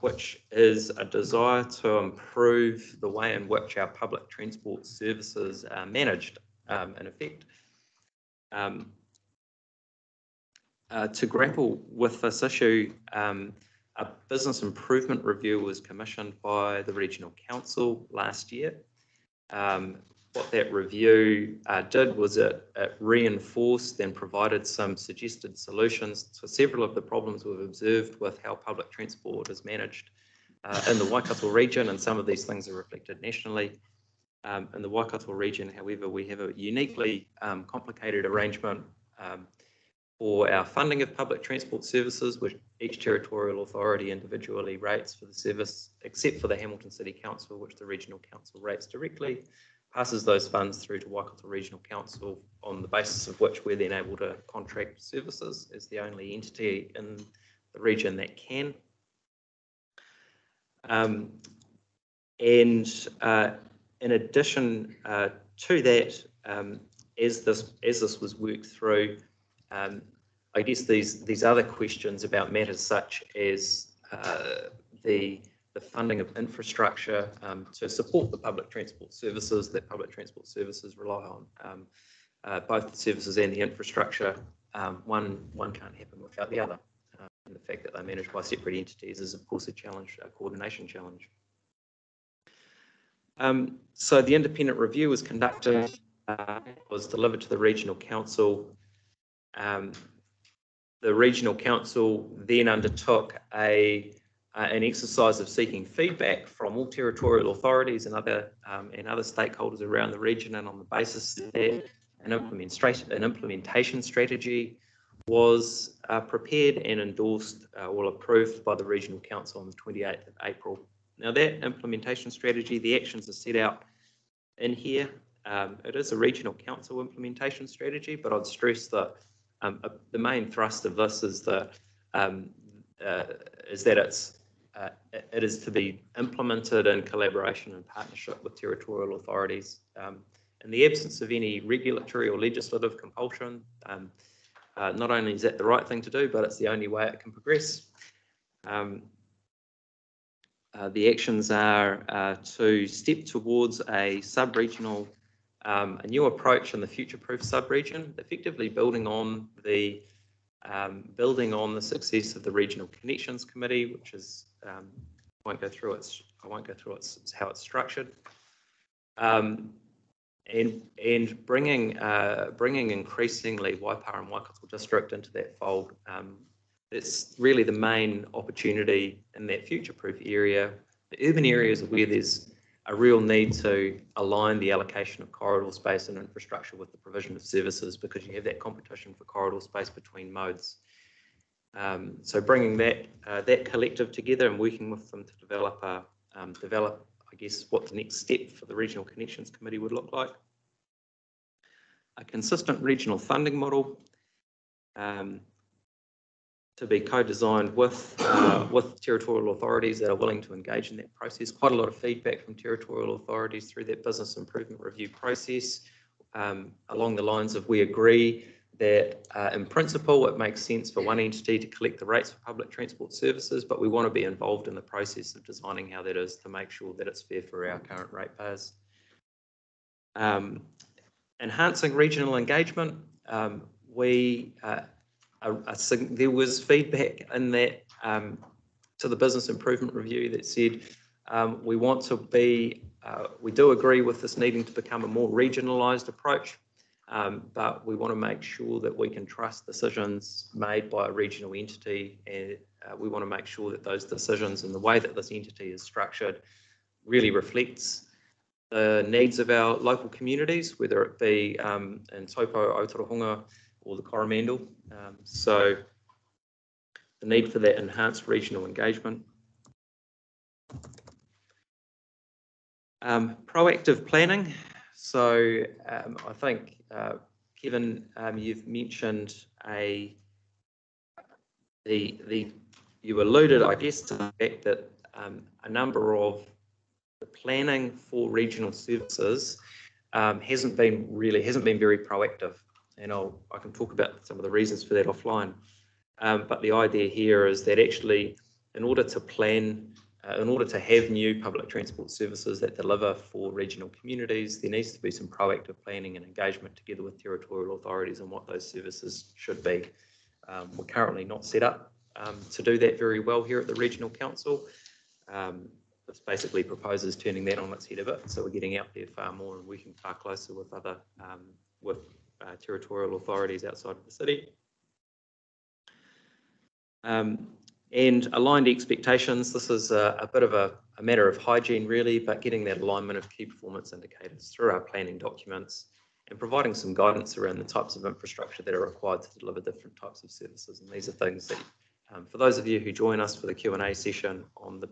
S15: which is a desire to improve the way in which our public transport services are managed, in effect. To grapple with this issue, a business improvement review was commissioned by the Regional Council last year. What that review did was it reinforced and provided some suggested solutions to several of the problems we've observed with how public transport is managed in the Waikato region, and some of these things are reflected nationally. In the Waikato region, however, we have a uniquely complicated arrangement for our funding of public transport services, which each territorial authority individually rates for the service, except for the Hamilton City Council, which the Regional Council rates directly, passes those funds through to Waikato Regional Council, on the basis of which we're then able to contract services as the only entity in the region that can. In addition to that, as this was worked through, I guess these other questions about matters such as the funding of infrastructure to support the public transport services that public transport services rely on, both the services and the infrastructure. One can't happen without the other. And the fact that they're managed by separate entities is, of course, a challenge, a coordination challenge. So the independent review was conducted, was delivered to the Regional Council. The Regional Council then undertook an exercise of seeking feedback from all territorial authorities and other stakeholders around the region, and on the basis of that, an implementation strategy was prepared and endorsed or approved by the Regional Council on the 28th of April. Now, that implementation strategy, the actions are set out in here. It is a Regional Council implementation strategy, but I'd stress that the main thrust of this is that it is to be implemented in collaboration and partnership with territorial authorities. In the absence of any regulatory or legislative compulsion, not only is that the right thing to do, but it's the only way it can progress. The actions are to step towards a sub-regional, a new approach in the future-proof sub-region, effectively building on the success of the Regional Connections Committee, which is I won't go through how it's structured, and bringing increasingly Waipa and Waikato District into that fold. It's really the main opportunity in that future-proof area. The urban areas where there's a real need to align the allocation of corridor space and infrastructure with the provision of services, because you have that competition for corridor space between modes. So bringing that collective together and working with them to develop, I guess, what the next step for the Regional Connections Committee would look like. A consistent regional funding model to be co-designed with territorial authorities that are willing to engage in that process. Quite a lot of feedback from territorial authorities through that business improvement review process, along the lines of, we agree that in principle it makes sense for one entity to collect the rates for public transport services, but we want to be involved in the process of designing how that is to make sure that it's fair for our current ratepayers. Enhancing regional engagement. There was feedback in that to the business improvement review that said we do agree with this needing to become a more regionalised approach, but we want to make sure that we can trust decisions made by a regional entity, and we want to make sure that those decisions and the way that this entity is structured really reflects the needs of our local communities, whether it be in Taupo, Aotearoa or the Coromandel. So the need for that enhanced regional engagement. Proactive planning. So I think, Kevin, you've mentioned you alluded, I guess, to the fact that a number of the planning for regional services hasn't been very proactive, and I can talk about some of the reasons for that offline. But the idea here is that actually, in order to plan, in order to have new public transport services that deliver for regional communities, there needs to be some proactive planning and engagement together with territorial authorities on what those services should be. We're currently not set up to do that very well here at the Regional Council. This basically proposes turning that on its head a bit, so we're getting out there far more and working far closer with other territorial authorities outside of the city. And aligned expectations, this is a bit of a matter of hygiene really, but getting that alignment of key performance indicators through our planning documents and providing some guidance around the types of infrastructure that are required to deliver different types of services. And these are things that, for those of you who join us for the Q&A session on the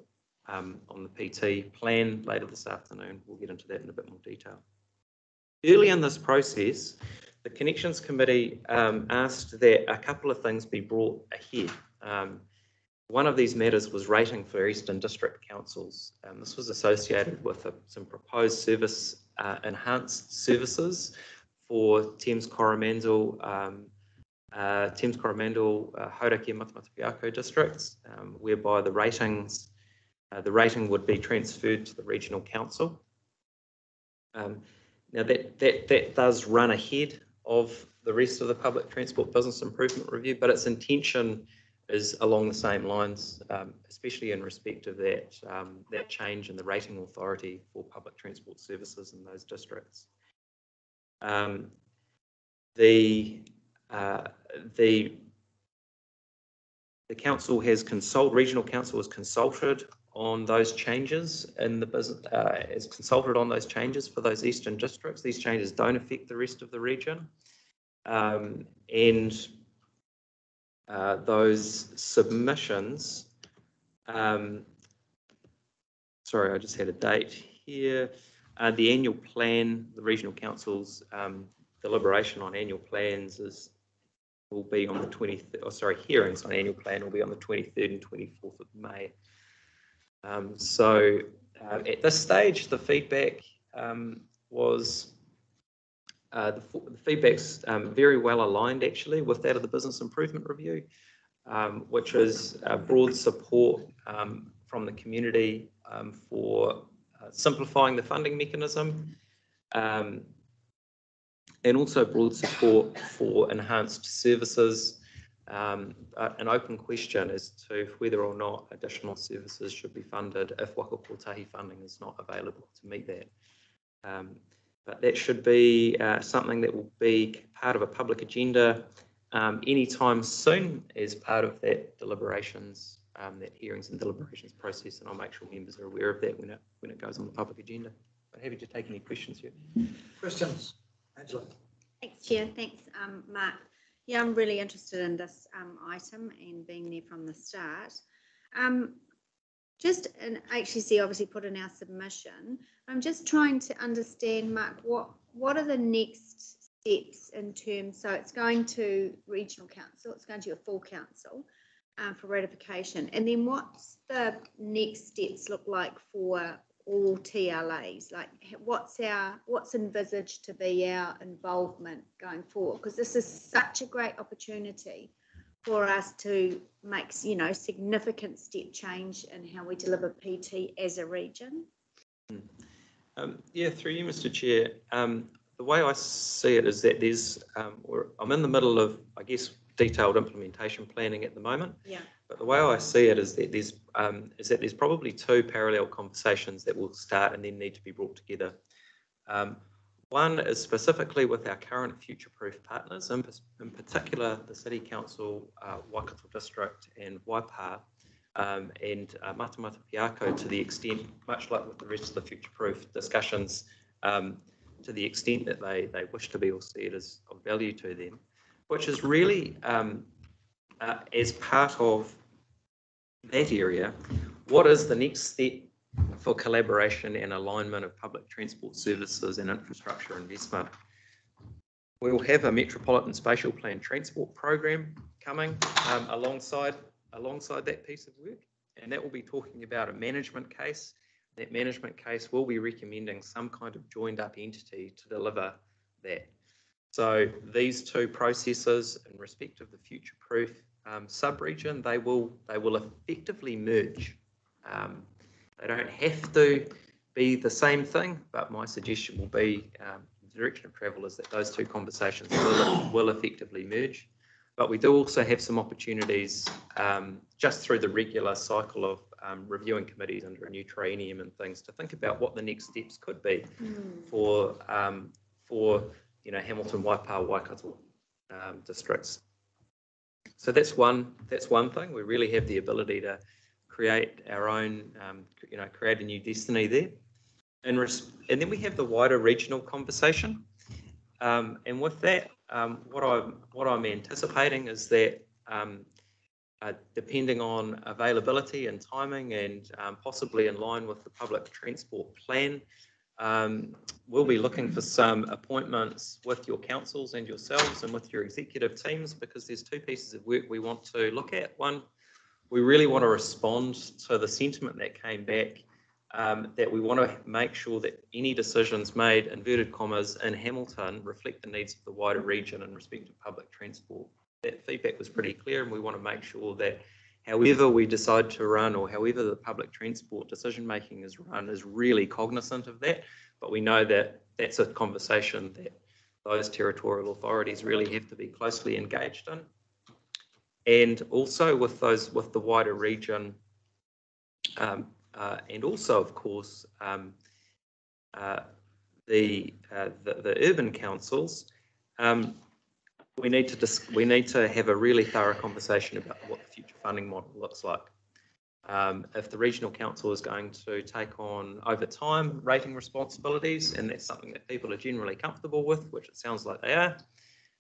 S15: PT plan later this afternoon, we'll get into that in a bit more detail. Early in this process, the Connections Committee asked that a couple of things be brought ahead. One of these matters was rating for Eastern District Councils. This was associated with some proposed service enhanced services for Thames-Coromandel, Hauraki and Matamata districts, whereby the rating would be transferred to the Regional Council. Now that does run ahead of the rest of the Public Transport Business Improvement Review, but its intention is along the same lines, especially in respect of that change in the rating authority for public transport services in those districts. The council has Regional Council has consulted on those changes in the business, has consulted on those changes for those eastern districts. These changes don't affect the rest of the region, and those submissions, sorry, I just had a date here. The annual plan, the Regional Council's deliberation on annual plans will be on the 23rd, hearings on annual plan will be on the 23rd and 24th of May. So at this stage, the feedback was, the feedback's very well aligned actually with that of the Business Improvement Review, which is broad support from the community for simplifying the funding mechanism, and also broad support for enhanced services. An open question as to whether or not additional services should be funded if Waka Kotahi funding is not available to meet that. But that should be something that will be part of a public agenda anytime soon as part of that deliberations, that hearings and deliberations process, and I'll make sure members are aware of that when it goes on the public agenda. But happy to take any questions here.
S1: Questions? Angela.
S11: Thanks, Chair. Thanks, Mark. Yeah, I'm really interested in this item and being there from the start. Just an HCC obviously put in our submission. I'm just trying to understand, Mark, what are the next steps in terms, so it's going to Regional Council, it's going to your full council for ratification, and then what's the next steps look like for all TLAs? Like what's envisaged to be our involvement going forward? Because this is such a great opportunity for us to make, significant step change in how we deliver PT as a region.
S15: Yeah, through you, Mr. Chair. The way I see it is that I'm in the middle of, I guess, detailed implementation planning at the moment.
S11: Yeah.
S15: But the way I see it is that there's probably two parallel conversations that will start and then need to be brought together. One is specifically with our current future-proof partners, in particular the City Council, Waikato District and Waipa, and Matamata Piako, to the extent, much like with the rest of the future-proof discussions, to the extent that they wish to be or see it as of value to them, which is really, as part of that area, what is the next step for collaboration and alignment of public transport services and infrastructure investment? We will have a Metropolitan Spatial Plan Transport Program coming alongside that piece of work, and that will be talking about a management case. That management case will be recommending some kind of joined up entity to deliver that. So these two processes in respect of the future-proof sub-region, they will effectively merge. They don't have to be the same thing, but my suggestion will be the direction of travel is that those two conversations will effectively merge. But we do also have some opportunities just through the regular cycle of reviewing committees under a new triennium and things to think about what the next steps could be for Hamilton, Waipa, Waikato districts. So that's one thing. We really have the ability to create our own, create a new destiny there. And then we have the wider regional conversation. And with that, what I'm anticipating is that depending on availability and timing and possibly in line with the public transport plan, we'll be looking for some appointments with your councils and yourselves and with your executive teams, because there's two pieces of work we want to look at. One, we really want to respond to the sentiment that came back, that we want to make sure that any decisions made, inverted commas, in Hamilton reflect the needs of the wider region in respect to public transport. That feedback was pretty clear, and we want to make sure that however we decide to run or however the public transport decision making is run is really cognizant of that. But we know that that's a conversation that those territorial authorities really have to be closely engaged in. And also with the wider region, and also of course the urban councils, we need to have a really thorough conversation about what the future funding model looks like. If the regional council is going to take on over time rating responsibilities, and that's something that people are generally comfortable with, which it sounds like they are,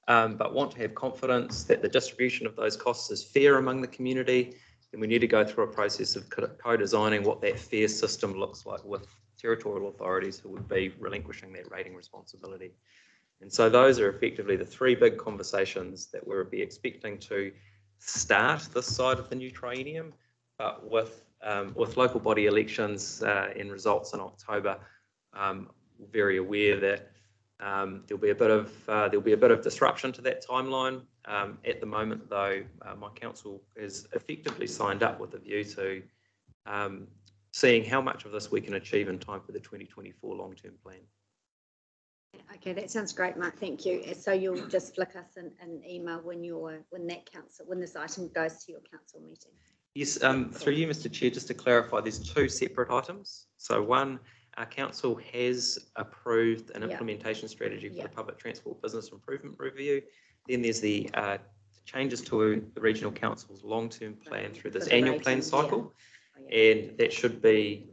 S15: but want to have confidence that the distribution of those costs is fair among the community, then we need to go through a process of co-designing what that fair system looks like with territorial authorities who would be relinquishing that rating responsibility. And so those are effectively the three big conversations that we'll be expecting to start this side of the new triennium, but with local body elections and results in October, we're very aware that there'll be a bit of disruption to that timeline. At the moment, though, my council is effectively signed up with a view to seeing how much of this we can achieve in time for the 2024 long-term plan.
S11: Okay, that sounds great, Mark. Thank you. So you'll just flick us an email when this item goes to your council meeting.
S15: Yes, through you, Mr. Chair, just to clarify, there's two separate items. So one, our council has approved an implementation strategy for the public transport business improvement review. Then there's the changes to the regional council's long-term plan through this annual plan cycle, and that should be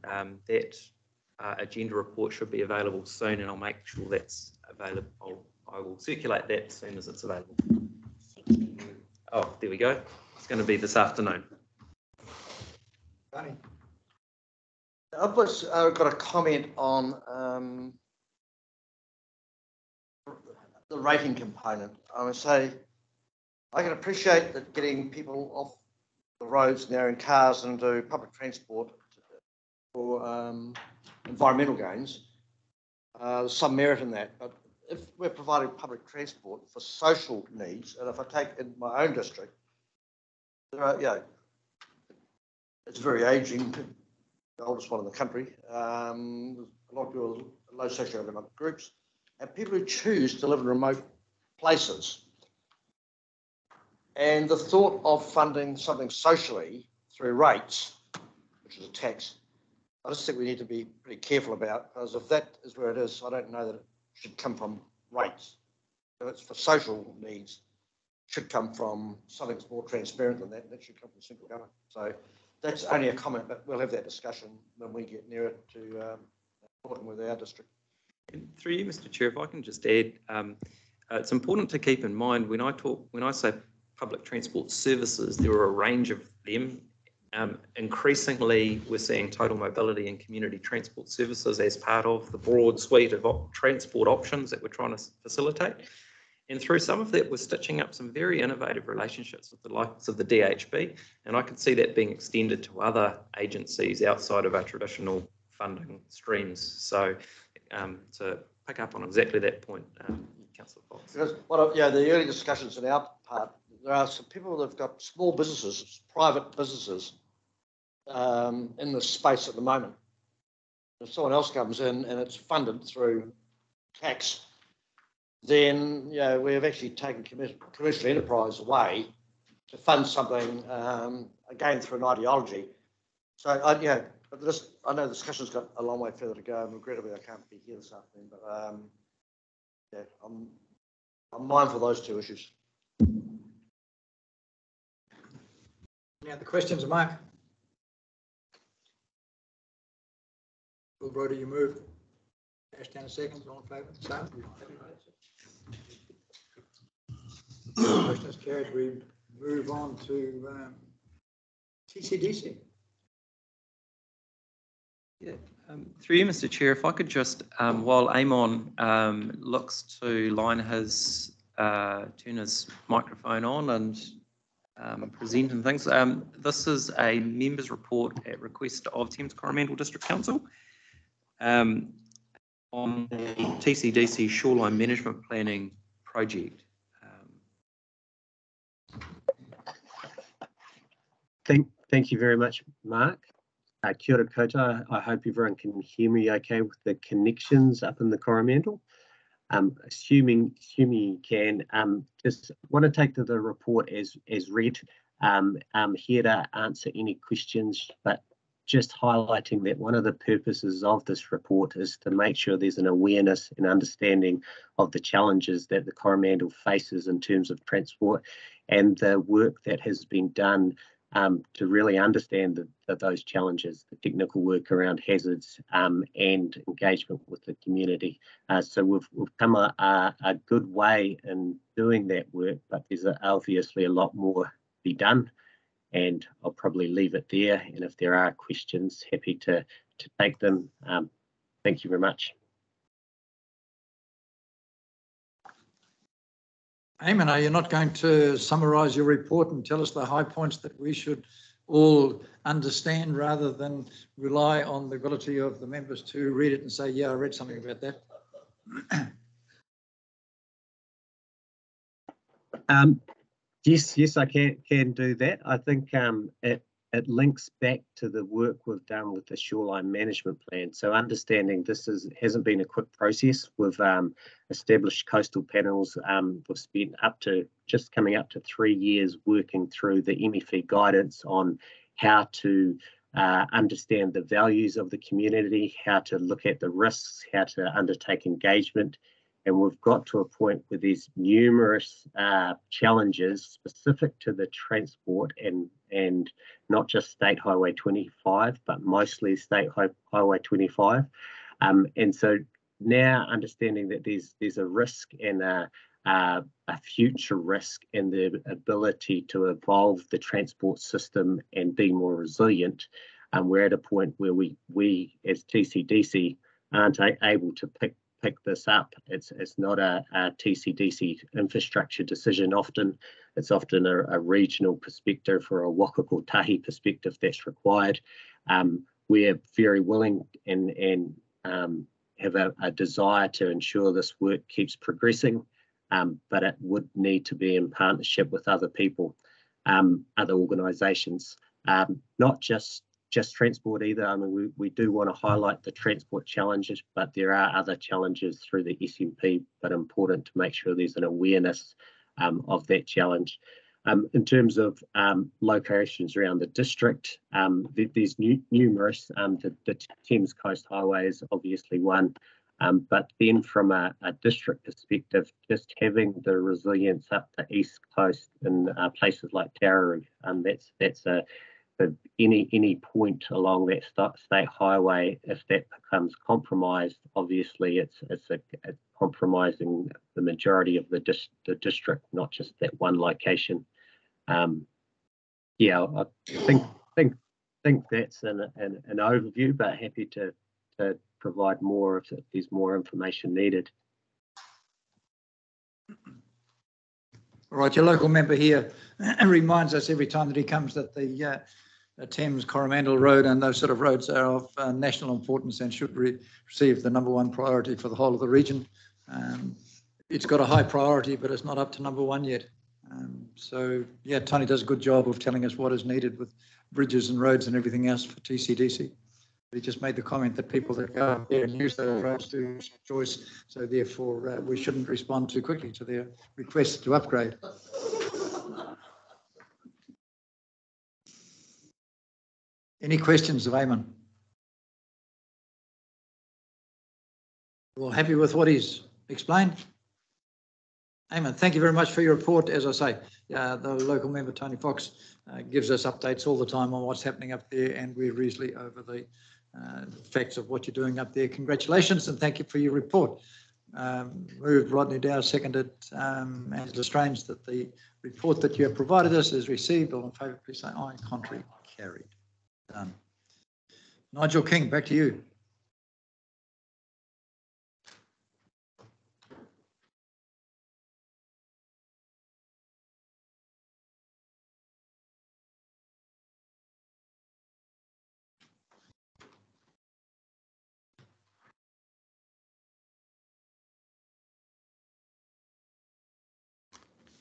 S15: agenda report should be available soon, and I'll make sure that's available. I will circulate that as soon as it's available. Oh, there we go. It's going to be this afternoon.
S10: I've got a comment on the rating component. I would say I can appreciate that getting people off the roads now in cars and do public transport for environmental gains. There's some merit in that, but if we're providing public transport for social needs, and if I take in my own district, there are, it's very aging, the oldest one in the country. A lot of people are low socioeconomic groups, and people who choose to live in remote places. And the thought of funding something socially through rates, which is a tax, I just think we need to be pretty careful about, because if that is where it is, I don't know that it should come from rates. If it's for social needs, it should come from something that's more transparent than that, and that should come from central government. So that's only a comment, but we'll have that discussion when we get nearer to talking with our district.
S15: And through you, Mr. Chair, if I can just add, it's important to keep in mind when I say public transport services, there are a range of them. Increasingly, we're seeing total mobility and community transport services as part of the broad suite of transport options that we're trying to facilitate. And through some of that, we're stitching up some very innovative relationships with the likes of the DHB. And I could see that being extended to other agencies outside of our traditional funding streams. So to pick up on exactly that point, Councillor Fox.
S10: Because the early discussions in our part, there are some people that have got small businesses, private businesses in this space at the moment. If someone else comes in and it's funded through tax, then we've actually taken commercial enterprise away to fund something again through an ideology. So I know the discussion's got a long way further to go, and regrettably I can't be here this afternoon. But I'm mindful of those two issues.
S1: Any other questions, Mark? Bill Brody, you move. Ashdown, seconds. All in favour? So. Question is carried. We move on to TCDC.
S15: Yeah, through you, Mr. Chair, if I could just, while Amon looks to line his, turn his microphone on and present and things, this is a members' report at request of Thames-Coromandel District Council on the TCDC Shoreline Management Planning project.
S16: Thank you very much, Mark. Kia ora koutou. I hope everyone can hear me okay with the connections up in the Coromandel. Assuming you can, just want to take the report as read. Here to answer any questions, but just highlighting that one of the purposes of this report is to make sure there's an awareness and understanding of the challenges that the Coromandel faces in terms of transport and the work that has been done to really understand those challenges, the technical work around hazards and engagement with the community. So we've come a good way in doing that work, but there's obviously a lot more to be done. And I'll probably leave it there. And if there are questions, happy to take them. Thank you very much.
S1: Eamon, are you not going to summarise your report and tell us the high points that we should all understand rather than rely on the ability of the members to read it and say, yeah, I read something about that?
S16: Yes, I can do that. I think it links back to the work we've done with the Shoreline Management Plan. So understanding this hasn't been a quick process. We've established coastal panels. We've spent coming up to 3 years working through the MFE guidance on how to understand the values of the community, how to look at the risks, how to undertake engagement. And we've got to a point where there's numerous challenges specific to the transport and not just State Highway 25, but mostly State Highway 25. And so now understanding that there's a risk and a future risk and the ability to evolve the transport system and be more resilient, we're at a point where we as TCDC aren't able to pick this up. It's not a TCDC infrastructure decision often. It's often a regional perspective or a Waka Kotahi perspective that's required. We're very willing and have a desire to ensure this work keeps progressing, but it would need to be in partnership with other people, other organisations, not just transport either. I mean, we do want to highlight the transport challenges, but there are other challenges through the SMP, but important to make sure there's an awareness of that challenge. In terms of locations around the district, there's numerous. The Thames Coast Highway is obviously one, but then from a district perspective, just having the resilience up the East Coast in places like Tauranga, that's any point along that state highway, if that becomes compromised, obviously it's compromising the majority of the district, not just that one location. Yeah, I think that's an overview, but happy to provide more if there's more information needed.
S1: All right, your local member here reminds us every time that he comes that the Thames-Coromandel Road and those sort of roads are of national importance and should receive the #1 priority for the whole of the region. It's got a high priority, but it's not up to #1 yet. So, yeah, Tony does a good job of telling us what is needed with bridges and roads and everything else for TCDC. He just made the comment that people that go up there and use those roads do choice, so therefore we shouldn't respond too quickly to their request to upgrade. Any questions of Eamon? Well, happy with what he's explained? Eamon, thank you very much for your report. As I say, the local member, Tony Fox, gives us updates all the time on what's happening up there, and we're easily over the facts of what you're doing up there. Congratulations and thank you for your report. Moved, Rodney Dow, seconded, Angela Strange, that the report that you have provided us is received. All in favour, please say aye. Contrary, carried. Done. Nigel King, back to you.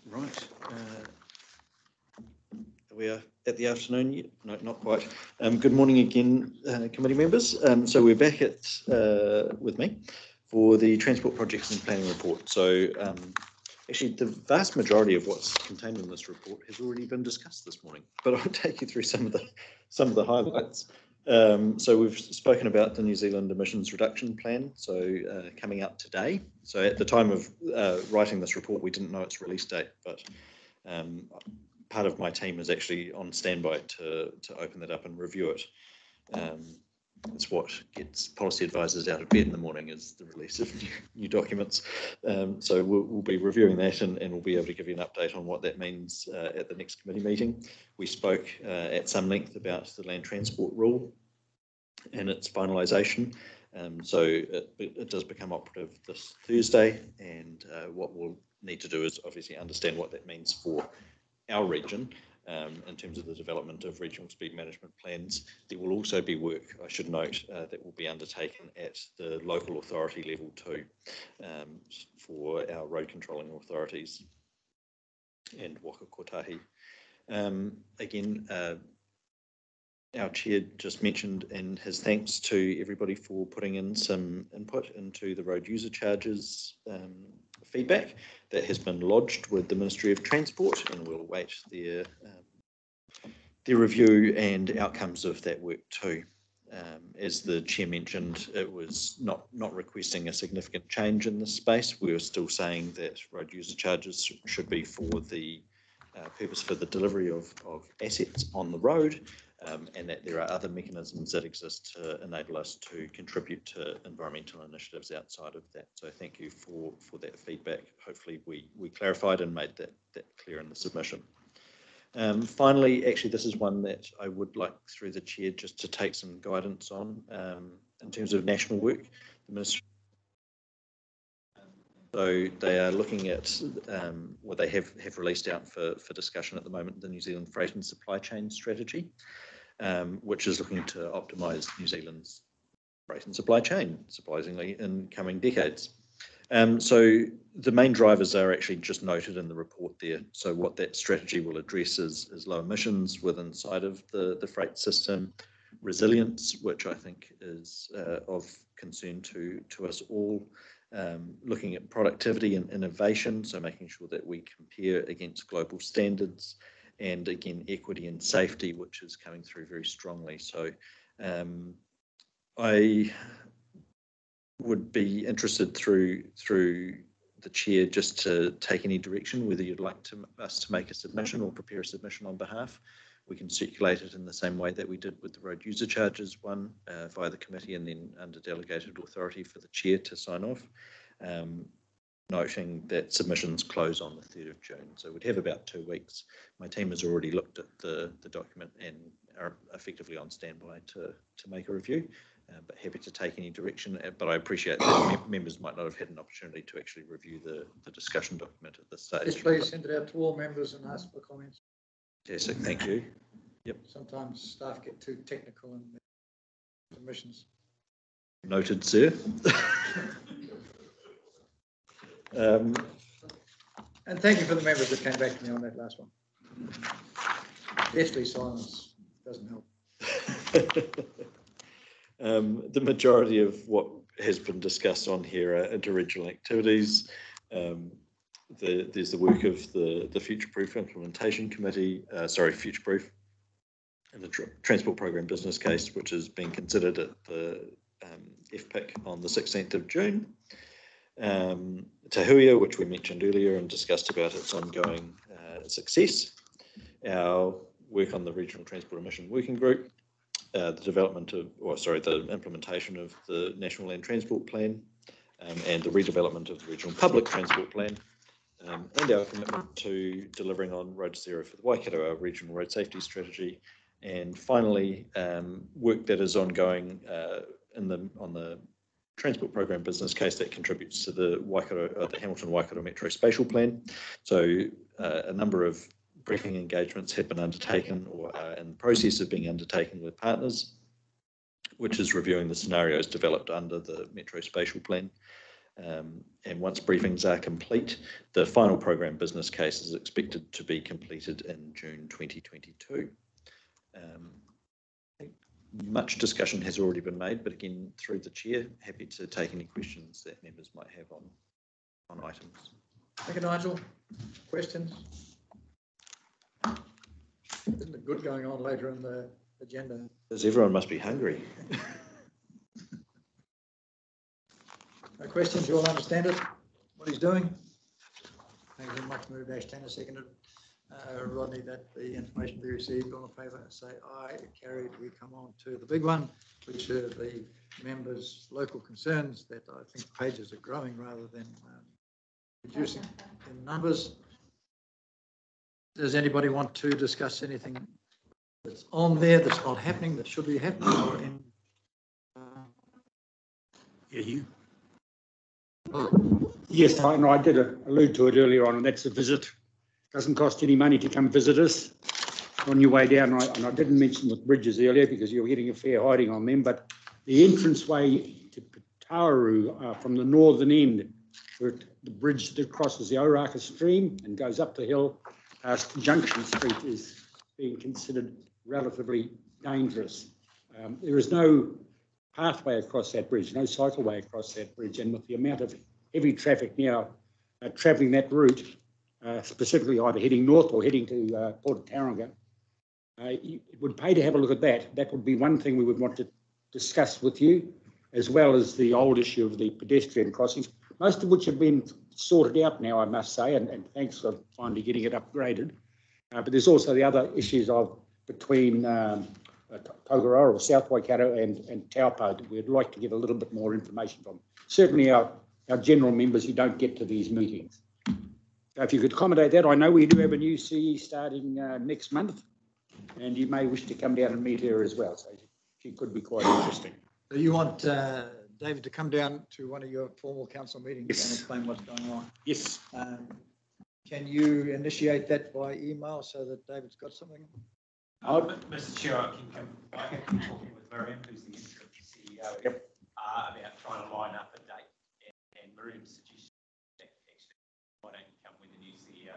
S12: Right. We are at the afternoon yet? No, not quite. Good morning again, committee members. So we're back at with me for the Transport Projects and Planning Report. So actually, the vast majority of what's contained in this report has already been discussed this morning, but I'll take you through some of the highlights. So we've spoken about the New Zealand Emissions Reduction Plan, so coming out today. So at the time of writing this report, we didn't know its release date, but part of my team is actually on standby to open that up and review it. It's what gets policy advisors out of bed in the morning, is the release of new documents. So we'll be reviewing that and we'll be able to give you an update on what that means at the next committee meeting. We spoke at some length about the land transport rule and its finalisation. So it does become operative this Thursday, and what we'll need to do is obviously understand what that means for our region. In terms of the development of regional speed management plans. There will also be work, I should note, that will be undertaken at the local authority level too, for our road controlling authorities and Waka Kotahi. Again, our chair just mentioned in his thanks to everybody for putting in some input into the road user charges feedback that has been lodged with the Ministry of Transport, and we'll await their review and outcomes of that work too. As the chair mentioned, it was not requesting a significant change in this space. We were still saying that road user charges should be for the purpose for the delivery of assets on the road, and that there are other mechanisms that exist to enable us to contribute to environmental initiatives outside of that. So thank you for that feedback. Hopefully we clarified and made that clear in the submission. Finally, actually, this is one that I would like, through the chair, just to take some guidance on in terms of national work. The Ministry, so they are looking at what they have released out for discussion at the moment, the New Zealand Freight and Supply Chain Strategy, which is looking to optimise New Zealand's freight and supply chain, surprisingly, in coming decades. So the main drivers are actually just noted in the report there. So what that strategy will address is low emissions within inside of the freight system, resilience, which I think is of concern to us all, looking at productivity and innovation, so making sure that we compare against global standards, and again, equity and safety, which is coming through very strongly. So I would be interested through the chair just to take any direction, whether you'd like us to make a submission or prepare a submission on behalf. We can circulate it in the same way that we did with the road user charges one, via the committee, and then under delegated authority for the chair to sign off. noting that submissions close on the 3rd of June. So we'd have about 2 weeks. My team has already looked at the document and are effectively on standby to make a review, but happy to take any direction. But I appreciate that members might not have had an opportunity to actually review the discussion document at this stage.
S1: Yes, please send it out to all members and ask for comments.
S12: Fantastic, thank you. Yep.
S1: Sometimes staff get too technical in their submissions.
S12: Noted, sir.
S1: And thank you for the members that came back to me on that last one. Deathly silence doesn't help.
S12: The majority of what has been discussed on here are interregional activities. There's the work of the Future Proof Implementation Committee, Future Proof, and the Transport Program Business Case, which is being considered at the FPIC on the 16th of June. Tahuia, which we mentioned earlier and discussed about its ongoing success. Our work on the Regional Transport Emission Working Group, the implementation of the National Land Transport Plan, and the redevelopment of the Regional Public Transport Plan, and our commitment to delivering on Road to Zero for the Waikato, our regional road safety strategy, and finally, work that is ongoing on the Transport Program Business Case that contributes to the Hamilton Waikato Metro Spatial Plan. So a number of briefing engagements have been undertaken or are in the process of being undertaken with partners, which is reviewing the scenarios developed under the Metro Spatial Plan. And once briefings are complete, the final program business case is expected to be completed in June 2022. Much discussion has already been made, but again, through the chair, happy to take any questions that members might have on items.
S1: Thank you, Nigel. Questions? Isn't it good going on later in the agenda?
S12: Because everyone must be hungry.
S1: No questions, you all understand it, what he's doing? Thank you very much, moved Ash Tanner, seconded. Rodney, that the information be received on the paper, say aye, carried. We come on to the big one, which are the members' local concerns that I think pages are growing rather than reducing in numbers. Does anybody want to discuss anything that's on there that's not happening, that should be happening, or in?
S13: Yeah, you. Yes, I did allude to it earlier on, and that's a visit. Doesn't cost any money to come visit us on your way down. And I didn't mention the bridges earlier because you're getting a fair hiding on them, but the entranceway to Tauru from the northern end, where the bridge that crosses the Oraka stream and goes up the hill past Junction Street, is being considered relatively dangerous. There is no pathway across that bridge, no cycleway across that bridge, and with the amount of heavy traffic now travelling that route, specifically either heading north or heading to Port Tauranga, it would pay to have a look at that. That would be one thing we would want to discuss with you, as well as the old issue of the pedestrian crossings, most of which have been sorted out now, I must say, and thanks for finally getting it upgraded. But there's also the other issues of between Tokoroa or South Waikato and Taupo that we'd like to get a little bit more information from. Certainly our general members who don't get to these meetings. So if you could accommodate that, I know we do have a new CE starting next month, and you may wish to come down and meet her as well. So she could be quite interesting.
S1: So you want David to come down to one of your formal council meetings and explain what's going on?
S13: Yes.
S1: Can you initiate that by email so that David's got something?
S3: Mr. Chair, I can be talking with Miriam, who's the interim CEO, about trying to line up a date. And Miriam suggested that actually why don't you come when the new CEO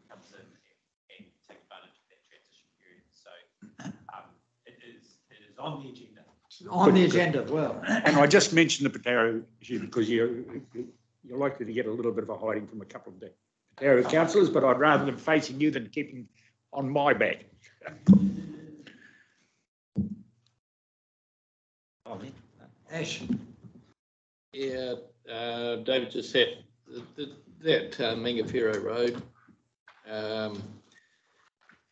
S3: comes in and take advantage of that transition period. So it is on the agenda.
S1: On the agenda, well.
S13: And I just mentioned the Pataro issue because you're likely to get a little bit of a hiding from a couple of the Pataro councillors, but I'd rather them facing you than keeping on my back.
S1: Ash.
S4: Yeah, David just said that Mangawhero Road. I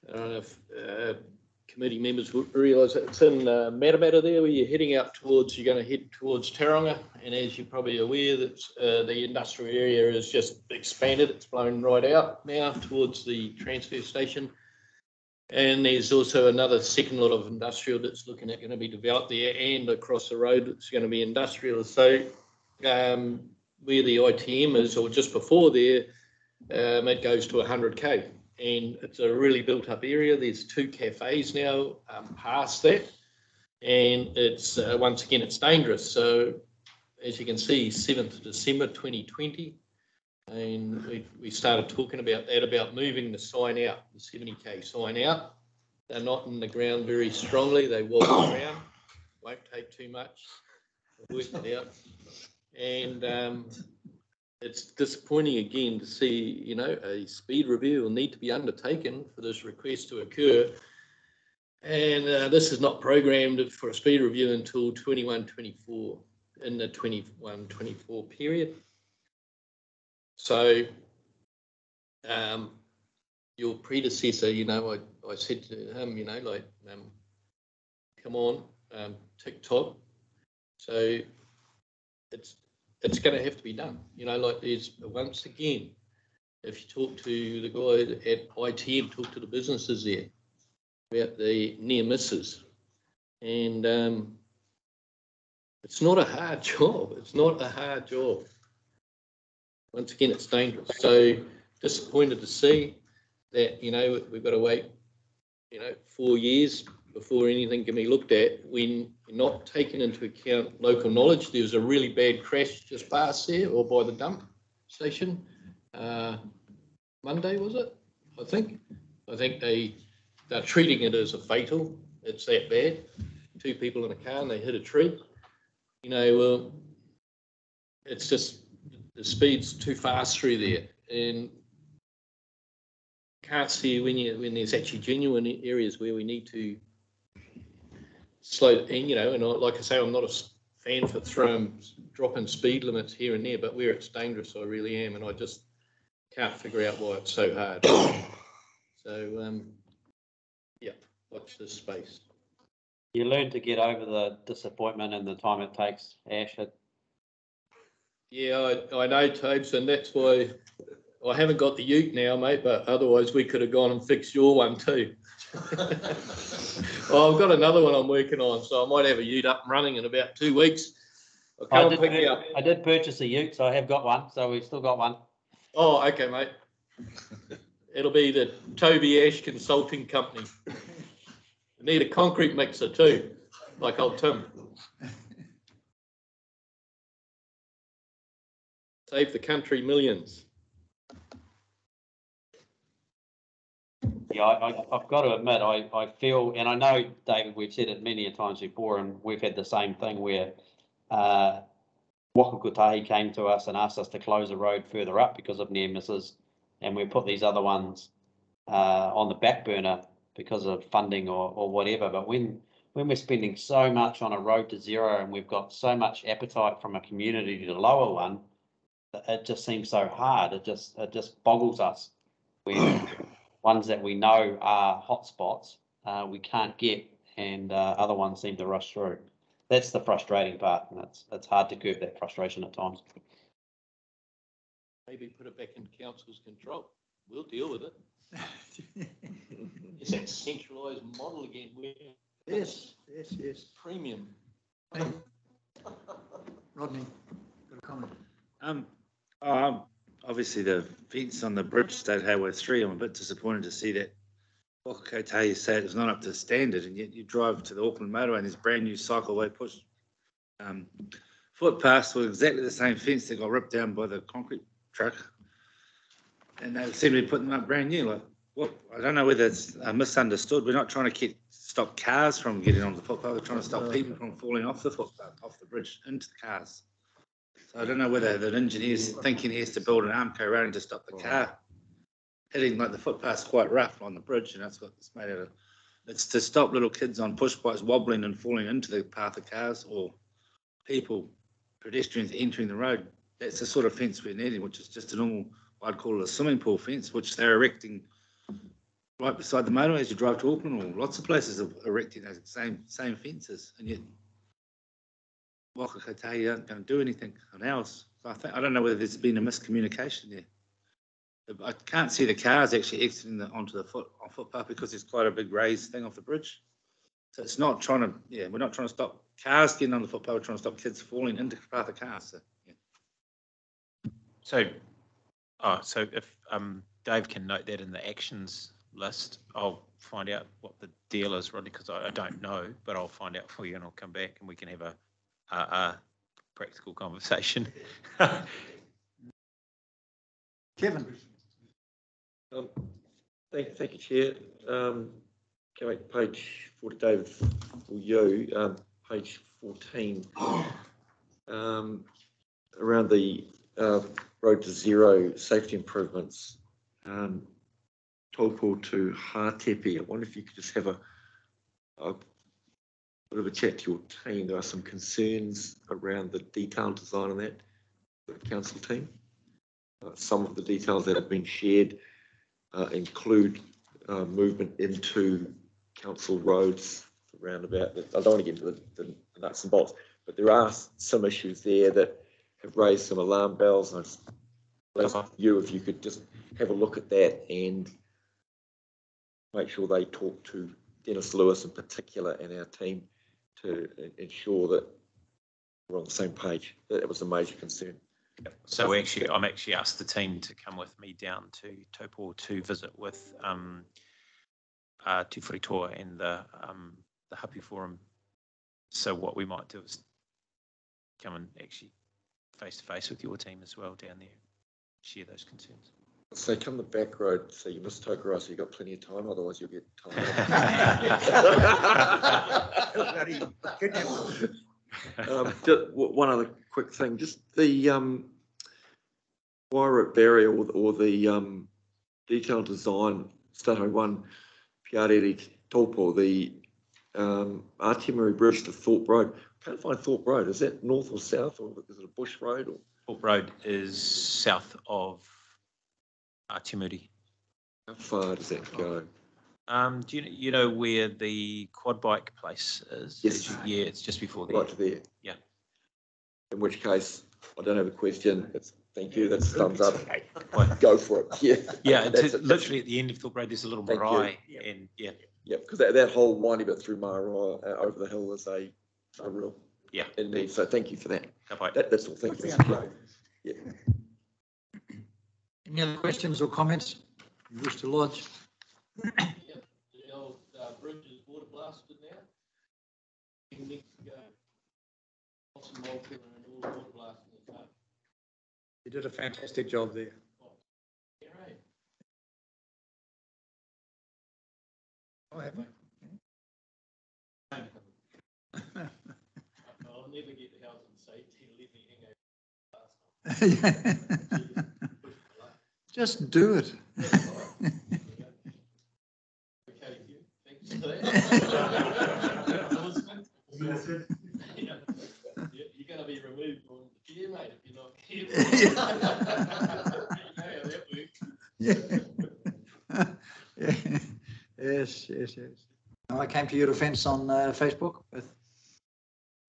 S4: don't know if committee members will realise that it's in Matamata there, where you're heading out towards, you're going to head towards Tauranga. And as you're probably aware, that the industrial area is just expanded. It's blown right out now towards the transfer station. And there's also another second lot of industrial that's looking at going to be developed there, and across the road it's going to be industrial. So where the ITM is, or just before there, it goes to 100k. And it's a really built up area. There's 2 cafes now past that. And it's, once again, it's dangerous. So as you can see, 7th of December 2020, and we started talking about that, about moving the sign out, the 70k sign out. They're not in the ground very strongly. They wobble around, won't take too much. We've worked it out. And it's disappointing again to see, you know, a speed review will need to be undertaken for this request to occur. And this is not programmed for a speed review until 21-24, in the 21-24 period. So your predecessor, you know, I said to him, you know, like, come on, TikTok. So it's going to have to be done. You know, like there's, once again, if you talk to the guy at ITM, talk to the businesses there about the near misses. And it's not a hard job. It's not a hard job. Once again, it's dangerous. So disappointed to see that, you know, we've got to wait, you know, 4 years before anything can be looked at, when you're not taking into account local knowledge. There was a really bad crash just past there, or by the dump station. Monday, was it? I think they're treating it as a fatal. It's that bad. 2 people in a car and they hit a tree. You know, well, it's just, the speed's too fast through there, and can't see when there's actually genuine areas where we need to slow. And you know, and like I say, I'm not a fan for dropping speed limits here and there, but where it's dangerous, I really am, and I just can't figure out why it's so hard. So yeah, watch this space.
S2: You learn to get over the disappointment and the time it takes, Ash.
S4: Yeah, I know, Tobes, and that's why I haven't got the ute now, mate, but otherwise we could have gone and fixed your one too. Well, I've got another one I'm working on, so I might have a ute up and running in about 2 weeks.
S2: I did purchase a ute, so I have got one, so we've still got one.
S4: Oh, okay, mate. It'll be the Toby Ash Consulting Company. We need a concrete mixer too, like old Tim. Save the country millions.
S2: Yeah, I've got to admit, I feel, and I know, David, we've said it many a times before, and we've had the same thing where Waka Kotahi came to us and asked us to close a road further up because of near misses, and we put these other ones on the back burner because of funding or whatever. But when we're spending so much on a road to zero and we've got so much appetite from a community to lower one, it just seems so hard. It just boggles us. When ones that we know are hotspots, we can't get, and other ones seem to rush through. That's the frustrating part, and it's hard to curb that frustration at times.
S4: Maybe put it back in council's control. We'll deal with it. It's that centralised model again.
S1: Yes.
S4: Premium.
S1: Rodney, got a comment?
S9: Obviously the fence on the bridge, State Highway 3, I'm a bit disappointed to see that Waka Kotahi say it's not up to standard, and yet you drive to the Auckland motorway and there's brand new cycleway push footpaths with exactly the same fence that got ripped down by the concrete truck, and they seem to be putting them up brand new. Like, what? I don't know whether it's misunderstood. We're not trying to stop cars from getting on the footpath. We're trying to stop people from falling off the footpath, off the bridge, into the cars. So I don't know whether the engineer's thinking he has to build an Armco railing to stop the car hitting, like the footpath's quite rough on the bridge, and that's what it's made out of. It's to stop little kids on push bikes wobbling and falling into the path of cars, or people, pedestrians entering the road. That's the sort of fence we're needing, which is just a normal, I'd call it a swimming pool fence, which they're erecting right beside the motorway as you drive to Auckland, or lots of places are erecting those same fences, and yet Waka Kotahi aren't going to do anything on ours. So I don't know whether there's been a miscommunication there. I can't see the cars actually exiting onto the footpath because there's quite a big raised thing off the bridge. So it's not trying to, we're not trying to stop cars getting on the footpath, we're trying to stop kids falling into the path of cars. So,
S3: So if Dave can note that in the actions list, I'll find out what the deal is, Rodney, because I don't know, but I'll find out for you and I'll come back and we can have a practical conversation.
S1: Kevin.
S8: Thank you, Chair. Can I page 40, David, for you, page 14, around the road to zero safety improvements, Taupo to Hātepe. I wonder if you could just have a bit of a chat to your team. There are some concerns around the detailed design of that for the council team. Some of the details that have been shared include movement into council roads roundabout. I don't want to get into the nuts and bolts, but there are some issues there that have raised some alarm bells. And I'd ask you if you could just have a look at that and make sure they talk to Dennis Lewis in particular and our team to ensure that we're on the same page. That was a major concern.
S3: So I'm actually asked the team to come with me down to Taupo to visit with Te Wharetoa and the Happy Forum. So what we might do is come and actually face to face with your team as well down there, share those concerns.
S8: So come the back road, so you miss Tokoroa, so you've got plenty of time, otherwise you'll get tired. Just one other quick thing, just the Wairot barrier or the detailed design, Stato 1, Piarere Taupo, the Artimary Bridge to Thorpe Road. Can't find Thorpe Road. Is that north or south, or is it a bush road? Or?
S3: Thorpe Road is south of Artimuri.
S8: How far does that go?
S3: Do you know where the quad bike place is?
S8: Yes.
S3: Yeah, it's just before there.
S8: Right to there.
S3: Yeah.
S8: In which case, I don't have a question. Thank you. That's a thumbs up. Go for it. Yeah.
S3: Yeah. Literally at the end of Thorpe Road, there's a little marae, and yeah.
S8: Yeah, because that whole windy bit through Marae over the hill is a real need. So thank you for that. That's all. Thank you. Yeah.
S1: Any other questions or comments you wish to lodge?
S4: The old bridge is water blasted now. Weeks ago, lots of mold and all water blasted.
S1: You did a fantastic job there.
S4: Yeah, right.
S1: Oh, have you?
S4: I'll never get the health and safety to let me hang over.
S1: Just do it.
S4: You're going to be removed from the chair, mate, if you're not careful.
S1: Yes. I came to your defence on Facebook with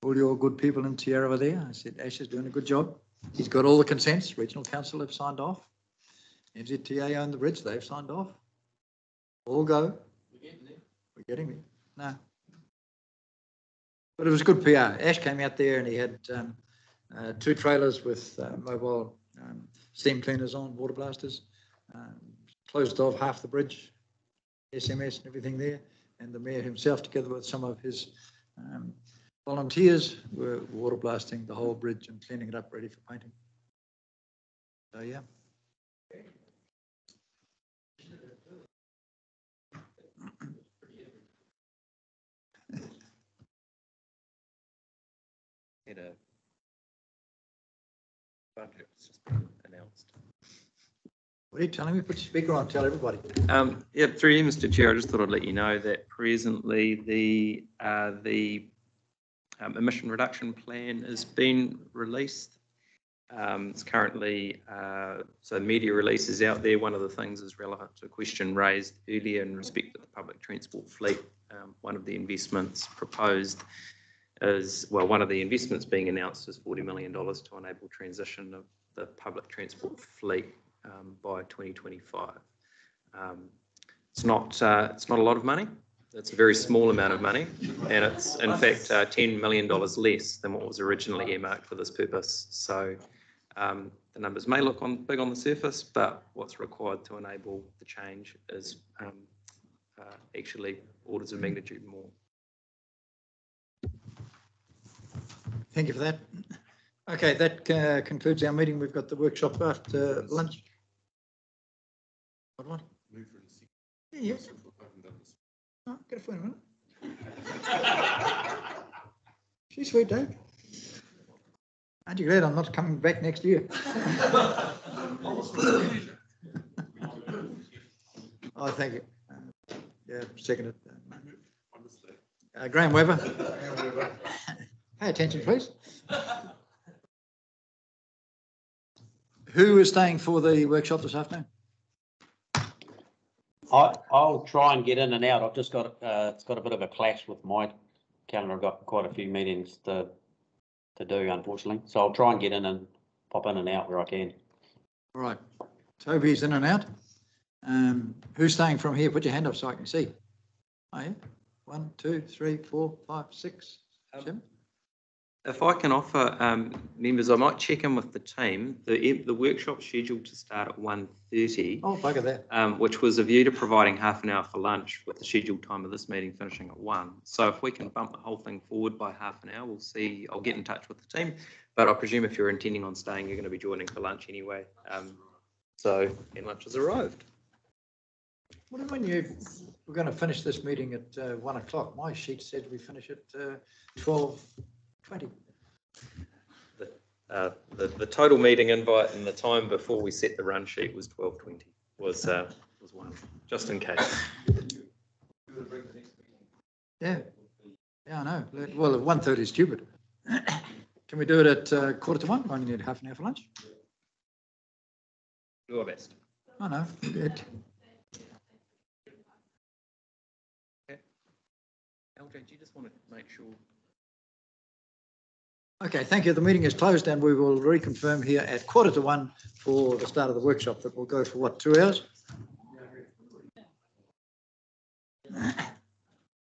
S1: all your good people in Te Arawa there. I said, Ash is doing a good job. He's got all the consents. Regional Council have signed off. NZTA own the bridge. They've signed off. All go. We're getting there. No. But it was good PR. Ash came out there and he had 2 trailers with mobile steam cleaners on, water blasters. Closed off half the bridge, SMS and everything there. And the mayor himself, together with some of his volunteers, were water blasting the whole bridge and cleaning it up, ready for painting. So, yeah.
S12: Had a budget that's just been announced.
S1: What are you telling me? Put your speaker on, tell everybody.
S15: Yeah, through you, Mr. Chair, I just thought I'd let you know that presently the emission reduction plan has been released. It's currently, so media releases out there. One of the things is relevant to a question raised earlier in respect to the public transport fleet. One of the investments proposed is, well, one of the investments being announced is $40 million to enable transition of the public transport fleet by 2025. It's not a lot of money. It's a very small amount of money, and it's in fact $10 million less than what was originally earmarked for this purpose. So the numbers may look big on the surface, but what's required to enable the change is actually orders of magnitude more.
S1: Thank you for that. Okay, that concludes our meeting. We've got the workshop after lunch. What? Yeah, yes. Oh, get a phone a minute. She's sweet, Dave. Aren't you glad I'm not coming back next year? Oh, thank you. Yeah, seconded. Graham Webber. Pay attention, please. Who is staying for the workshop this afternoon?
S2: I'll try and get in and out. I've just got it's got a bit of a clash with my calendar. I've got quite a few meetings to do, unfortunately. So I'll try and get in and pop in and out where I can.
S1: All right. Toby's in and out. Who's staying from here? Put your hand up so I can see. Oh, yeah. 1, 2, 3, 4, 5, 6, 7.
S15: If I can offer members, I might check in with the team. The workshop's scheduled to start at 1:30.
S1: Oh, bugger that.
S15: Which was a view to providing half an hour for lunch, with the scheduled time of this meeting finishing at 1. So if we can bump the whole thing forward by half an hour, we'll see. I'll get in touch with the team. But I presume if you're intending on staying, you're going to be joining for lunch anyway. And lunch has arrived.
S1: What do you mean we're going to finish this meeting at 1 o'clock? My sheet said we finish at 12:20.
S15: The total meeting invite and the time before we set the run sheet was 12:20. Was 1, just in case.
S1: Yeah, I know. Well, 1:30 is stupid. Can we do it at 1:45? I only need half an hour for lunch.
S15: Do our best.
S1: I know.
S15: LJ, do you just want to make sure?
S1: Okay, thank you. The meeting is closed and we will reconfirm here at 1:45 for the start of the workshop that will go for what, 2 hours?